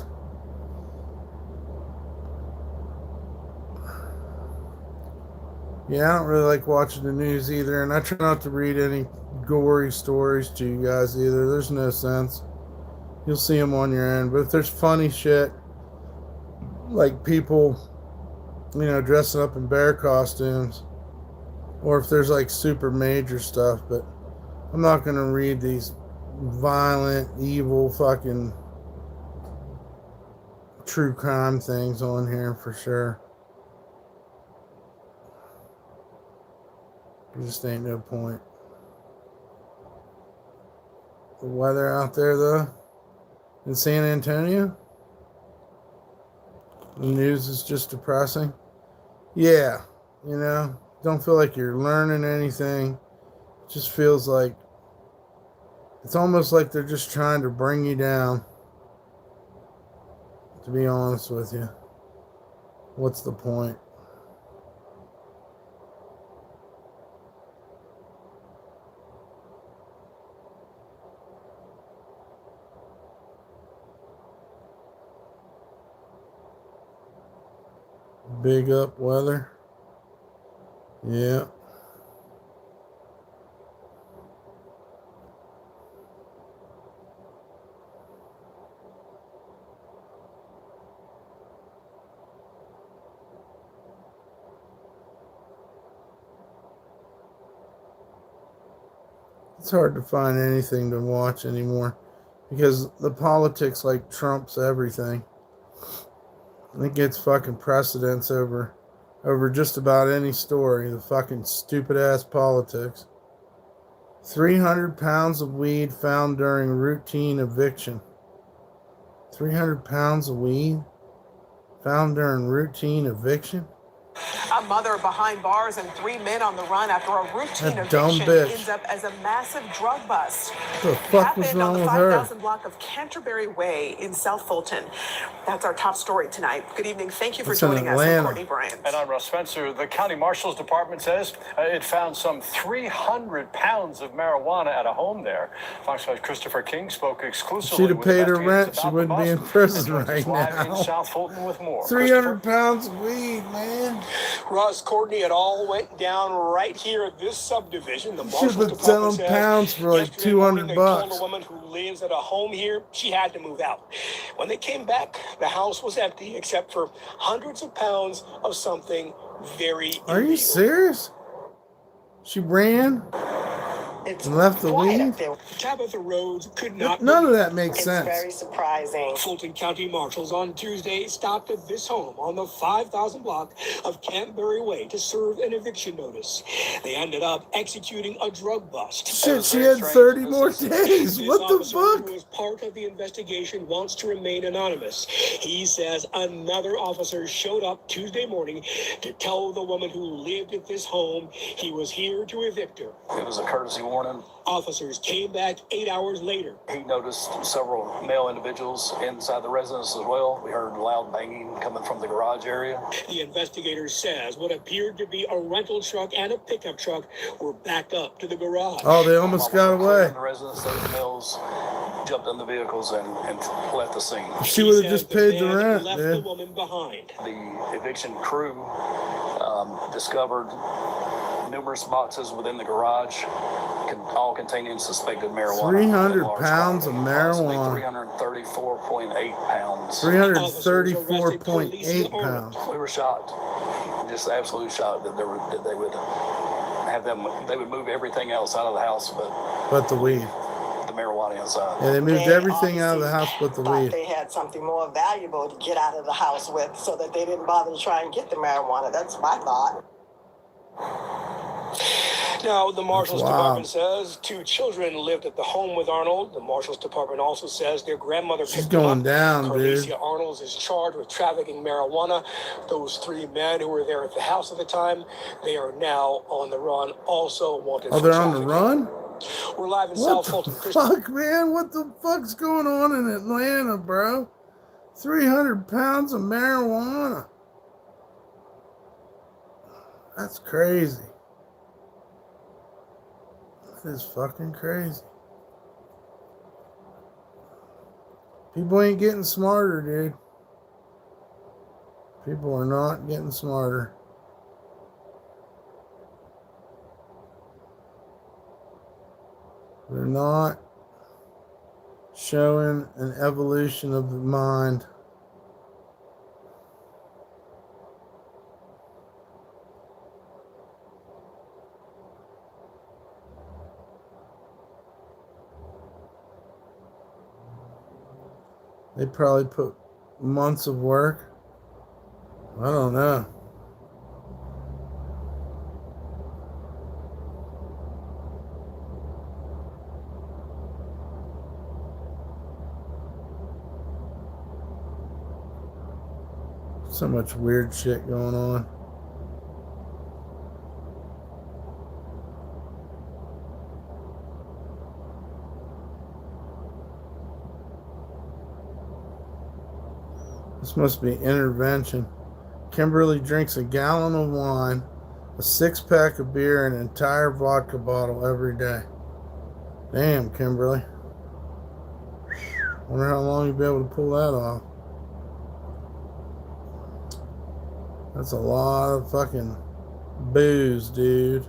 Yeah, I don't really like watching the news either, and I try not to read any gory stories to you guys either. There's no sense. You'll see them on your end. But if there's funny shit, like people, you know, dressing up in bear costumes, or if there's like super major stuff, but I'm not going to read these violent, evil, fucking true crime things on here for sure. There just ain't no point. The weather out there, though, in San Antonio, the news is just depressing. Yeah, you know, don't feel like you're learning anything. It just feels like it's almost like they're just trying to bring you down, to be honest with you. What's the point? Big up weather. Yeah. It's hard to find anything to watch anymore because the politics like trumps everything. It gets fucking precedence over just about any story. The fucking stupid ass politics. 300 pounds of weed found during routine eviction. 300 pounds of weed found during routine eviction? A mother behind bars and 3 men on the run after a routine That dumb eviction bitch. ends up as a massive drug bust. What the fuck was wrong on the with her? 5,000 block of Canterbury Way in South Fulton. That's our top story tonight. Good evening. Thank you for It's in joining us. I'm Atlanta. Courtney Bryant. And I'm Russ Spencer. The county marshal's department says it found some 300 pounds of marijuana at a home there. Fox 5's Christopher King spoke exclusively She'd have with paid her investigators rent. She about wouldn't the be in bust. prison And joins us right live now. in South Fulton with more. 300 pounds of weed, man. Russ, Courtney, it all went down right here at this subdivision. The Should marshal's have been department selling says pounds for like yesterday morning $200 they bucks. told a woman who lives at a home here she had to move out. When they came back, the house was empty except for hundreds of pounds of something very Are you serious? She ran and left the weed? Tabitha Rhodes could not. None of that makes sense. Very surprising. Fulton County Marshals on Tuesday stopped at this home on the 5,000 block of Canterbury Way to serve an eviction notice. They ended up executing a drug bust. Shit, she had 30 more days. What the fuck? Who is part of the investigation wants to remain anonymous. He says another officer showed up Tuesday morning to tell the woman who lived at this home he was here to evict her. It was a courtesy warning. Officers came back 8 hours later. He noticed several male individuals inside the residence as well. We heard loud banging coming from the garage area. The investigator says what appeared to be a rental truck and a pickup truck were backed up to the garage. Oh, they almost got away. The residents, those males jumped in the vehicles and left the scene. She would have just paid the rent, left man. the woman behind. The eviction crew discovered numerous boxes within the garage, all containing suspected marijuana. 300 pounds of marijuana. 334.8 pounds. 334.8 pounds. We were shocked, just absolutely shocked that they would have them. They would move everything else out of the house, But the weed. the marijuana inside. Yeah, they moved everything out of the house but the weed. They had something more valuable to get out of the house with, so that they didn't bother to try and get the marijuana. That's my thought. Now, the Marshals Wow. Department says 2 children lived at the home with Arnold. The Marshals Department also says their grandmother She's picked him going up. down, dude. Carlesia Arnold is charged with trafficking marijuana. Those 3 men who were there at the house at the time, they are now on the run, also wanted Oh, for they're on the trafficking. run? We're live in What South the Fulton. fuck, man? What the fuck's going on in Atlanta, bro? 300 pounds of marijuana. That's crazy. That is fucking crazy. People ain't getting smarter, dude. People are not getting smarter. They're not showing an evolution of the mind. They probably put months of work. I don't know. So much weird shit going on. This must be intervention. Kimberly drinks a gallon of wine, a 6-pack of beer, and an entire vodka bottle every day. Damn, Kimberly. Wonder how long you'll be able to pull that off. That's a lot of fucking booze, dude.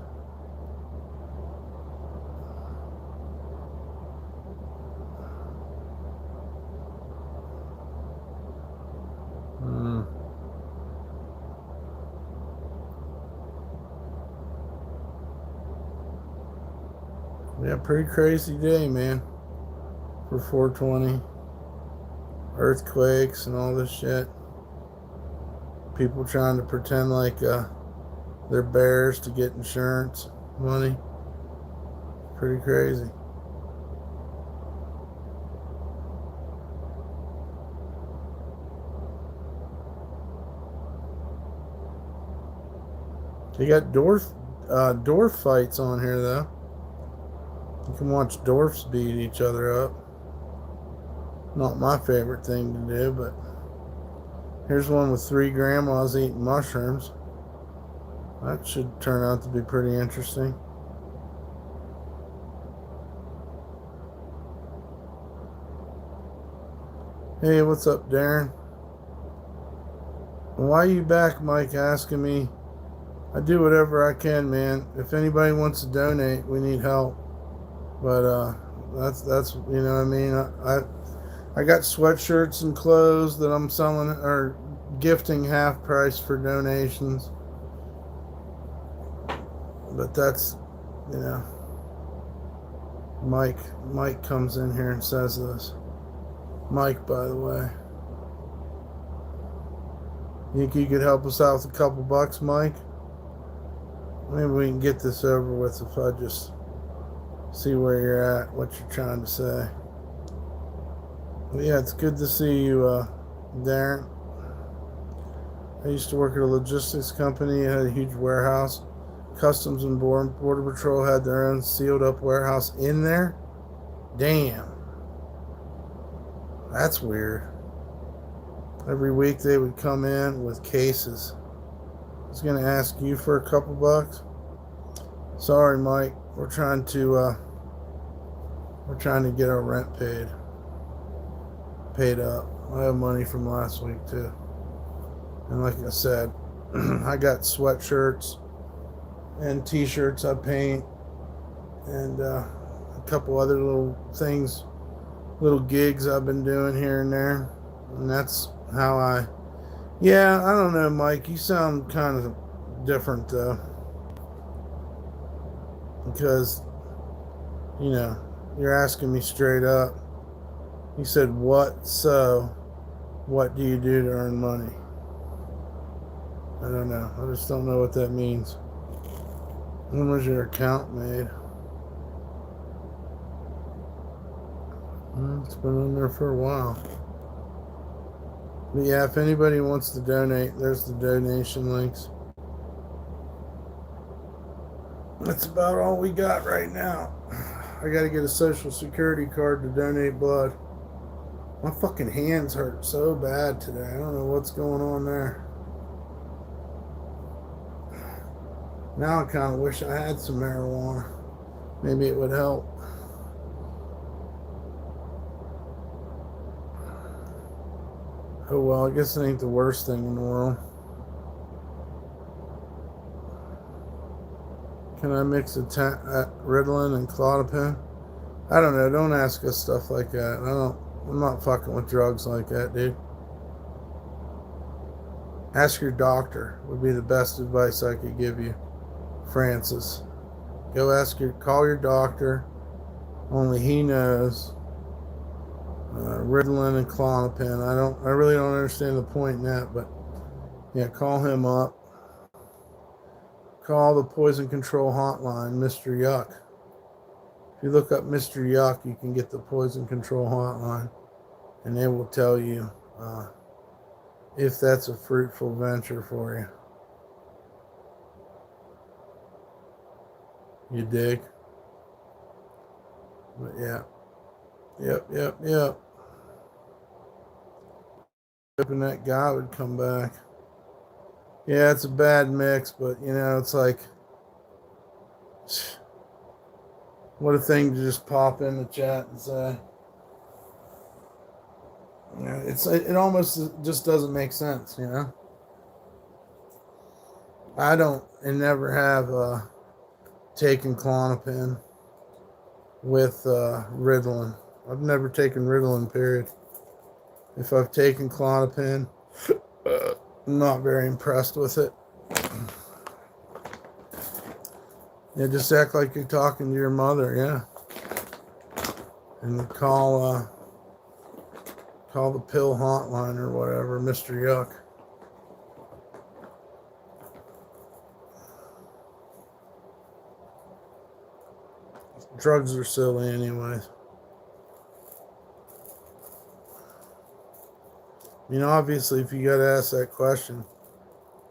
Yeah, pretty crazy day, man. For 420. Earthquakes and all this shit. People trying to pretend like they're bears to get insurance money. Pretty crazy. They got dwarf fights on here, though. You can watch dwarfs beat each other up. Not my favorite thing to do, but here's one with 3 grandmas eating mushrooms. That should turn out to be pretty interesting. Hey, what's up, Darren? Why are you back, Mike, asking me? I do whatever I can, man. If anybody wants to donate, we need help. But that's you know what I mean. I got sweatshirts and clothes that I'm selling or gifting half price for donations. But that's, you know, Mike comes in here and says this. Mike, by the way. You think you could help us out with a couple bucks, Mike? Maybe we can get this over with if I just see where you're at, what you're trying to say. But yeah, it's good to see you, Darren. I used to work at a logistics company. It had a huge warehouse. Customs and Border Patrol had their own sealed up warehouse in there. Damn. That's weird. Every week they would come in with cases. I was going to ask you for a couple bucks. Sorry, Mike. We're trying to get our rent paid up. I have money from last week too. And like I said, I got sweatshirts and t-shirts I paint and a couple other little things, little gigs I've been doing here and there. And that's how yeah, I don't know, Mike. You sound kind of different though. Because, you know, you're asking me straight up. You said, what do you do to earn money? I don't know. I just don't know what that means. When was your account made? It's been on there for a while. But yeah, if anybody wants to donate, there's the donation links. That's about all we got right now. I gotta get a social security card to donate blood. My fucking hands hurt so bad today. I don't know what's going on there. Now I kind of wish I had some marijuana. Maybe it would help. Oh well, I guess it ain't the worst thing in the world. Can I mix Ritalin and Klonopin? I don't know. Don't ask us stuff like that. I'm not fucking with drugs like that, dude. Ask your doctor would be the best advice I could give you, Francis. Call your doctor. Only he knows. Ritalin and Klonopin. I really don't understand the point in that, but yeah, call him up. Call the poison control hotline, Mr. Yuck. If you look up Mr. Yuck, you can get the poison control hotline, and they will tell you if that's a fruitful venture for you. You dig? But yeah. Yep. Hoping that guy would come back. Yeah, it's a bad mix, but you know, it's like, what a thing to just pop in the chat and say. You know, it almost just doesn't make sense, you know. I don't and never have taken Klonopin with Ritalin. I've never taken Ritalin, period. If I've taken Klonopin, I'm not very impressed with it. Yeah, just act like you're talking to your mother, yeah. And call the pill hotline or whatever, Mr. Yuck. Drugs are silly anyways. You know, obviously, if you got to ask that question,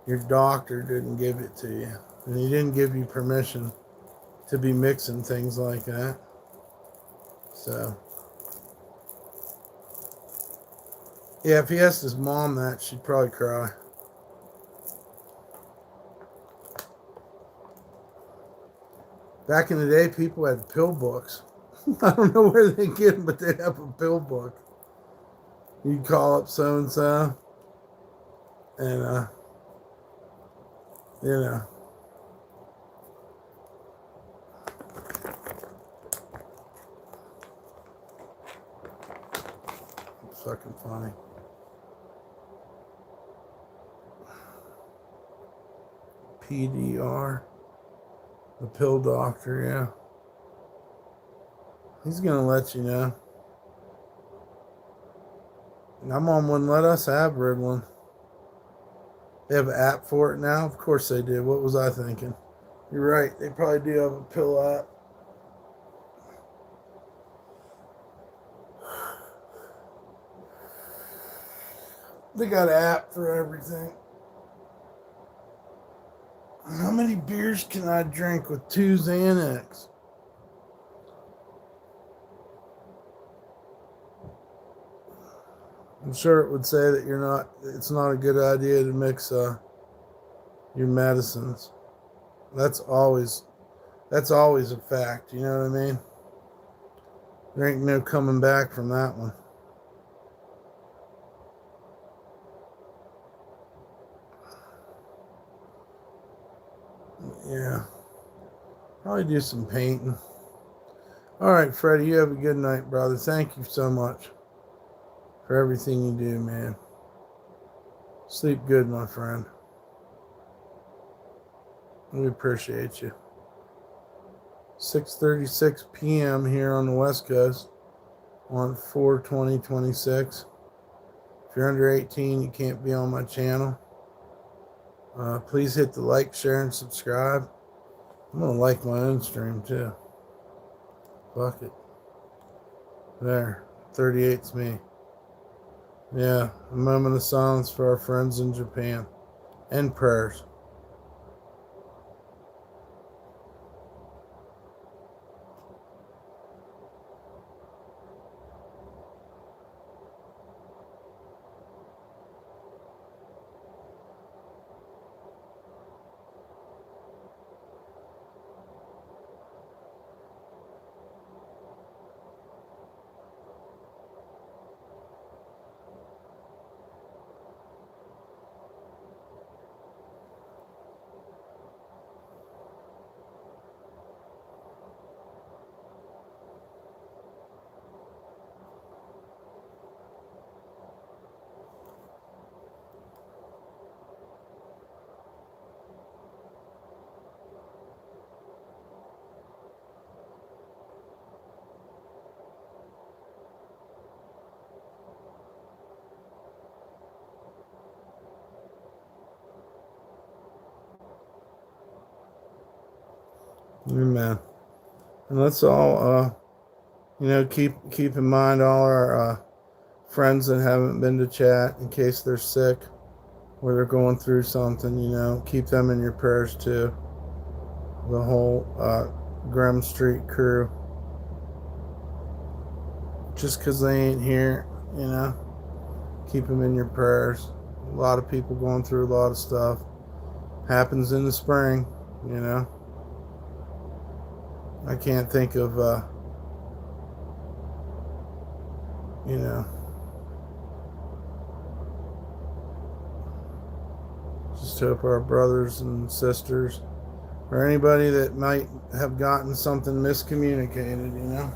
your doctor didn't give it to you. And he didn't give you permission to be mixing things like that. So, yeah, if he asked his mom that, she'd probably cry. Back in the day, people had pill books. I don't know where they get them, but they'd have a pill book. You'd call up so-and-so, and, you know. It's fucking funny. PDR. The pill doctor, yeah. He's going to let you know. My mom wouldn't let us have Ritalin. They have an app for it now? Of course they do. What was I thinking? You're right. They probably do have a pill app. They got an app for everything. How many beers can I drink with 2 Xanax? I'm sure it would say that it's not a good idea to mix your medicines. That's always a fact, you know what I mean? There ain't no coming back from that one. Yeah. Probably do some painting. All right, Freddie, you have a good night, brother. Thank you so much for everything you do, man. Sleep good, my friend. We appreciate you. 6:36 p.m. here on the West Coast on 4/20/26. If you're under 18, you can't be on my channel. Please hit the like, share, and subscribe. I'm gonna like my own stream too. Fuck it. There. 38's me. Yeah. A moment of silence for our friends in Japan. And prayers. Amen. And let's all, keep in mind all our friends that haven't been to chat in case they're sick or they're going through something. Keep them in your prayers too. The whole Graham Street crew. Just because they ain't here, keep them in your prayers. A lot of people going through a lot of stuff. Happens in the spring, I can't think of, just hope our brothers and sisters or anybody that might have gotten something miscommunicated,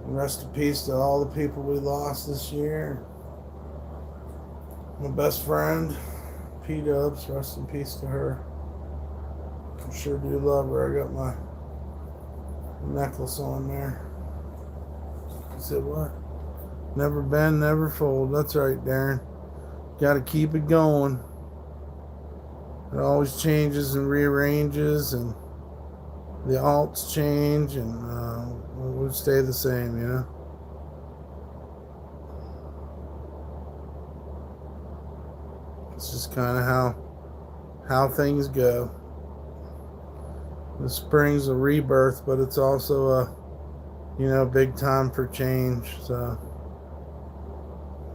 Rest in peace to all the people we lost this year. My best friend, P-Dubs, rest in peace to her. I sure do love her. I got my necklace on there. He said, what? Never bend, never fold. That's right, Darren. Got to keep it going. It always changes and rearranges, and the alts change, and we'll stay the same, It's just kind of how things go. The spring's a rebirth, but it's also a big time for change. So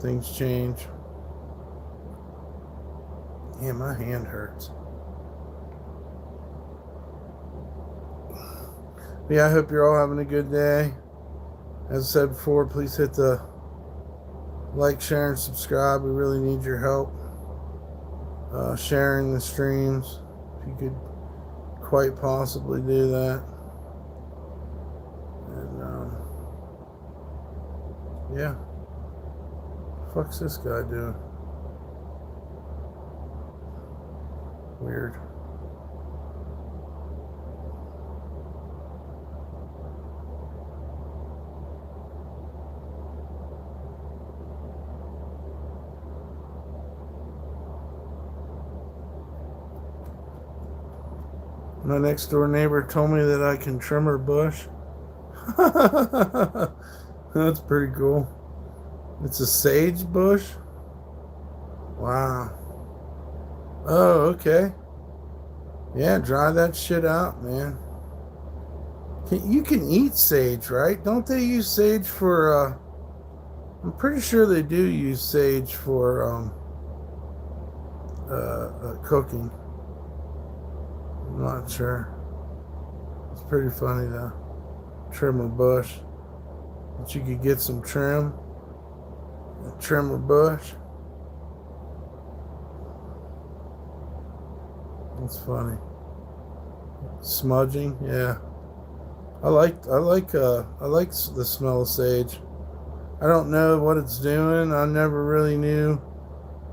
things change. Yeah, my hand hurts. But yeah, I hope you're all having a good day. As I said before, please hit the like, share, and subscribe. We really need your help sharing the streams. If you could quite possibly do that. And yeah. Fuck's this guy doing? Weird. My next door neighbor told me that I can trim her bush. That's pretty cool. It's a sage bush? Wow. Oh, okay. Yeah, dry that shit out, man. You can eat sage, right? Don't they use sage for, I'm pretty sure they do use sage for, cooking. I'm not sure. It's pretty funny though. Trim a bush. But you could get some trim. And trim a bush. That's funny. Smudging, yeah. I like the smell of sage. I don't know what it's doing. I never really knew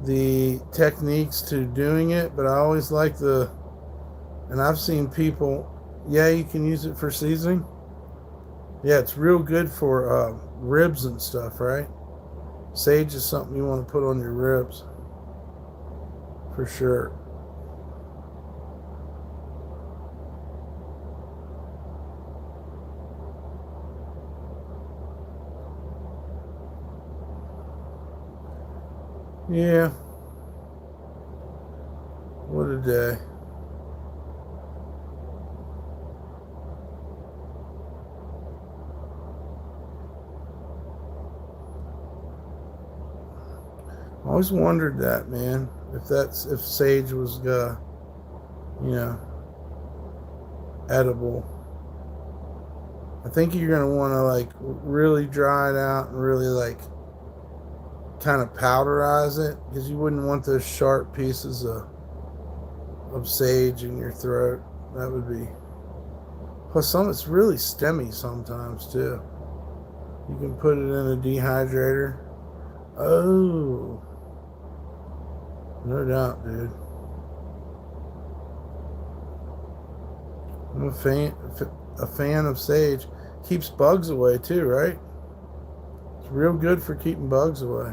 the techniques to doing it, but I always like and I've seen people, yeah, you can use it for seasoning. Yeah, it's real good for ribs and stuff, right? Sage is something you want to put on your ribs. For sure. Yeah. What a day. I always wondered that, man. If sage was, edible. I think you're gonna want to like really dry it out and really like kind of powderize it, because you wouldn't want those sharp pieces of sage in your throat. That would be. Plus, it's really stemmy sometimes too. You can put it in a dehydrator. Oh, no doubt, dude. I'm a fan of sage. Keeps bugs away too, right? It's real good for keeping bugs away.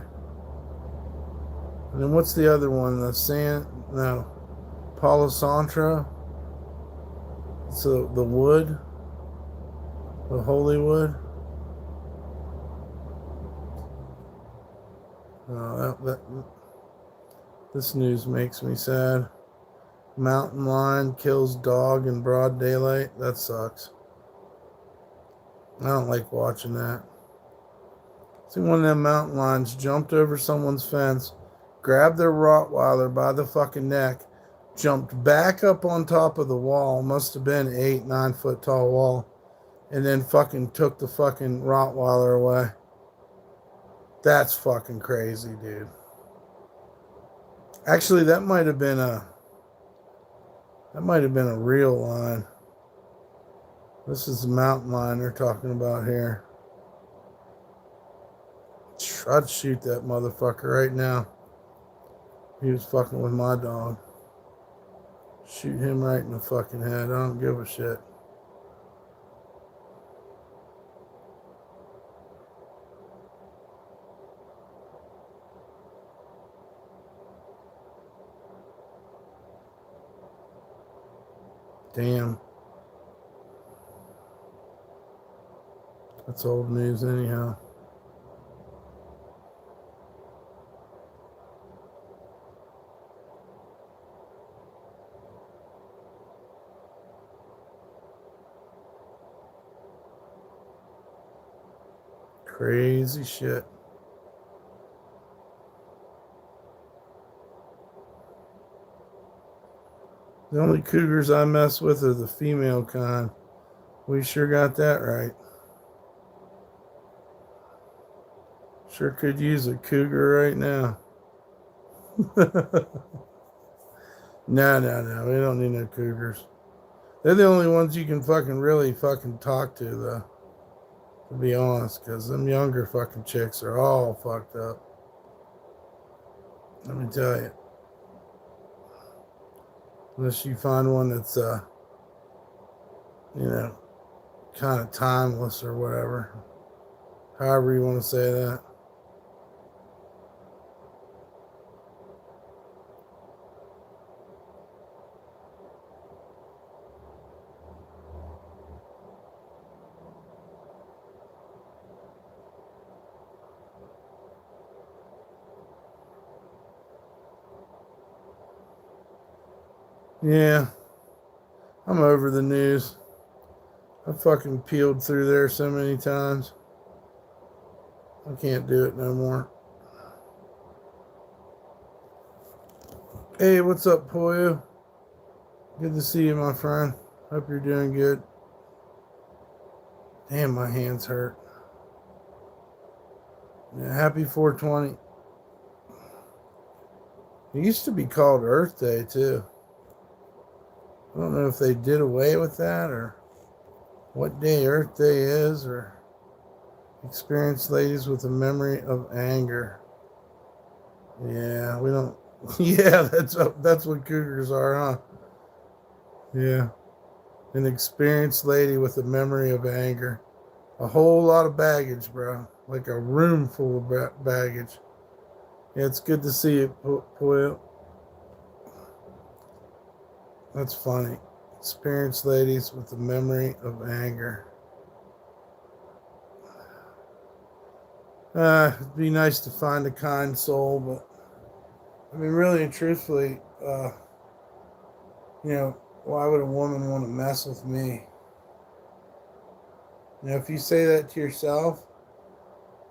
And then what's the other one? Palo Santo. It's the wood, the holy wood. This news makes me sad. Mountain lion kills dog in broad daylight. That sucks. I don't like watching that. See, one of them mountain lions jumped over someone's fence, grabbed their Rottweiler by the fucking neck, jumped back up on top of the wall, must have been 8-9 foot tall wall, and then fucking took the fucking Rottweiler away. That's fucking crazy, dude. Actually, that might have been a real lion. This is the mountain lion they're talking about here. I'd shoot that motherfucker right now. He was fucking with my dog. Shoot him right in the fucking head. I don't give a shit. Damn. That's old news anyhow. Crazy shit. The only cougars I mess with are the female kind. We sure got that right. Sure could use a cougar right now. No. We don't need no cougars. They're the only ones you can fucking really fucking talk to, though. To be honest, because them younger fucking chicks are all fucked up. Let me tell you. Unless you find one that's, kind of timeless or whatever. However you want to say that. Yeah, I'm over the news. I fucking peeled through there so many times. I can't do it no more. Hey, what's up, Poyo? Good to see you, my friend. Hope you're doing good. Damn, my hands hurt. Yeah, happy 420. It used to be called Earth Day, too. I don't know if they did away with that or what day Earth Day is, or experienced ladies with a memory of anger. Yeah, we don't. Yeah, that's what cougars are, huh? Yeah, an experienced lady with a memory of anger. A whole lot of baggage, bro. Like a room full of baggage. Yeah, it's good to see you, Poyo. That's funny. Experienced ladies with a memory of anger. It'd be nice to find a kind soul, but I mean, really and truthfully, why would a woman want to mess with me? If you say that to yourself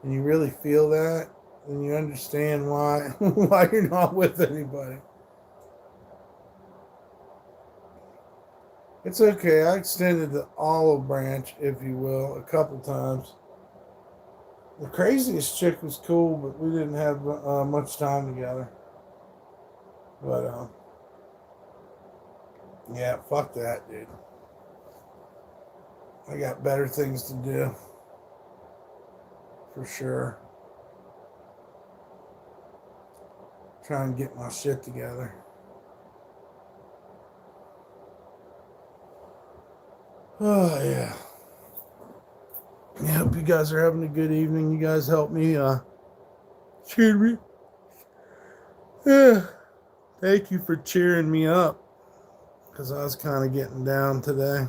and you really feel that, then you understand why why you're not with anybody. It's okay. I extended the olive branch, if you will, a couple times. The craziest chick was cool, but we didn't have much time together. But, yeah, fuck that, dude. I got better things to do. For sure. Try and get my shit together. Oh, yeah. I hope you guys are having a good evening. You guys help me, cheer me. Yeah. Thank you for cheering me up. Because I was kind of getting down today.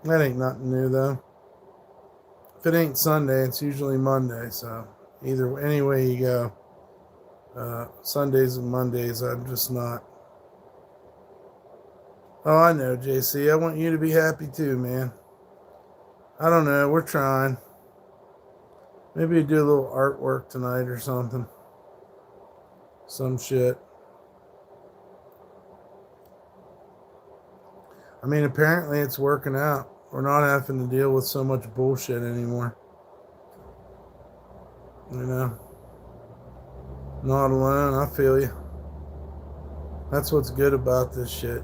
That ain't nothing new, though. If it ain't Sunday, it's usually Monday. So, any way you go. Sundays and Mondays, I'm just not. Oh, I know, JC. I want you to be happy too, man. I don't know. We're trying. Maybe do a little artwork tonight or something. Some shit. I mean, apparently it's working out. We're not having to deal with so much bullshit anymore. Not alone. I feel you. That's what's good about this shit,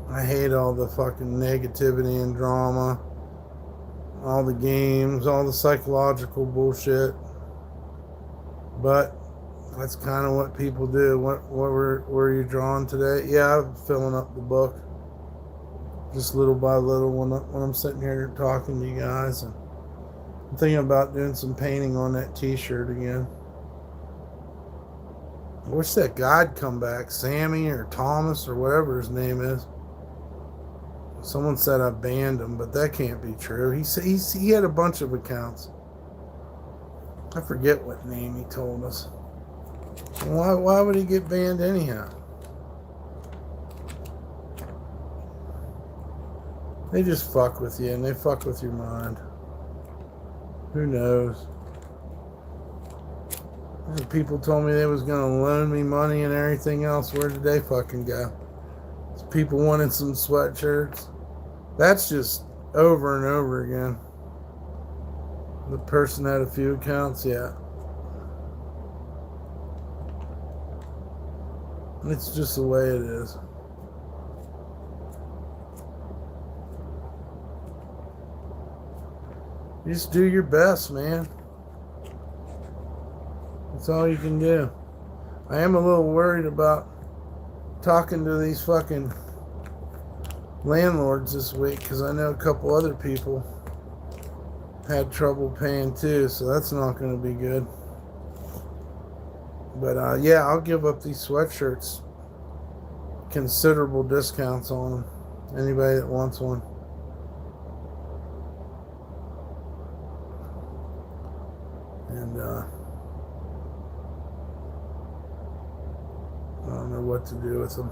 I hate all the fucking negativity and drama, all the games, all the psychological bullshit. But that's kind of what people do. What were you drawing today? Yeah, I'm filling up the book, just little by little when I'm sitting here talking to you guys. And I'm thinking about doing some painting on that T-shirt again. I wish that guy'd come back, Sammy or Thomas or whatever his name is. Someone said I banned him, but that can't be true. He had a bunch of accounts. I forget what name he told us. Why would he get banned anyhow? They just fuck with you and they fuck with your mind. Who knows? People told me they was gonna loan me money and everything else. Where did they fucking go? People wanted some sweatshirts. That's just over and over again. The person had a few accounts, yeah. It's just the way it is. You just do your best, man. That's all you can do. I am a little worried about talking to these fucking landlords this week because I know a couple other people had trouble paying too, so that's not going to be good. But yeah, I'll give up these sweatshirts. Considerable discounts on them. Anybody that wants one. And I don't know what to do with them.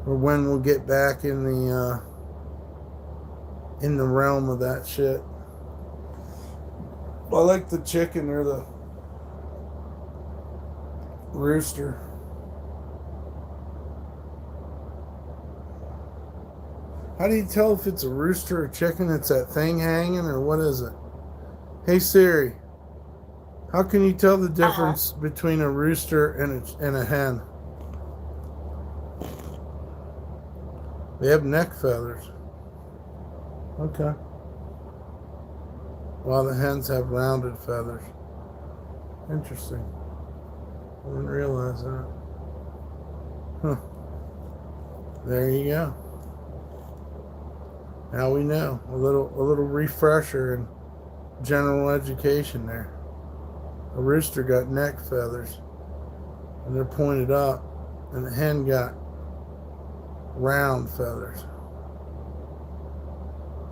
Or when we'll get back in the realm of that shit. I like the chicken or the rooster. How do you tell if it's a rooster or chicken? It's that thing hanging, or what is it? Hey Siri, how can you tell the difference between a rooster and a hen? They have neck feathers. Okay. While the hens have rounded feathers. Interesting. I didn't realize that. Huh. There you go. Now we know. A little refresher in general education there. A rooster got neck feathers and they're pointed up, and the hen got round feathers.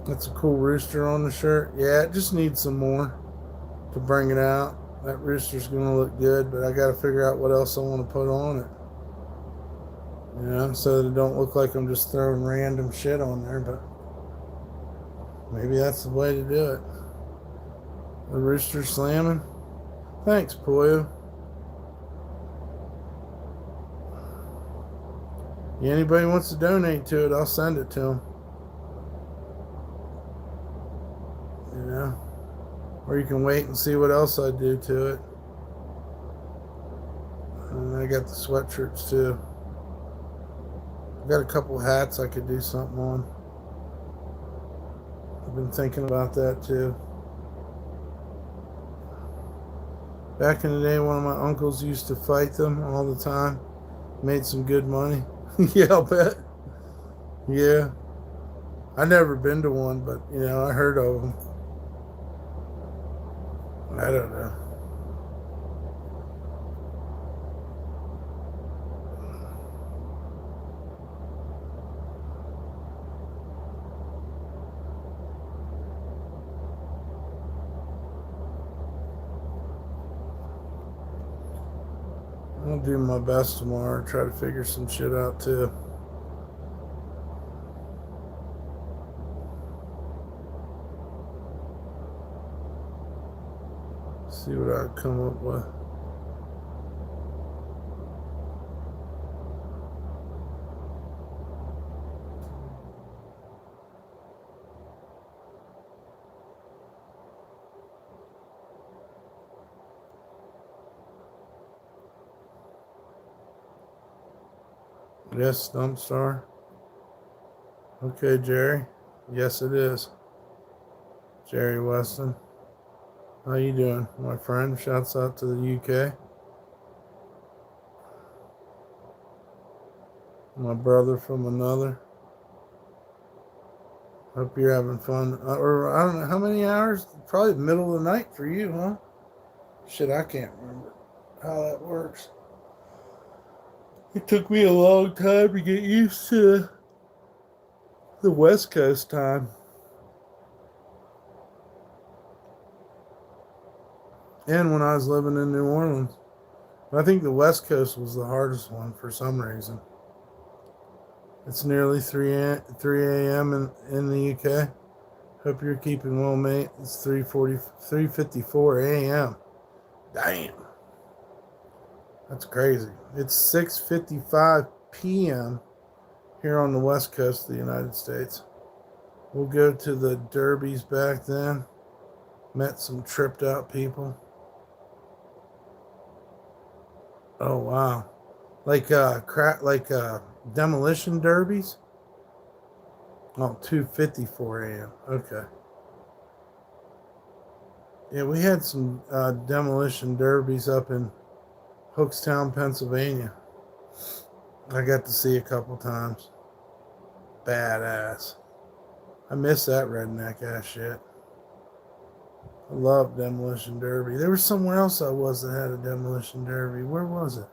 That's a cool rooster on the shirt. Yeah, it just needs some more to bring it out. That rooster's going to look good, but I got to figure out what else I want to put on it. You know, so that it don't look like I'm just throwing random shit on there, but maybe that's the way to do it. The rooster slamming. Thanks, Poyo. Yeah, anybody wants to donate to it, I'll send it to them. You know, or you can wait and see what else I do to it. And I got the sweatshirts too. I've got a couple hats I could do something on. I've been thinking about that too. Back in the day, one of my uncles used to fight them all the time. Made some good money. Yeah, I'll bet. Yeah. I've never been to one, but, you know, I heard of them. I don't know. I'll do my best tomorrow. Try to figure some shit out too. See what I come up with. Yes, DumpStarr. Okay, Jerry. Yes, it is. Jerry Weston. How you doing, my friend? Shouts out to the UK. My brother from another. Hope you're having fun. Or I don't know how many hours. Probably the middle of the night for you, huh? Shit, I can't remember how that works. It took me a long time to get used to the West Coast time. And when I was living in New Orleans. I think the West Coast was the hardest one for some reason. It's nearly 3 a.m. in the UK. Hope you're keeping well, mate. It's 3:54 a.m. Damn. That's crazy. It's 6:55 p.m. here on the West Coast of the United States. We'll go to the derbies back then. Met some tripped out people. Oh wow. Like demolition derbies? Oh, 2:54 a.m. Okay. Yeah, we had some demolition derbies up in Hookstown, Pennsylvania. I got to see a couple times. Badass. I miss that redneck ass shit. I love demolition derby. There was somewhere else I was that had a demolition derby. Where was it?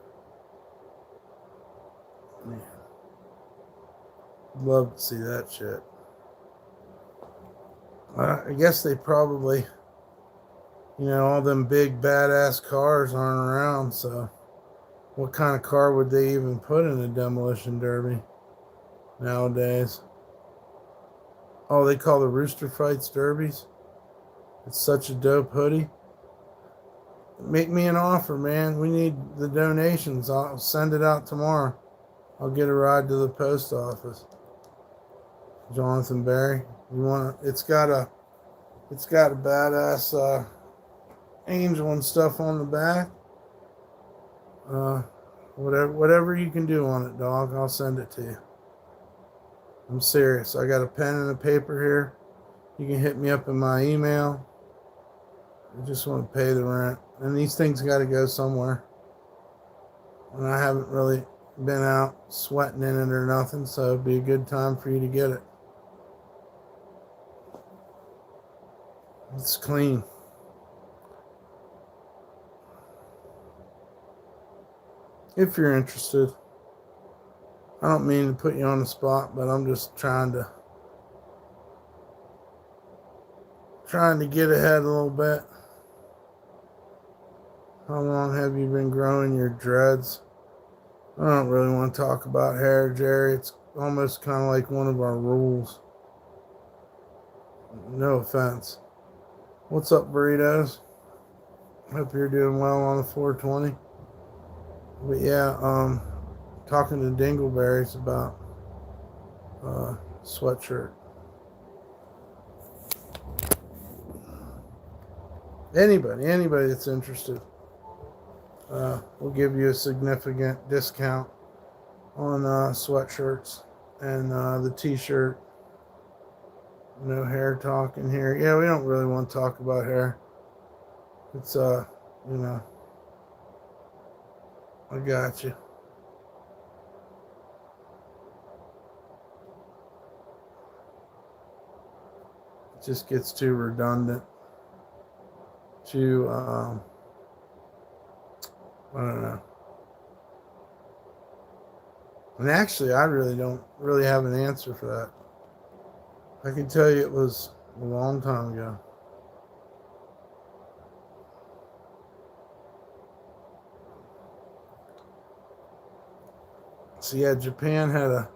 Man. Love to see that shit. I guess they probably, you know, all them big badass cars aren't around, so what kind of car would they even put in a demolition derby nowadays? Oh, they call the Rooster Fights derbies? It's such a dope hoodie. Make me an offer, man. We need the donations. I'll send it out tomorrow. I'll get a ride to the post office. Jonathan Barry, you want it? It's got a badass angel and stuff on the back. Whatever you can do on it, dog, I'll send it to you. I'm serious. I got a pen and a paper here. You can hit me up in my email. I just want to pay the rent. And these things got to go somewhere. And I haven't really been out sweating in it or nothing, so it'd be a good time for you to get it. It's clean. If you're interested. I don't mean to put you on the spot, but I'm just trying to trying to get ahead a little bit. How long have you been growing your dreads? I don't really want to talk about hair, Jerry. It's almost kind of like one of our rules. No offense. What's up, burritos? Hope you're doing well on the 420. But yeah, talking to Dingleberries about sweatshirt. Anybody that's interested, we'll give you a significant discount on sweatshirts and the t-shirt. No hair talk in here. Yeah, we don't really want to talk about hair. It's you know, I got you. It just gets too redundant. Too I don't know. And actually, I really don't really have an answer for that. I can tell you it was a long time ago. So yeah, Japan had a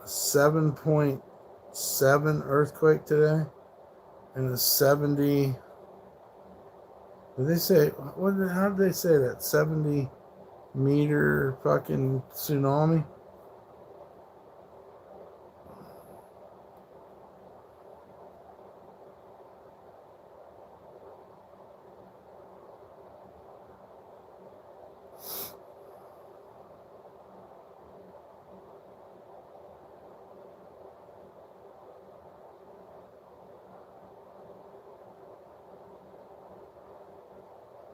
7.7 earthquake today, and a 70. Did they say how did they say that? 70 meter fucking tsunami.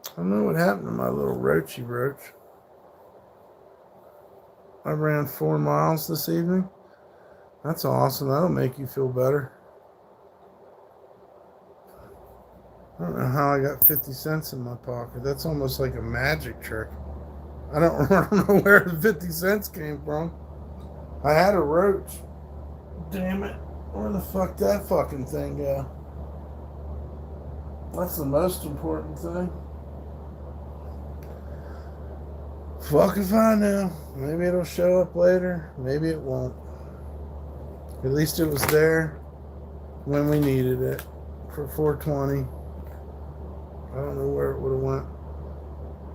I don't know what happened to my little roachy roach. I ran 4 miles this evening. That's awesome. That'll make you feel better. I don't know how I got 50 cents in my pocket. That's almost like a magic trick. I don't know where the 50 cents came from. I had a roach. Damn it. Where the fuck that fucking thing go? That's the most important thing. Fuck if I know. Maybe it'll show up later. Maybe it won't. At least it was there when we needed it for 420. I don't know where it would have went.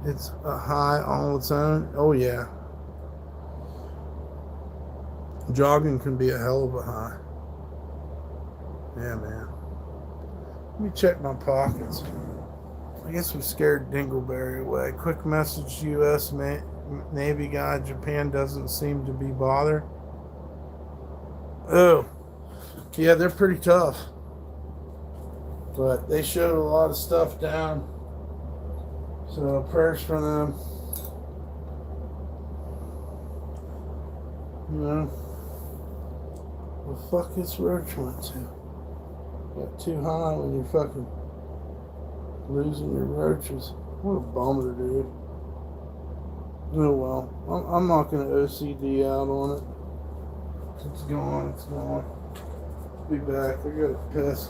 It's a high all its own. Oh yeah. Jogging can be a hell of a high. Yeah, man. Let me check my pockets. I guess we scared Dingleberry away. Quick message, U.S. Navy guy. Japan doesn't seem to be bothered. Oh. Yeah, they're pretty tough. But they showed a lot of stuff down. So prayers for them. You know. The fuck this roach went to? Got too high when you're fucking losing your roaches. What a bummer, dude. Oh well. I'm not going to OCD out on it. It's gone. It's gone. Be back. I got to piss.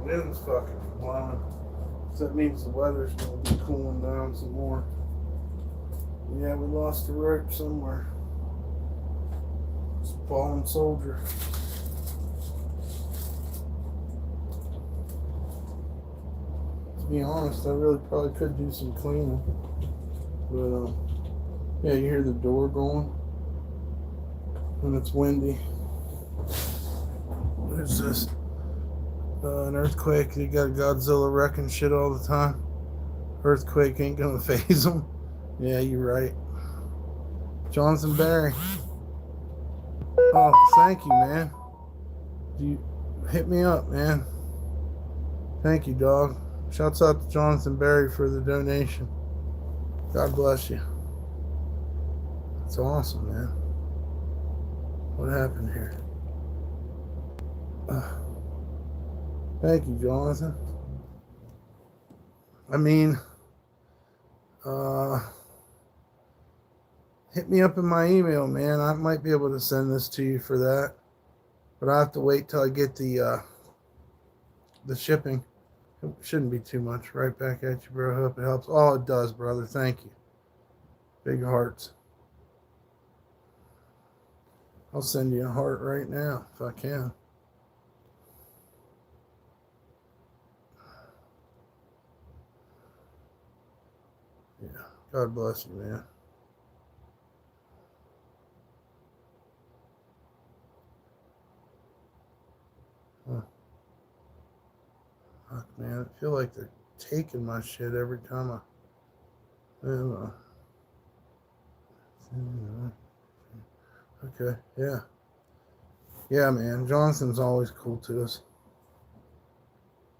wind's fucking blowing. So that means the weather's going to be cooling down some more. Yeah, we lost a rope somewhere. It's a fallen soldier. To be honest, I really probably could do some cleaning. But, yeah, you hear the door going when it's windy. What is this? An earthquake. You got Godzilla wrecking shit all the time. Earthquake ain't gonna phase them. Yeah, you're right. Jonathan Barry. Oh, thank you, man. You hit me up, man. Thank you, dog. Shouts out to Jonathan Barry for the donation. God bless you. That's awesome, man. What happened here? Thank you, Jonathan. I mean, hit me up in my email, man. I might be able to send this to you for that. But I have to wait till I get the shipping. It shouldn't be too much. Right back at you, bro. Hope it helps. Oh, it does, brother. Thank you. Big hearts. I'll send you a heart right now if I can. Yeah. God bless you, man. Huh. Fuck, man. I feel like they're taking my shit every time I... Okay, yeah. Yeah, man. Johnson's always cool to us.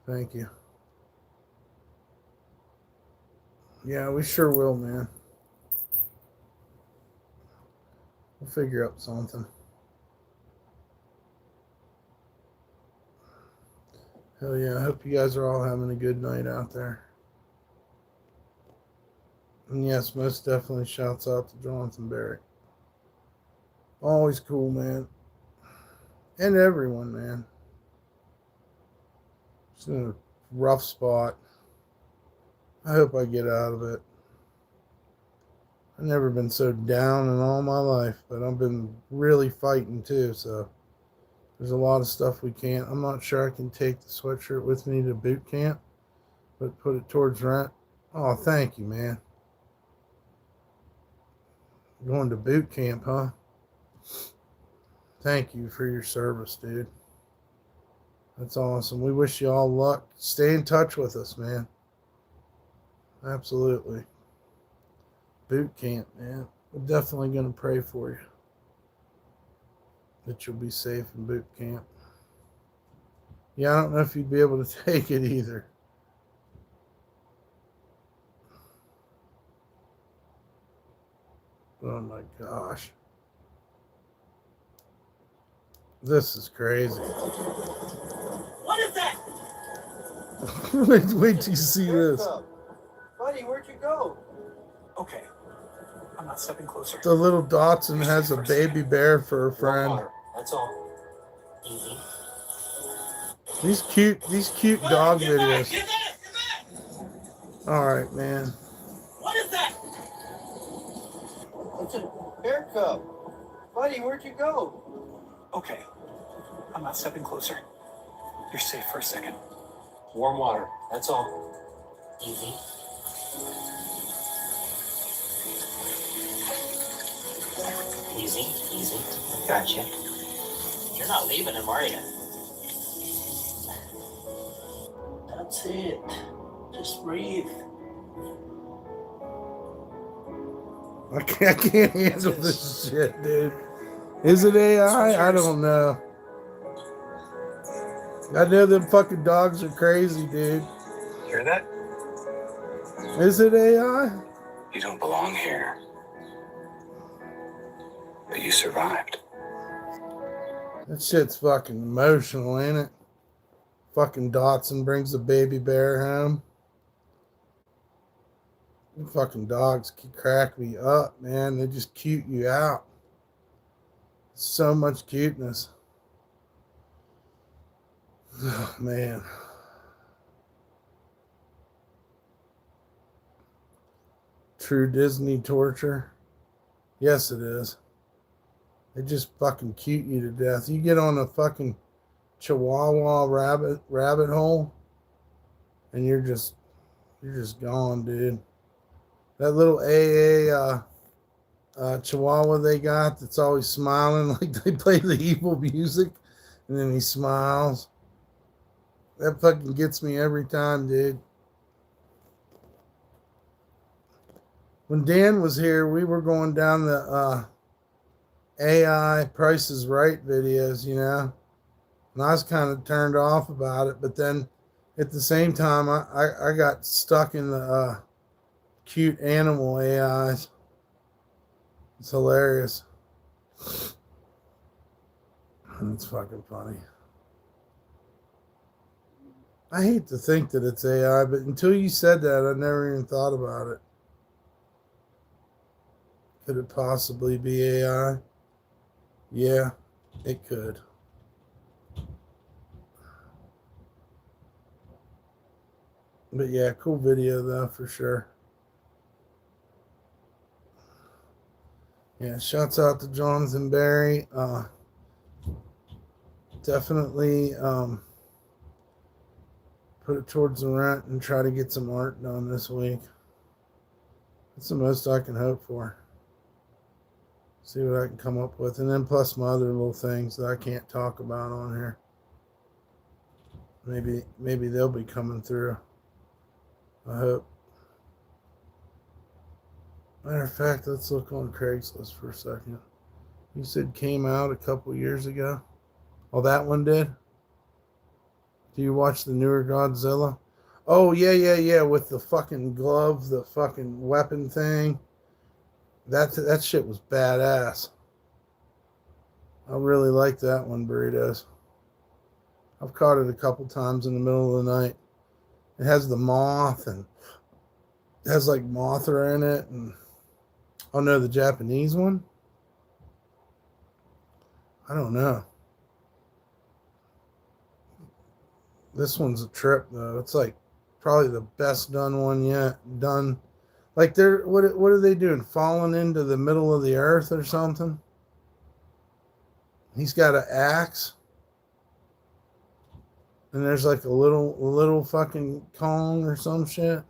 Thank you. Yeah, we sure will, man. We'll figure out something. Hell yeah, I hope you guys are all having a good night out there. And yes, most definitely shouts out to Jonathan Barry. Always cool, man. And everyone, man. Just in a rough spot. I hope I get out of it. I've never been so down in all my life, but I've been really fighting too, so there's a lot of stuff we can't. I'm not sure I can take the sweatshirt with me to boot camp, but put it towards rent. Oh, thank you, man. Going to boot camp, huh? Thank you for your service, dude. That's awesome. We wish you all luck. Stay in touch with us, man. Absolutely. Boot camp, man. We're definitely going to pray for you. That you'll be safe in boot camp. Yeah, I don't know if you'd be able to take it either. Oh my gosh. This is crazy. What is that? Wait till you see this. Buddy, where'd you go? Okay. I'm not stepping closer. The little Dotson has a baby bear for a friend. That's all. Easy. These cute dog videos. All right, man. What is that? It's a bear cub. Buddy, where'd you go? Okay. I'm not stepping closer. You're safe for a second. Warm water. That's all. Easy. Easy, easy. Gotcha. You're not leaving him, are you? That's it. Just breathe. I can't handle this shit, dude. Is it AI? I don't know. I know them fucking dogs are crazy, dude. Hear that? Is it AI? You don't belong here. But you survived. That shit's fucking emotional, ain't it? Fucking Dotson brings the baby bear home. Them fucking dogs crack me up, man. They just cute you out. So much cuteness. Oh, man. true Disney torture? Yes, it is. They just fucking cute you to death. You get on a fucking Chihuahua rabbit hole, and you're just gone, dude. That little AA Chihuahua they got that's always smiling like they play the evil music, and then he smiles. That fucking gets me every time, dude. When Dan was here, we were going down the AI Price is Right videos, you know, and I was kind of turned off about it, but then at the same time, I got stuck in the cute animal AIs. It's hilarious. It's fucking funny. I hate to think that it's AI, but until you said that, I never even thought about it. Could it possibly be AI? Yeah, it could. But yeah, cool video though, for sure. Yeah, shouts out to Jonathan Barry. Definitely put it towards the rent and try to get some art done this week. That's the most I can hope for. See what I can come up with. And then plus my other little things that I can't talk about on here. Maybe they'll be coming through. I hope. Matter of fact, let's look on Craigslist for a second. You said came out a couple years ago. Oh, that one did? Do you watch the newer Godzilla? Oh, yeah, with the fucking glove, the fucking weapon thing. That shit was badass. I really like that one, Burritos. I've caught it a couple times in the middle of the night. It has the moth and it has like Mothra in it. And oh no, the Japanese one? I don't know. This one's a trip though. It's like probably the best done one yet. Done. Like they're what are they doing? Falling into the middle of the earth or something? He's got an axe. And there's like a little fucking Kong or some shit.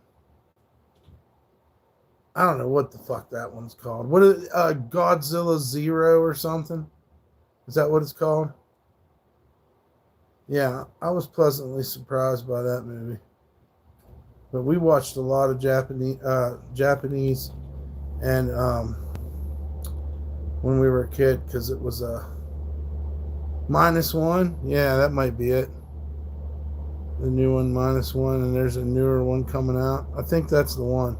I don't know what the fuck that one's called. What is Godzilla Zero or something? Is that what it's called? Yeah, I was pleasantly surprised by that movie. But we watched a lot of Japanese and when we were a kid because it was a -1. Yeah, that might be it. The new one, -1, and there's a newer one coming out. I think that's the one.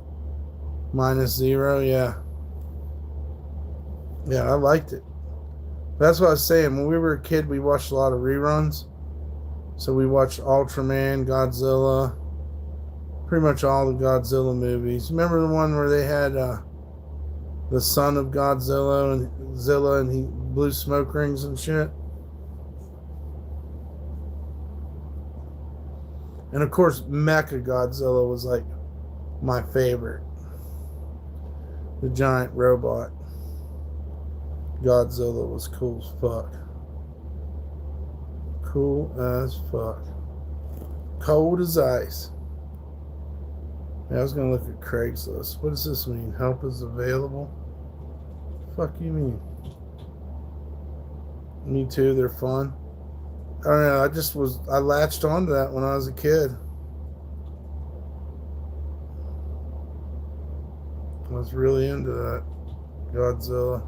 -0, yeah. Yeah, I liked it. That's what I was saying. When we were a kid, we watched a lot of reruns. So we watched Ultraman, Godzilla, pretty much all the Godzilla movies. Remember the one where they had the son of Godzilla and he blew smoke rings and shit? And of course, Mecha Godzilla was like my favorite. The giant robot Godzilla was cool as fuck. Cool as fuck. Cold as ice. Yeah, I was gonna look at Craigslist. What does this mean? Help is available? Fuck you mean? Me too, they're fun. I don't know, I latched onto that when I was a kid. I was really into that. Godzilla.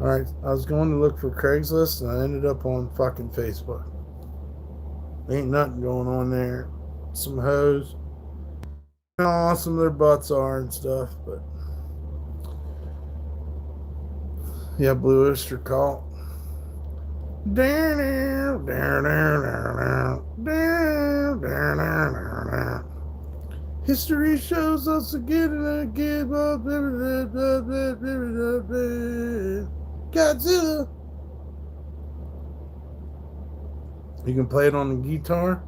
Alright, I was going to look for Craigslist and I ended up on fucking Facebook. Ain't nothing going on there. Some hoes. How awesome their butts are and stuff, but yeah, Blue Oyster Cult. History shows us again and again. Godzilla. You can play it on the guitar?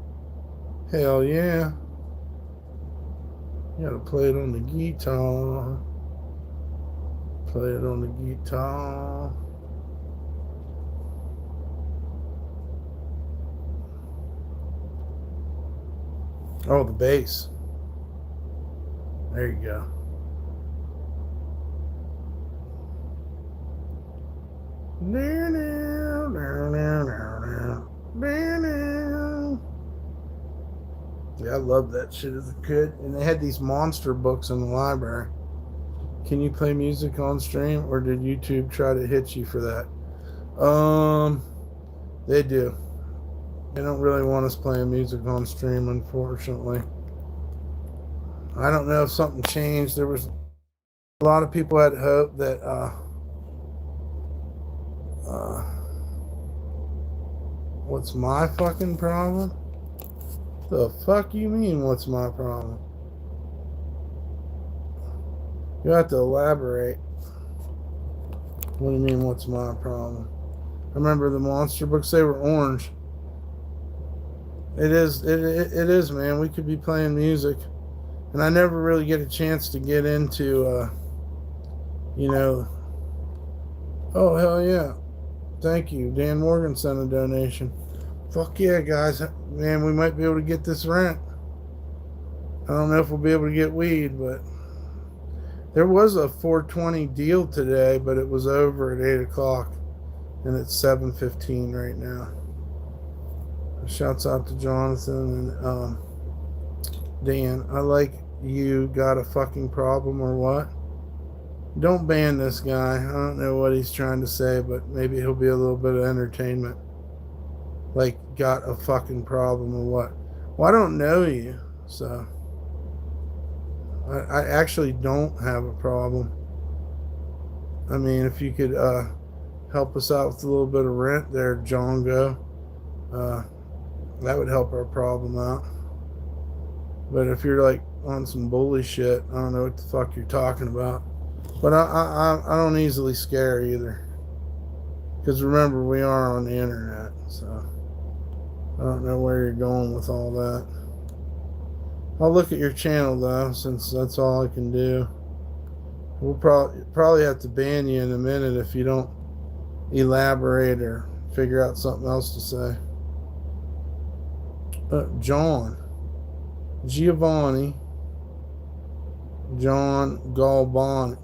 Hell yeah. You gotta play it on the guitar. Play it on the guitar. Oh, the bass. There you go. Yeah, I loved that shit as a kid. And they had these monster books in the library. Can you play music on stream, or did YouTube try to hit you for that? They do. They don't really want us playing music on stream, unfortunately. I don't know if something changed. There was a lot of people had hope that what's my fucking problem? The fuck you mean, what's my problem? You have to elaborate. What do you mean, what's my problem? I remember the monster books, they were orange. It is, man. We could be playing music. And I never really get a chance to get into, oh, hell yeah. Thank you. Dan Morgan sent a donation. Fuck yeah, guys. Man, we might be able to get this rent. I don't know if we'll be able to get weed, but there was a 420 deal today, but it was over at 8 o'clock, and it's 7:15 right now. Shouts out to Jonathan and Dan. I like you got a fucking problem or what? Don't ban this guy. I don't know what he's trying to say, but maybe he'll be a little bit of entertainment. Like, got a fucking problem or what? Well, I don't know you, so I actually don't have a problem. I mean, if you could help us out with a little bit of rent there, Jongo, that would help our problem out. But if you're like on some bully shit, I don't know what the fuck you're talking about. But I don't easily scare either. Because remember, we are on the internet, so I don't know where you're going with all that. I'll look at your channel though, since that's all I can do. We'll probably have to ban you in a minute if you don't elaborate or figure out something else to say. John Giovanni, John Galbani,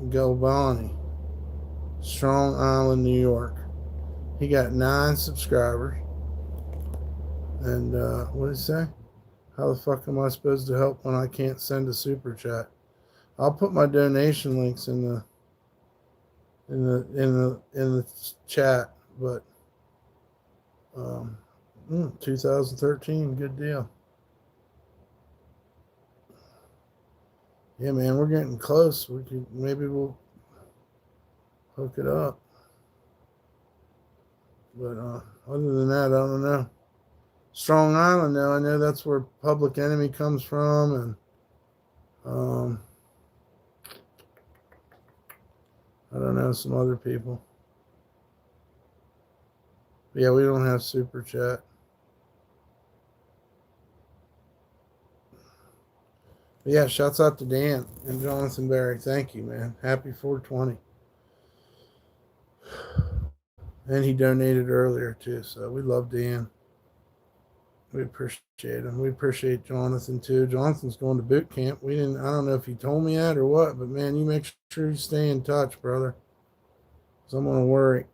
Strong Island, New York. He got 9 subscribers. And what did he say? How the fuck am I supposed to help when I can't send a super chat? I'll put my donation links in the chat, but 2013, good deal. Yeah, man, we're getting close. Maybe we'll hook it up. But other than that, I don't know. Strong Island now, I know that's where Public Enemy comes from, and I don't know, some other people. But yeah, we don't have super chat. But yeah, shouts out to Dan and Jonathan Barry. Thank you, man. Happy 420. And he donated earlier too, so we love Dan. We appreciate him. We appreciate Jonathan too. Jonathan's going to boot camp. I don't know if he told me that or what, but man, you make sure you stay in touch, brother. Because I'm going to worry.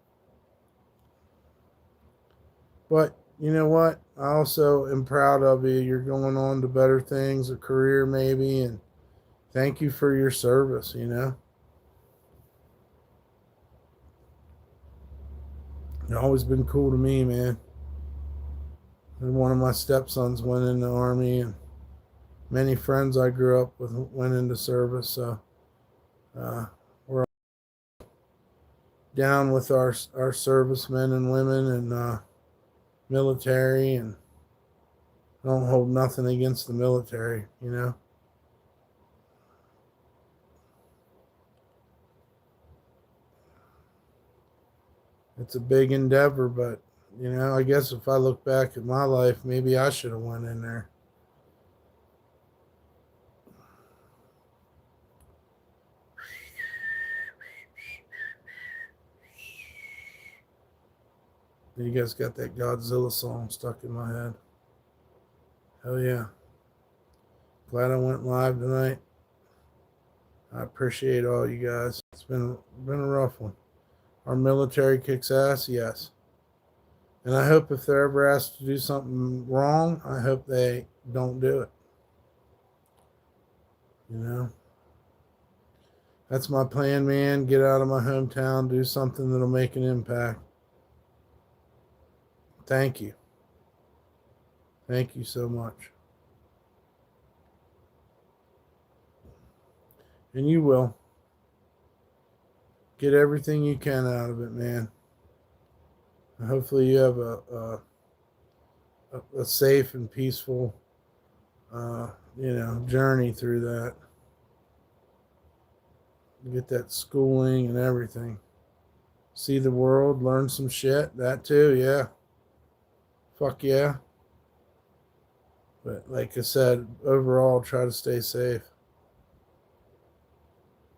But you know what? I also am proud of you. You're going on to better things, a career maybe, and thank you for your service, you know. It's always been cool to me, man. And one of my stepsons went in the Army, and many friends I grew up with went into service. So we're down with our servicemen and women and military, and I don't hold nothing against the military, you know. It's a big endeavor, but you know, I guess if I look back at my life, maybe I should have went in there. You guys got that Godzilla song stuck in my head. Hell yeah. Glad I went live tonight. I appreciate all you guys. It's been a rough one. Our military kicks ass, yes. And I hope if they're ever asked to do something wrong, I hope they don't do it. You know? That's my plan, man. Get out of my hometown, do something that'll make an impact. Thank you. Thank you so much. And you will. Get everything you can out of it, man. And hopefully you have a safe and peaceful, journey through that. Get that schooling and everything. See the world, learn some shit. That too, yeah. Fuck yeah. But like I said, overall, try to stay safe.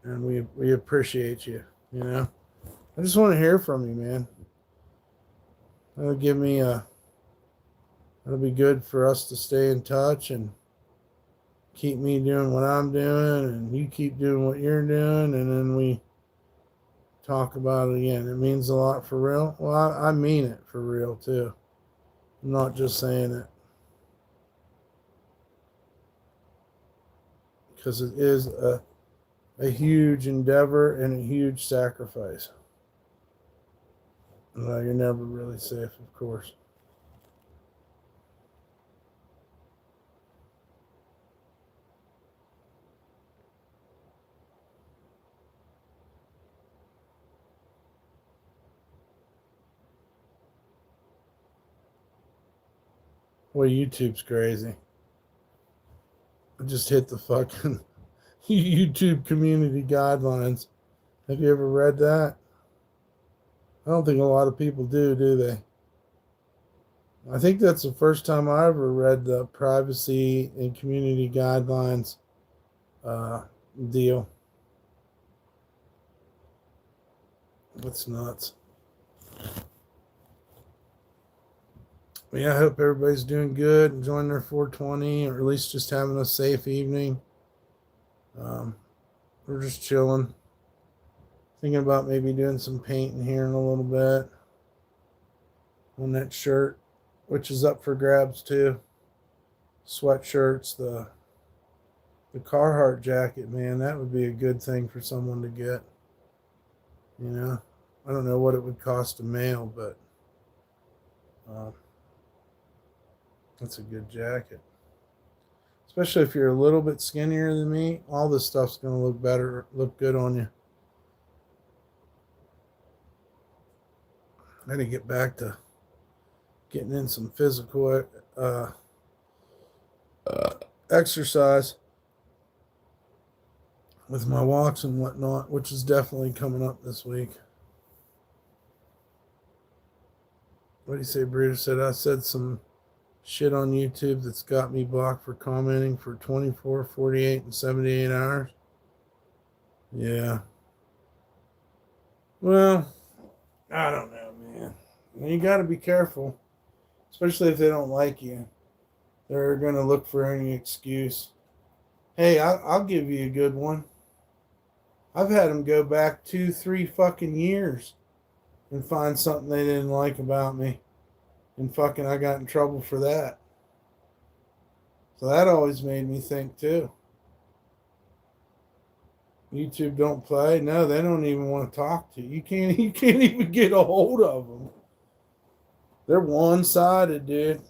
And we appreciate you, you know. I just want to hear from you, man. That'll give me that'll be good for us to stay in touch and keep me doing what I'm doing and you keep doing what you're doing, and then we talk about it again. It means a lot for real. Well, I mean it for real too. I'm not just saying it. Because it is a huge endeavor and a huge sacrifice. You're never really safe, of course. Well, YouTube's crazy. I just hit the fucking YouTube community guidelines. Have you ever read that? I don't think a lot of people do they? I think that's the first time I ever read the privacy and community guidelines deal. That's nuts. Yeah, I hope everybody's doing good, enjoying their 420, or at least just having a safe evening. We're just chilling. Thinking about maybe doing some painting here in a little bit on that shirt, which is up for grabs too. Sweatshirts, the Carhartt jacket, man, that would be a good thing for someone to get. You know, I don't know what it would cost to mail, but that's a good jacket. Especially if you're a little bit skinnier than me, all this stuff's going to look good on you. I got to get back to getting in some physical exercise with my walks and whatnot, which is definitely coming up this week. What do you say, Breeder? Said I said some shit on YouTube that's got me blocked for commenting for 24, 48, and 78 hours. Yeah. Well, I don't know, man. You got to be careful, especially if they don't like you. They're going to look for any excuse. Hey, I'll give you a good one. I've had them go back 2-3 fucking years and find something they didn't like about me. And fucking I got in trouble for that. So that always made me think too. YouTube don't play. No, they don't even want to talk to you. You can't even get a hold of them. They're one-sided, dude.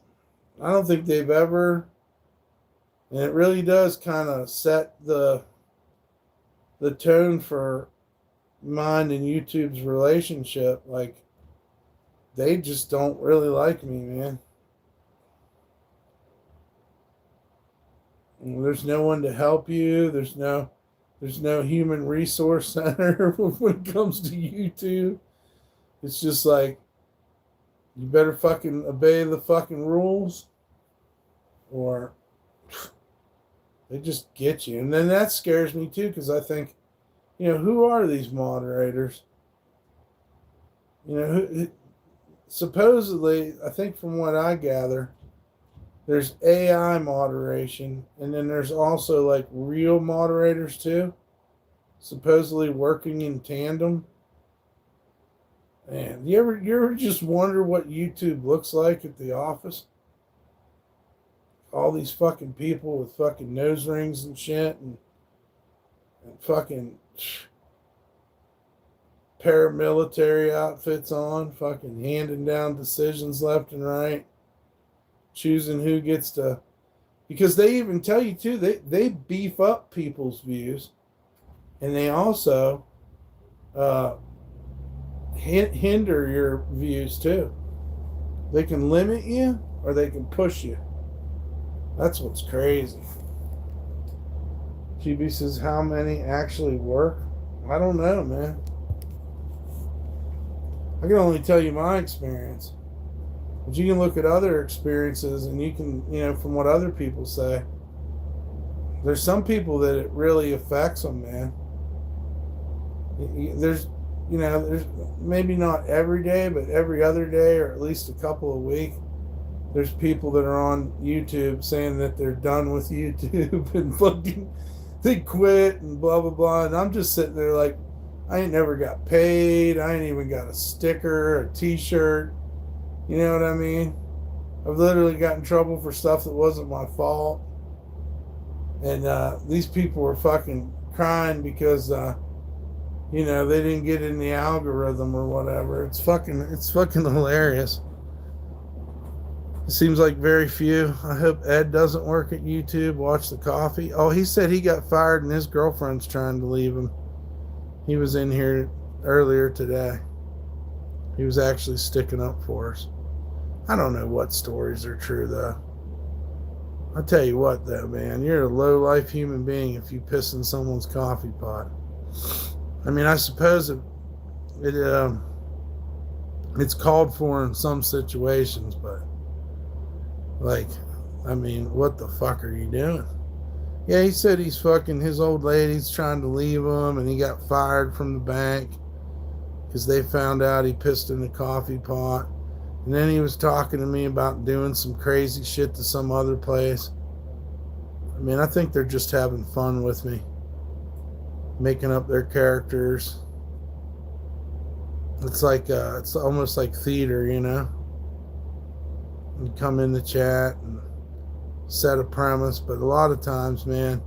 I don't think they've ever, and it really does kind of set the tone for mine and YouTube's relationship. Like, they just don't really like me, man. There's no one to help you. There's no human resource center when it comes to YouTube. It's just like, you better fucking obey the fucking rules, or they just get you. And then that scares me too, because I think, who are these moderators? supposedly, I think from what I gather, there's AI moderation, and then there's also like real moderators too, supposedly working in tandem. Man, you ever just wonder what YouTube looks like at the office? All these fucking people with fucking nose rings and shit, and fucking paramilitary outfits on, fucking handing down decisions left and right, choosing who gets to, because they even tell you too, they beef up people's views, and they also hinder your views too. They can limit you or they can push you. That's what's crazy. GB says, how many actually work? I don't know, man. I can only tell you my experience. But you can look at other experiences and you can, from what other people say, there's some people that it really affects them, man. There's maybe not every day, but every other day or at least a couple a week, there's people that are on YouTube saying that they're done with YouTube and fucking they quit and blah, blah, blah. And I'm just sitting there like, I ain't never got paid. I ain't even got a sticker, a t-shirt. You know what I mean? I've literally got in trouble for stuff that wasn't my fault. And these people were fucking crying because, they didn't get in the algorithm or whatever. It's fucking hilarious. It seems like very few. I hope Ed doesn't work at YouTube. Watch the coffee. Oh, he said he got fired and his girlfriend's trying to leave him. He was in here earlier today. He was actually sticking up for us. I don't know what stories are true, though. I'll tell you what, though, man. You're a low-life human being if you piss in someone's coffee pot. I mean, I suppose it's called for in some situations, but, what the fuck are you doing? Yeah, he said his old lady's trying to leave him, and he got fired from the bank because they found out he pissed in the coffee pot. And then he was talking to me about doing some crazy shit to some other place. I mean, I think they're just having fun with me, making up their characters. It's like, it's almost like theater, You come in the chat and set a premise, but a lot of times, man,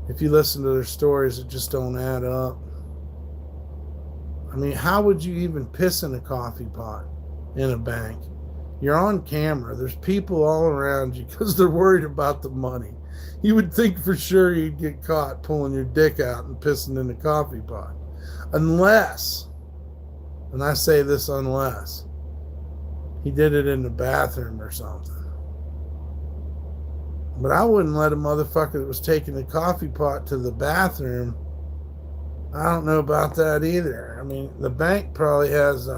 if you listen to their stories, it just don't add up. I mean, how would you even piss in a coffee pot in a bank? You're on camera. There's people all around you because they're worried about the money. You would think for sure you'd get caught pulling your dick out and pissing in the coffee pot. Unless, and I say this unless, he did it in the bathroom or something. But I wouldn't let a motherfucker that was taking the coffee pot to the bathroom. I don't know about that either. I mean, the bank probably has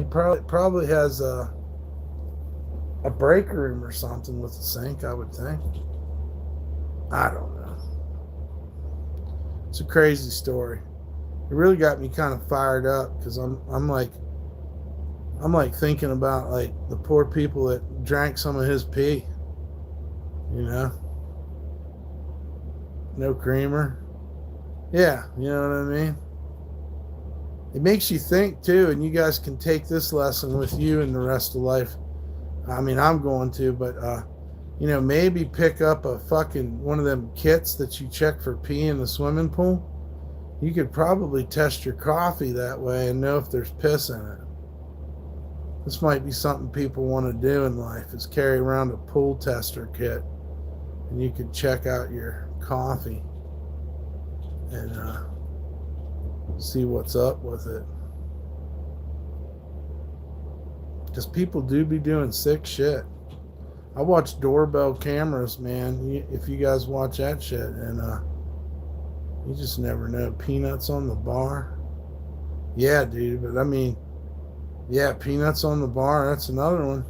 probably has a break room or something with a sink, I would think. I don't know. It's a crazy story. It really got me kind of fired up because I'm like thinking about like the poor people that drank some of his pee. No creamer. Yeah, you know what I mean? It makes you think too, and you guys can take this lesson with you in the rest of life. I mean, I'm going to, but maybe pick up a fucking one of them kits that you check for pee in the swimming pool. You could probably test your coffee that way and know if there's piss in it. This might be something people want to do in life, is carry around a pool tester kit, and you can check out your coffee and see what's up with it. Because people do be doing sick shit. I watch doorbell cameras, man. If you guys watch that shit, and you just never know. Peanuts on the bar. Yeah, dude. But I mean, yeah, peanuts on the bar. That's another one.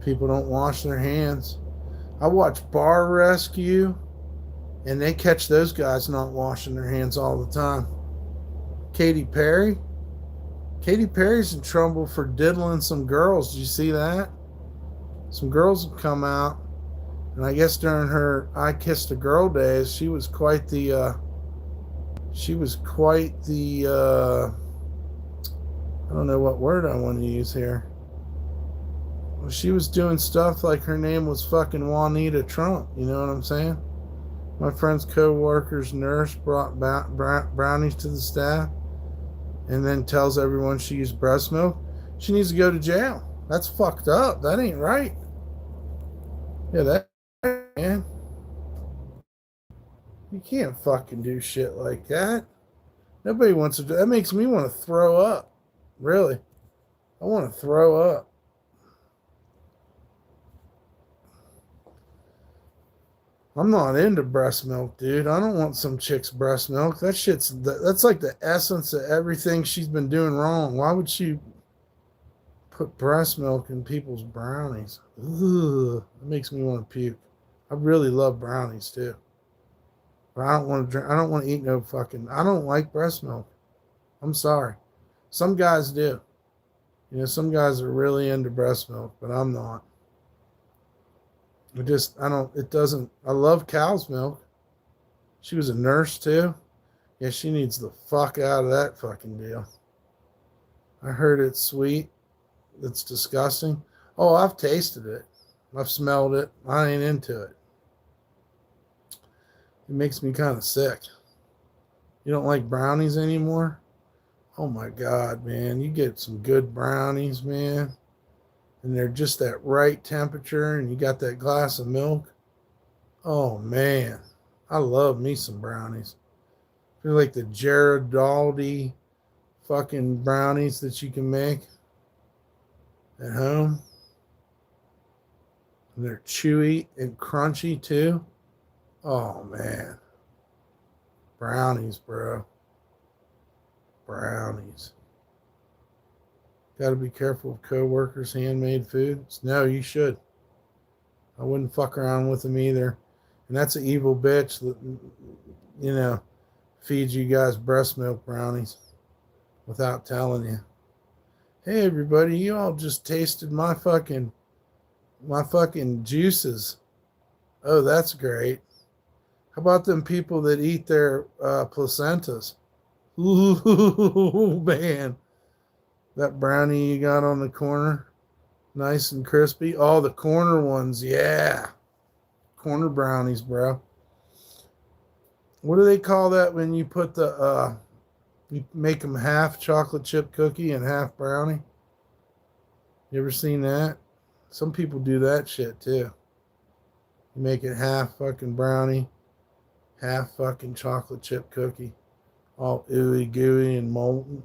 People don't wash their hands. I watch Bar Rescue, and they catch those guys not washing their hands all the time. Katy Perry. Katy Perry's in trouble for diddling some girls. Did you see that? Some girls have come out, and I guess during her I Kissed a Girl days, she was quite the I don't know what word I want to use here. Well, she was doing stuff like her name was fucking Juanita Trump. You know what I'm saying? My friend's co-worker's nurse brought brownies to the staff and then tells everyone she used breast milk. She needs to go to jail. That's fucked up. That ain't right. Yeah, that, man. You can't fucking do shit like that. Nobody wants to do that. Makes me want to throw up. Really. I want to throw up. I'm not into breast milk, dude. I don't want some chick's breast milk. That's like the essence of everything she's been doing wrong. Why would she put breast milk in people's brownies? Ugh, it makes me want to puke. I really love brownies too. But I don't want to drink. I don't want to eat no fucking. I don't like breast milk. I'm sorry. Some guys do. You know, some guys are really into breast milk, but I'm not. I love cow's milk. She was a nurse too. Yeah, she needs the fuck out of that fucking deal. I heard it's sweet. It's disgusting. Oh, I've tasted it. I've smelled it. I ain't into it. It makes me kind of sick. You don't like brownies anymore? Oh my God, man. You get some good brownies, man. And they're just that right temperature, and you got that glass of milk. Oh, man. I love me some brownies. They're like the Ghirardelli fucking brownies that you can make at home. And they're chewy and crunchy, too. Oh, man. Brownies, bro. Brownies. Got to be careful of coworkers' handmade foods. No, you should. I wouldn't fuck around with them either. And that's an evil bitch that, you know, feeds you guys breast milk brownies without telling you. Hey, everybody, you all just tasted my fucking juices. Oh, that's great. How about them people that eat their placentas? Ooh, man. That brownie you got on the corner, nice and crispy. Oh, the corner ones, yeah. Corner brownies, bro. What do they call that when you put you make them half chocolate chip cookie and half brownie? You ever seen that? Some people do that shit too. You make it half fucking brownie, half fucking chocolate chip cookie, all ooey gooey and molten.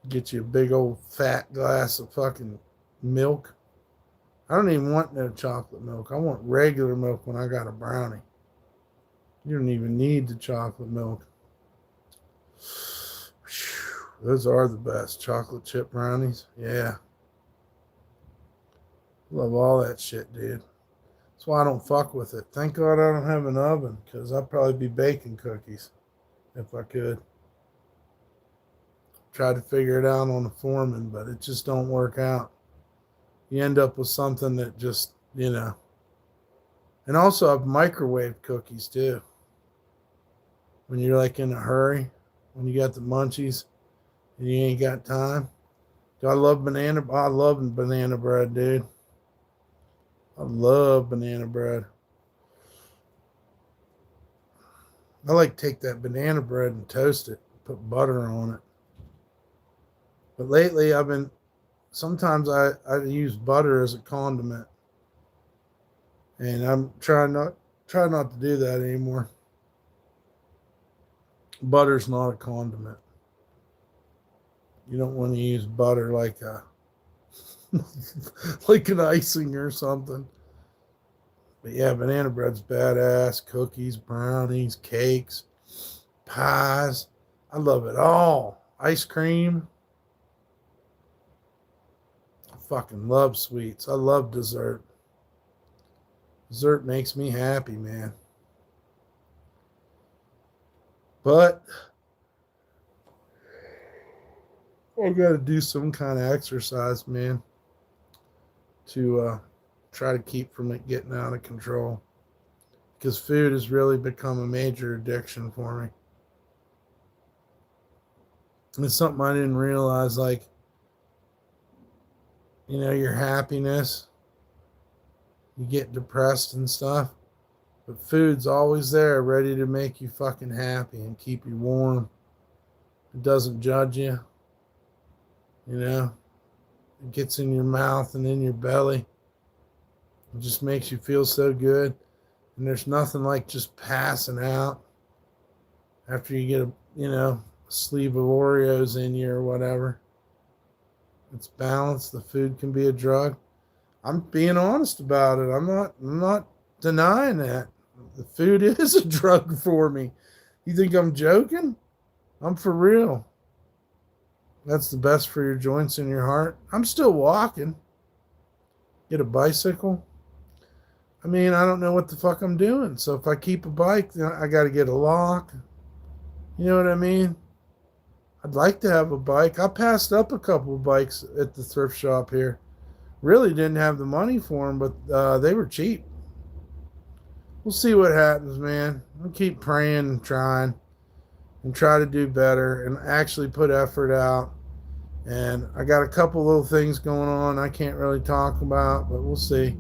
Get you a big old fat glass of fucking milk. I don't even want no chocolate milk. I want regular milk when I got a brownie. You don't even need the chocolate milk. Those are the best. Chocolate chip brownies. Yeah. Love all that shit, dude. That's why I don't fuck with it. Thank God I don't have an oven, because I'd probably be baking cookies if I could. Try to figure it out on the foreman, but it just don't work out. You end up with something that just, you know. And also I've microwave cookies too. When you're like in a hurry, when you got the munchies and you ain't got time. Do I love banana? I love banana bread, dude. I love banana bread. I like to take that banana bread and toast it, put butter on it. But lately sometimes I use butter as a condiment. And I'm trying not to do that anymore. Butter's not a condiment. You don't want to use butter like like an icing or something. But yeah, banana bread's badass. Cookies, brownies, cakes, pies. I love it all. Ice cream. I fucking love sweets. I love dessert. Dessert makes me happy, man. But I got to do some kind of exercise, man, to try to keep from it getting out of control. Because food has really become a major addiction for me. It's something I didn't realize, like, you know, your happiness, you get depressed and stuff, but food's always there ready to make you fucking happy and keep you warm. It doesn't judge you, you know. It gets in your mouth and in your belly. It just makes you feel so good. And there's nothing like just passing out after you get a sleeve of Oreos in you or whatever. It's balanced. The food can be a drug. I'm being honest about it. I'm not denying that. The food is a drug for me. You think I'm joking? I'm for real. That's the best for your joints and your heart. I'm still walking. Get a bicycle. I mean, I don't know what the fuck I'm doing. So if I keep a bike, then I got to get a lock. You know what I mean? I'd like to have a bike. I passed up a couple of bikes at the thrift shop here. Really didn't have the money for them, but they were cheap. We'll see what happens, man. I'll keep praying and trying and try to do better and actually put effort out. And I got a couple little things going on I can't really talk about, but we'll see.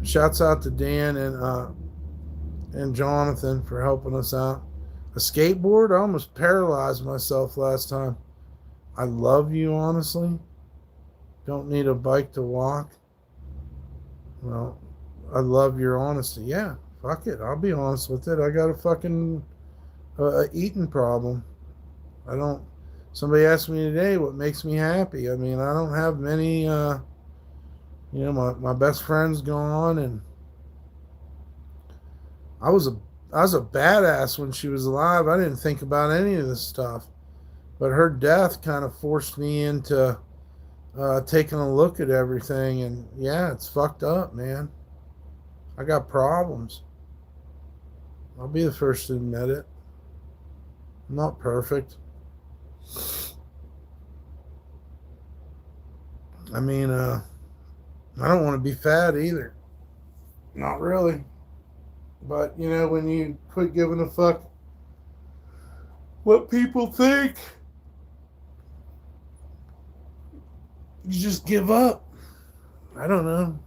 Shouts out to Dan and Jonathan for helping us out. A skateboard? I almost paralyzed myself last time. I love you, honestly. Don't need a bike to walk. Well, I love your honesty. Yeah, fuck it. I'll be honest with it. I got a fucking eating problem. Somebody asked me today what makes me happy. I mean, I don't have many, my best friend's gone, and I was a badass when she was alive. I didn't think about any of this stuff, but her death kind of forced me into taking a look at everything, and yeah, it's fucked up, man. I got problems. I'll be the first to admit it. I'm not perfect. I mean, I don't want to be fat either. Not really. But, when you quit giving a fuck what people think, you just give up. I don't know.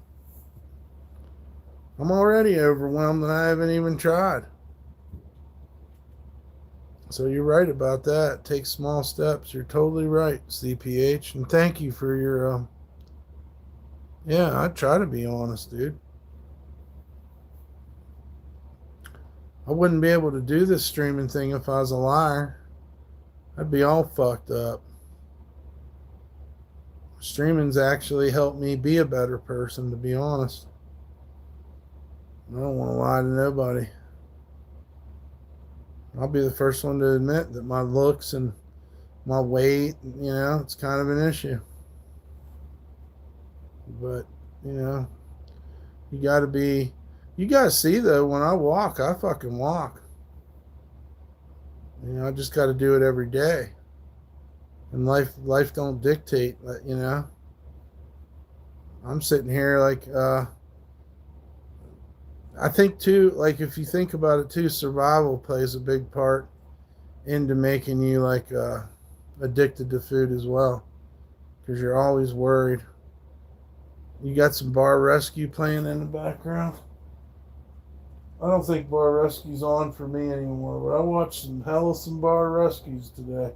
I'm already overwhelmed and I haven't even tried. So you're right about that. Take small steps. You're totally right, CPH. And thank you for your, I try to be honest, dude. I wouldn't be able to do this streaming thing if I was a liar. I'd be all fucked up. Streaming's actually helped me be a better person, to be honest. I don't want to lie to nobody. I'll be the first one to admit that my looks and my weight, it's kind of an issue. But, you gotta see though, when I walk, I fucking walk. I just gotta do it every day. And life don't dictate, I'm sitting here like, I think too, like if you think about it too, survival plays a big part into making you addicted to food as well. Because you're always worried. You got some Bar Rescue playing in the background. I don't think Bar Rescue's on for me anymore, but I watched some Bar Rescues today.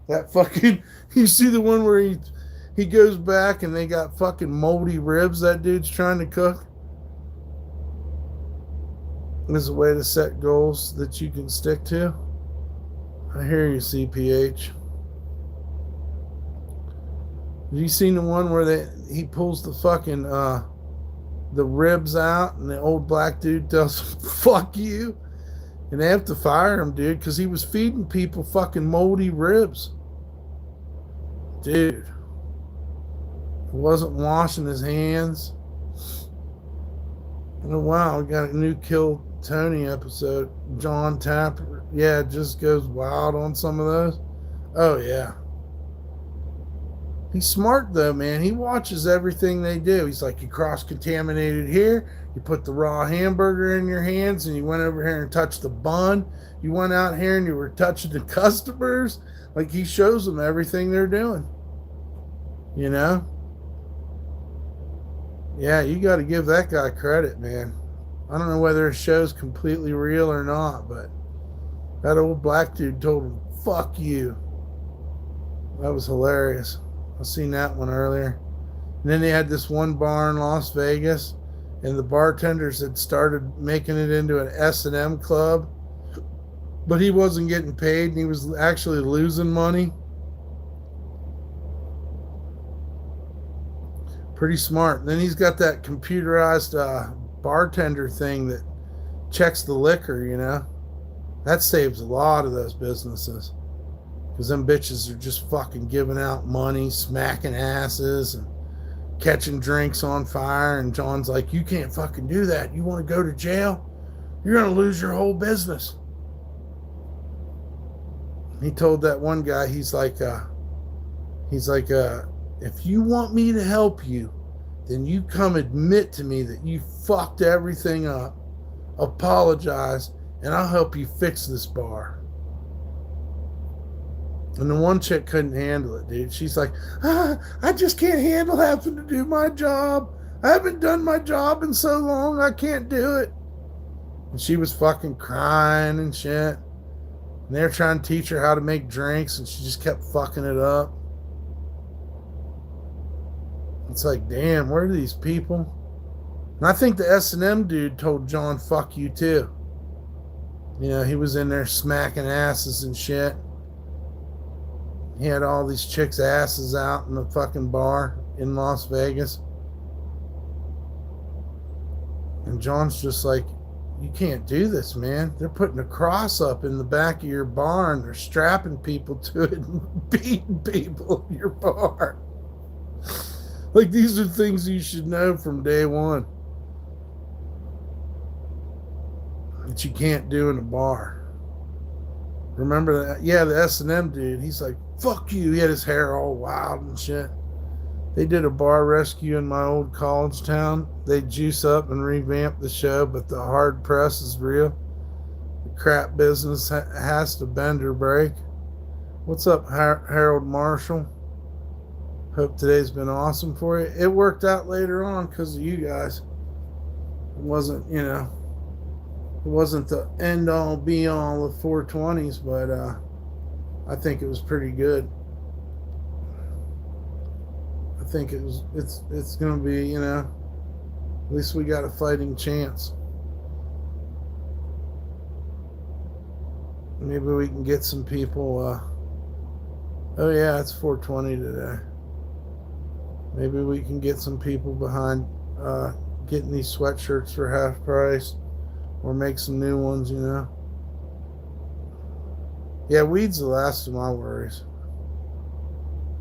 That fucking, you see the one where he goes back and they got fucking moldy ribs that dude's trying to cook? There's a way to set goals that you can stick to. I hear you, CPH. Have you seen the one where he pulls the fucking the ribs out and the old black dude tells him, fuck you? And they have to fire him, dude, because he was feeding people fucking moldy ribs. Dude. He wasn't washing his hands. Oh, wow, we got a new Kill Tony episode. John Tapper. Yeah, it just goes wild on some of those. Oh, yeah. He's smart though, man. He watches everything they do. He's like, you cross-contaminated here. You put the raw hamburger in your hands and you went over here and touched the bun. You went out here and you were touching the customers. Like, he shows them everything they're doing. You know? Yeah, you got to give that guy credit, man. I don't know whether his show's completely real or not, but that old black dude told him, fuck you. That was hilarious. I seen that one earlier. And then they had this one bar in Las Vegas, and the bartenders had started making it into an S&M club, but he wasn't getting paid, and he was actually losing money. Pretty smart. And then he's got that computerized bartender thing that checks the liquor, you know. That saves a lot of those businesses. Because them bitches are just fucking giving out money, smacking asses, and catching drinks on fire. And John's like, you can't fucking do that. You want to go to jail? You're going to lose your whole business. He told that one guy, he's like, if you want me to help you, then you come admit to me that you fucked everything up, apologize, and I'll help you fix this bar. And the one chick couldn't handle it, dude. She's like, I just can't handle having to do my job. I haven't done my job in so long, I can't do it. And she was fucking crying and shit. And they were trying to teach her how to make drinks, and she just kept fucking it up. It's like, damn, where are these people? And I think the S&M dude told John, fuck you too. You know, he was in there smacking asses and shit. He had all these chicks' asses out in the fucking bar in Las Vegas. And John's just like, you can't do this, man. They're putting a cross up in the back of your bar and they're strapping people to it and beating people in your bar. Like, these are things you should know from day one that you can't do in a bar. Remember that? Yeah, the S&M dude, he's like, fuck you. He had his hair all wild and shit. They did a bar rescue in my old college town. They juice up and revamp the show, but the hard press is real. The crap business has to bend or break. What's up, Harold Marshall? Hope today's been awesome for you. It worked out later on because of you guys. It wasn't, you know, it wasn't the end all be all of 420s, but I think it was pretty good. I think it's going to be, you know, at least we got a fighting chance. Maybe we can get some people. Oh yeah, it's 420 today. Maybe we can get some people behind getting these sweatshirts for half price, or make some new ones, you know. Yeah, weed's the last of my worries.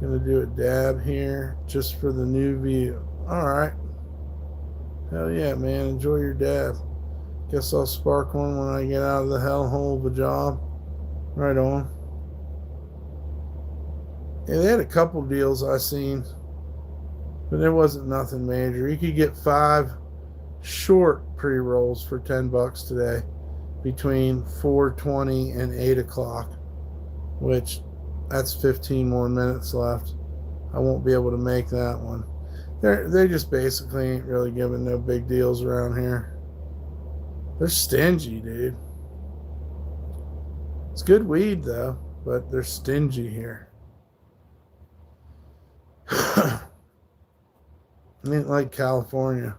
Gonna do a dab here just for the new view. Alright. Hell yeah, man. Enjoy your dab. Guess I'll spark one when I get out of the hellhole of a job. Right on. Yeah, they had a couple deals I seen, but it wasn't nothing major. You could get 5 short pre-rolls for $10 today between 4:20 and 8 o'clock, which that's 15 more minutes left. I won't be able to make that one. They just basically ain't really giving no big deals around here. They're stingy, dude. It's good weed though, but they're stingy here. I mean, like California.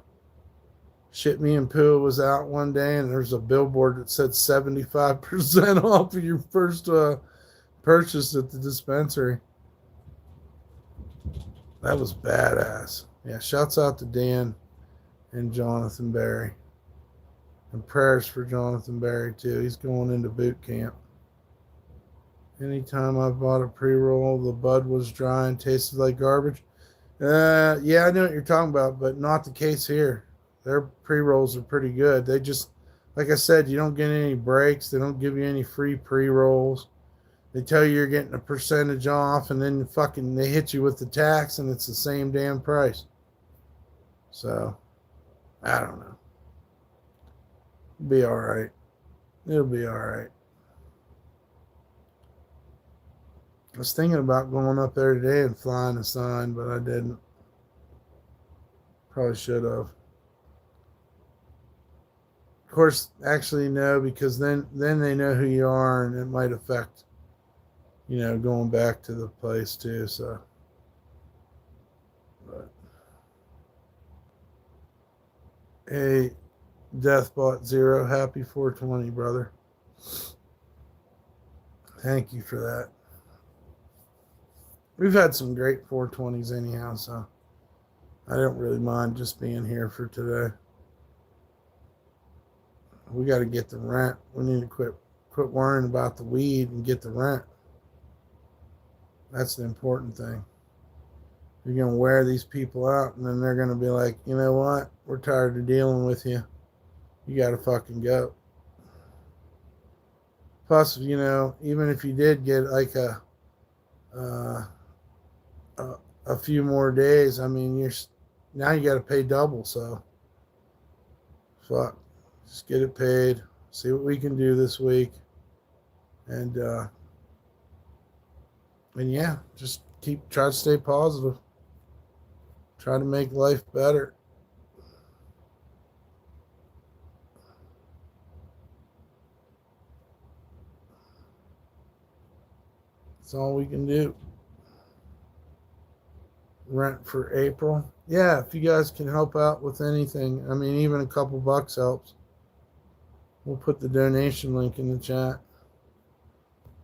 Shit, me and Pooh was out one day and there's a billboard that said 75% off of your first purchase at the dispensary. That was badass. Yeah, shouts out to Dan and Jonathan Berry. And prayers for Jonathan Berry too. He's going into boot camp. Anytime I bought a pre-roll, the bud was dry and tasted like garbage. Yeah, I know what you're talking about, but not the case here. Their pre-rolls are pretty good. They just, like I said, you don't get any breaks. They don't give you any free pre-rolls. They tell you you're getting a percentage off, and then fucking they hit you with the tax, and it's the same damn price. So, I don't know. It'll be all right. It'll be all right. I was thinking about going up there today and flying a sign, but I didn't. Probably should have. Of course, actually no, because then they know who you are, and it might affect, going back to the place too. So, but hey, Deathbot Zero, happy 420, brother. Thank you for that. We've had some great 420s anyhow, so I don't really mind just being here for today. We got to get the rent. We need to quit worrying about the weed and get the rent. That's the important thing. You're going to wear these people out, and then they're going to be like, you know what? We're tired of dealing with you. You got to fucking go. Plus, even if you did get like a few more days, I mean, now you got to pay double, so fuck. Just get it paid. See what we can do this week. And yeah, just try to stay positive. Try to make life better. That's all we can do. Rent for April. Yeah, if you guys can help out with anything, I mean, even a couple bucks helps. We'll put the donation link in the chat.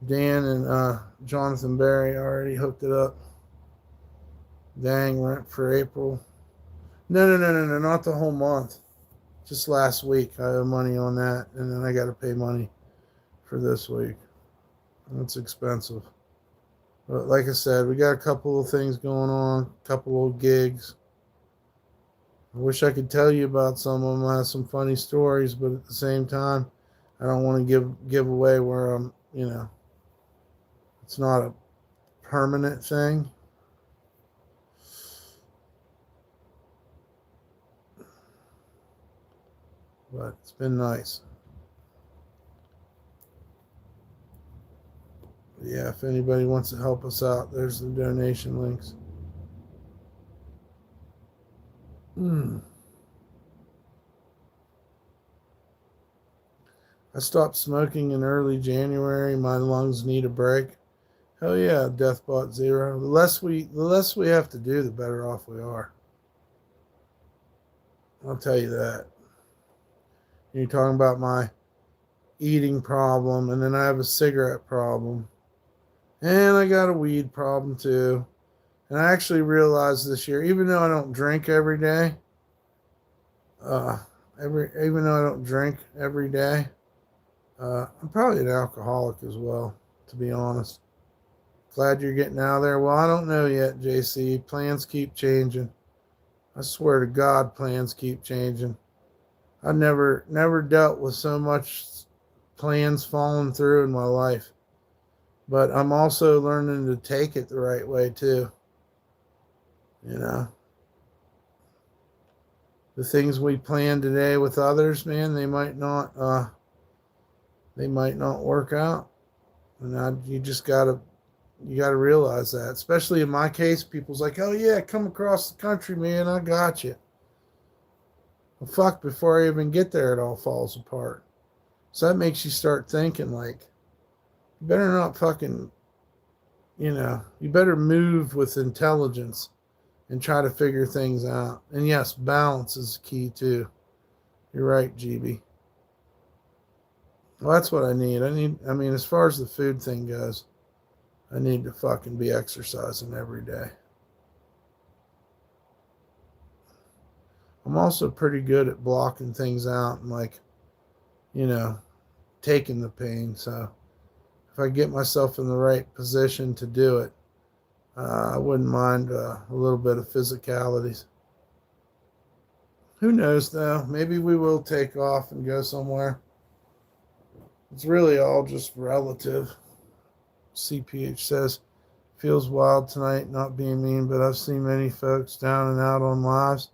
Dan and Jonathan Barry already hooked it up. Dang, rent for April. No, not the whole month. Just last week, I owe money on that, and then I got to pay money for this week. That's expensive. But like I said, we got a couple of things going on, a couple of gigs. I wish I could tell you about some of them. I have some funny stories, but at the same time, I don't want to give away where I'm, it's not a permanent thing. But it's been nice. Yeah, if anybody wants to help us out, there's the donation links. I stopped smoking in early January. My lungs need a break. Hell yeah, Deathbot Zero. The less we have to do, the better off we are. I'll tell you that. You're talking about my eating problem, and then I have a cigarette problem. And I got a weed problem too. And I actually realized this year, even though I don't drink every day, even though I don't drink every day, I'm probably an alcoholic as well, to be honest. Glad you're getting out of there. Well, I don't know yet, JC. Plans keep changing. I swear to God, plans keep changing. I've never dealt with so much plans falling through in my life. But I'm also learning to take it the right way too. The things we plan today with others, man, they might not work out. And you gotta realize that. Especially in my case, people's like, oh yeah, come across the country, man, I got you. Well, fuck, before I even get there, it all falls apart. So that makes you start thinking like, you better not fucking, you better move with intelligence and try to figure things out. And yes, balance is key too. You're right, GB. Well, that's what I need. I mean, as far as the food thing goes, I need to fucking be exercising every day. I'm also pretty good at blocking things out and taking the pain. So if I get myself in the right position to do it, I wouldn't mind a little bit of physicalities. Who knows, though? Maybe we will take off and go somewhere. It's really all just relative. CPH says, feels wild tonight, not being mean, but I've seen many folks down and out on lives.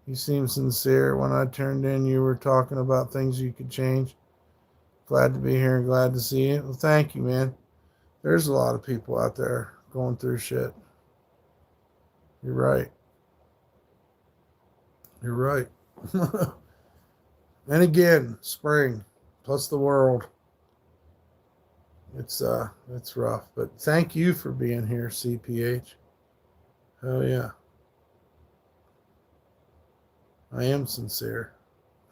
You seem sincere. When I turned in, you were talking about things you could change. Glad to be here and glad to see you. Well, thank you, man. There's a lot of people out there going through shit. You're right. You're right. And again, spring plus the world. It's rough, but thank you for being here, CPH. Hell yeah. I am sincere.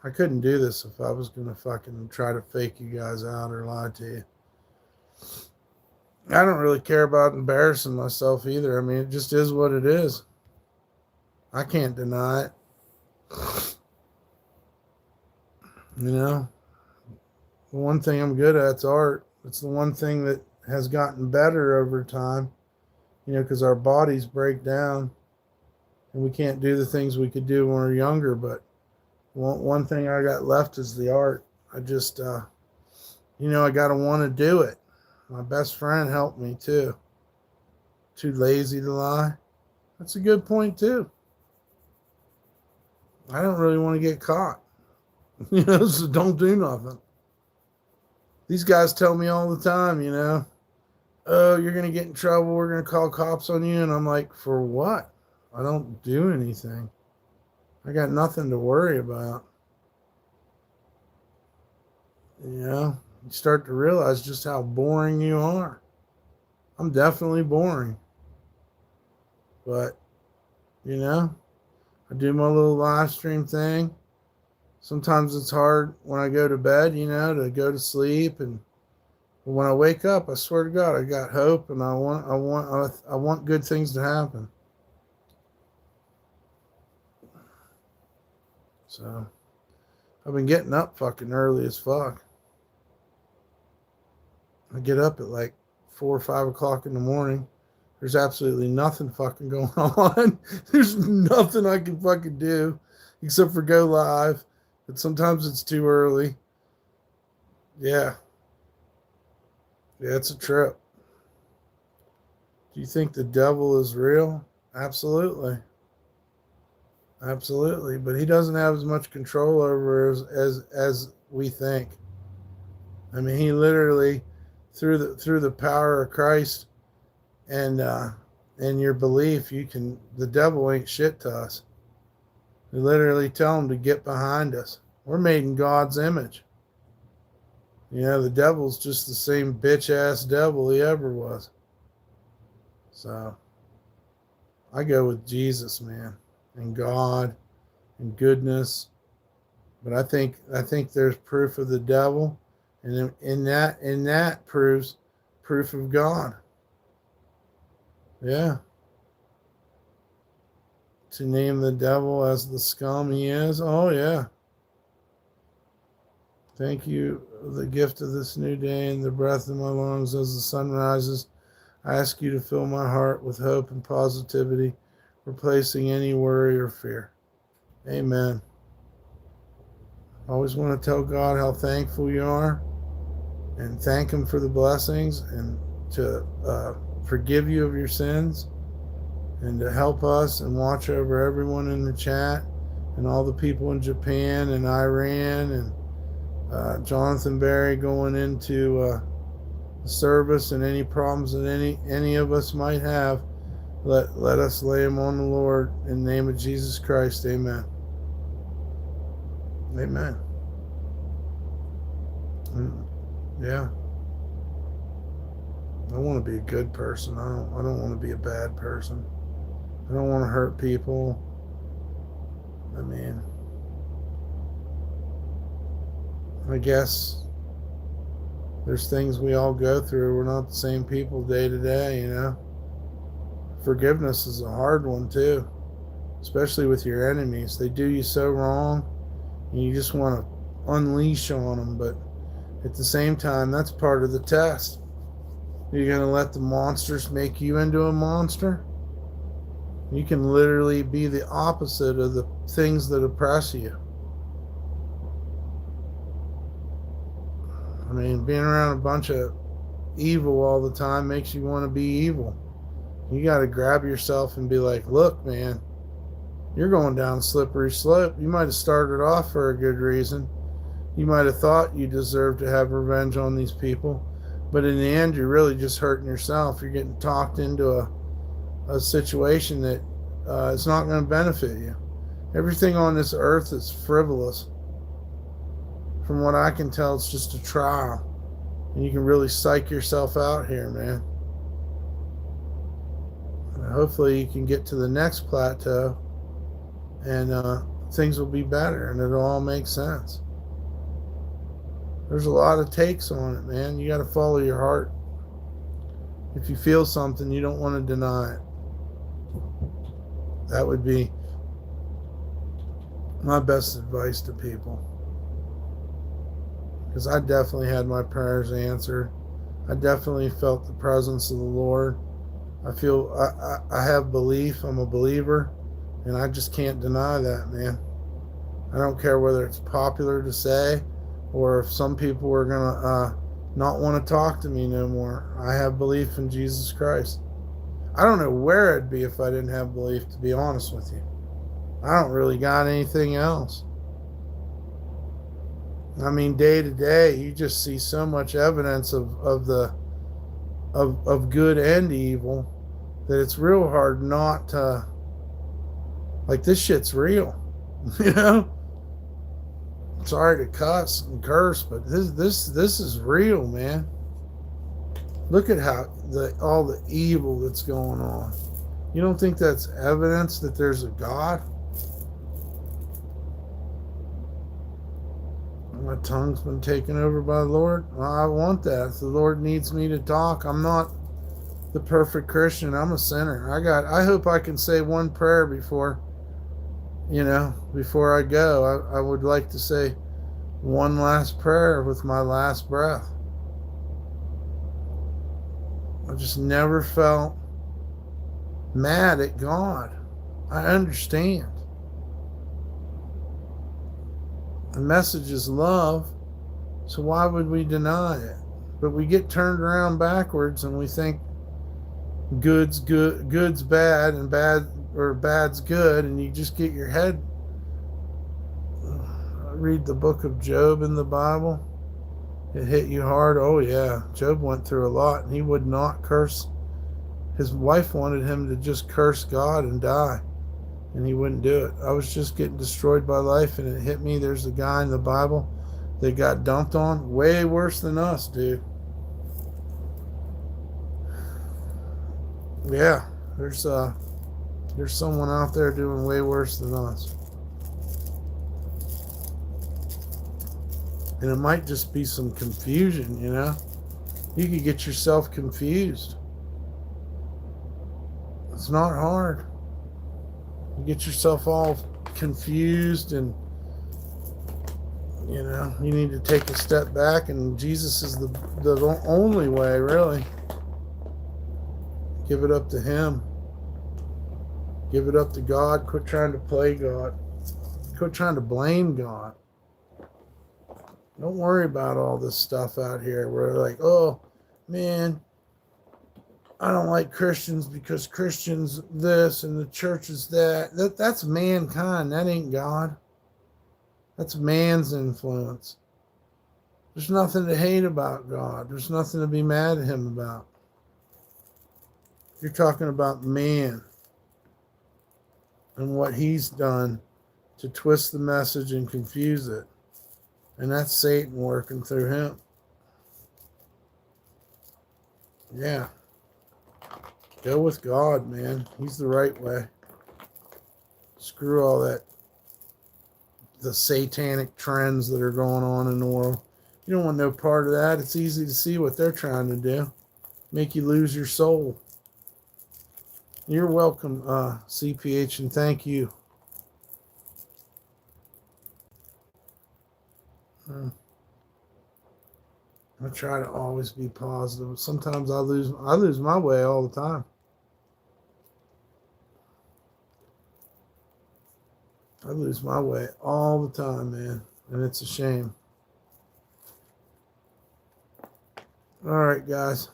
I couldn't do this if I was going to fucking try to fake you guys out or lie to you. I don't really care about embarrassing myself either. I mean, it just is what it is. I can't deny it. You know? The one thing I'm good at is art. It's the one thing that has gotten better over time. You know, because our bodies break down. And we can't do the things we could do when we were younger. But one thing I got left is the art. I just, you know, I got to want to do it. My best friend helped me too. Too lazy to lie. That's a good point too. I don't really want to get caught. You know, so don't do nothing. These guys tell me all the time, you know, oh, you're going to get in trouble. We're going to call cops on you. And I'm like, for what? I don't do anything. I got nothing to worry about. You know, you start to realize just how boring you are. I'm definitely boring. But, you know, I do my little live stream thing. Sometimes it's hard when I go to bed, you know, to go to sleep. And when I wake up, I swear to God, I got hope and I want good things to happen. So, I've been getting up fucking early as fuck. I get up at like 4 or 5 o'clock in the morning. There's absolutely nothing fucking going on. There's nothing I can fucking do except for go live. But sometimes it's too early. Yeah. Yeah, it's a trip. Do you think the devil is real? Absolutely. Absolutely. But he doesn't have as much control over as we think. I mean, he literally, through the power of Christ and your belief, the devil ain't shit to us. We literally tell him to get behind us. We're made in God's image. You know, the devil's just the same bitch-ass devil he ever was. So, I go with Jesus, man, and God, and goodness. But I think there's proof of the devil, and in that proves proof of God. Yeah. To name the devil as the scum he is. Oh, yeah. Thank you, the gift of this new day and the breath in my lungs as the sun rises. I ask you to fill my heart with hope and positivity, replacing any worry or fear. Amen. Always want to tell God how thankful you are and thank him for the blessings and to forgive you of your sins. And to help us and watch over everyone in the chat and all the people in Japan and Iran and Jonathan Berry going into the service and any problems that any of us might have, let us lay them on the Lord in the name of Jesus Christ. Amen. Amen. Yeah. I want to be a good person. I don't want to be a bad person. I don't want to hurt people. I mean, I guess there's things we all go through. We're not the same people day to day, you know. Forgiveness is a hard one too, especially with your enemies. They do you so wrong, and you just want to unleash on them. But at the same time, that's part of the test. You're going to let the monsters make you into a monster? You can literally be the opposite of the things that oppress you. I mean, being around a bunch of evil all the time makes you want to be evil. You got to grab yourself and be like, look, man, you're going down a slippery slope. You might have started off for a good reason. You might have thought you deserved to have revenge on these people. But in the end, you're really just hurting yourself. You're getting talked into a situation that is not going to benefit you. Everything on this earth is frivolous. From what I can tell, it's just a trial. And you can really psych yourself out here, man. And hopefully you can get to the next plateau and things will be better and it'll all make sense. There's a lot of takes on it, man. You got to follow your heart. If you feel something, you don't want to deny it. That would be my best advice to people. Because I definitely had my prayers answered. I definitely felt the presence of the Lord. I feel I have belief. I'm a believer. And I just can't deny that, man. I don't care whether it's popular to say or if some people are going to not want to talk to me no more. I have belief in Jesus Christ. I don't know where I'd be if I didn't have belief, to be honest with you. I don't really got anything else. I mean, day to day, you just see so much evidence of good and evil that it's real hard not to, like, this shit's real. You know? Sorry to cuss and curse, but this is real, man. Look at how all the evil that's going on. You don't think that's evidence that there's a God? My tongue's been taken over by the Lord. Well, I want that. If the Lord needs me to talk, I'm not the perfect Christian. I'm a sinner. I hope I can say one prayer before I go. I would like to say one last prayer with my last breath. I just never felt mad at God. I understand. The message is love, so why would we deny it? But we get turned around backwards and we think good's bad and bad's good, and you just get your head. I read the book of Job in the Bible. It hit you hard. Oh yeah, Job went through a lot, and he would not curse. His wife wanted him to just curse God and die, and he wouldn't do it. I was just getting destroyed by life, and it hit me. There's a guy in the Bible that got dumped on way worse than us, dude. Yeah, there's someone out there doing way worse than us. And it might just be some confusion, you know? You could get yourself confused. It's not hard. You get yourself all confused and, you know, you need to take a step back, and Jesus is the only way, really. Give it up to Him. Give it up to God. Quit trying to play God. Quit trying to blame God. Don't worry about all this stuff out here where like, oh, man, I don't like Christians because Christians this and the church is that. That's mankind. That ain't God. That's man's influence. There's nothing to hate about God. There's nothing to be mad at Him about. You're talking about man and what he's done to twist the message and confuse it. And that's Satan working through him. Yeah. Go with God, man. He's the right way. Screw all that, the satanic trends that are going on in the world. You don't want no part of that. It's easy to see what they're trying to do. Make you lose your soul. You're welcome, CPH, and thank you. I try to always be positive. Sometimes I lose my way all the time. I lose my way all the time, man, and it's a shame. All right, guys.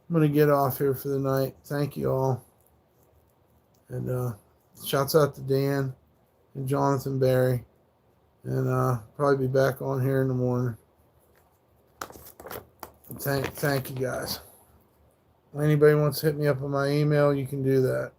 I'm going to get off here for the night. Thank you all. And shouts out to Dan and Jonathan Barry. And probably be back on here in the morning. Thank you, guys. If anybody wants to hit me up on my email, you can do that.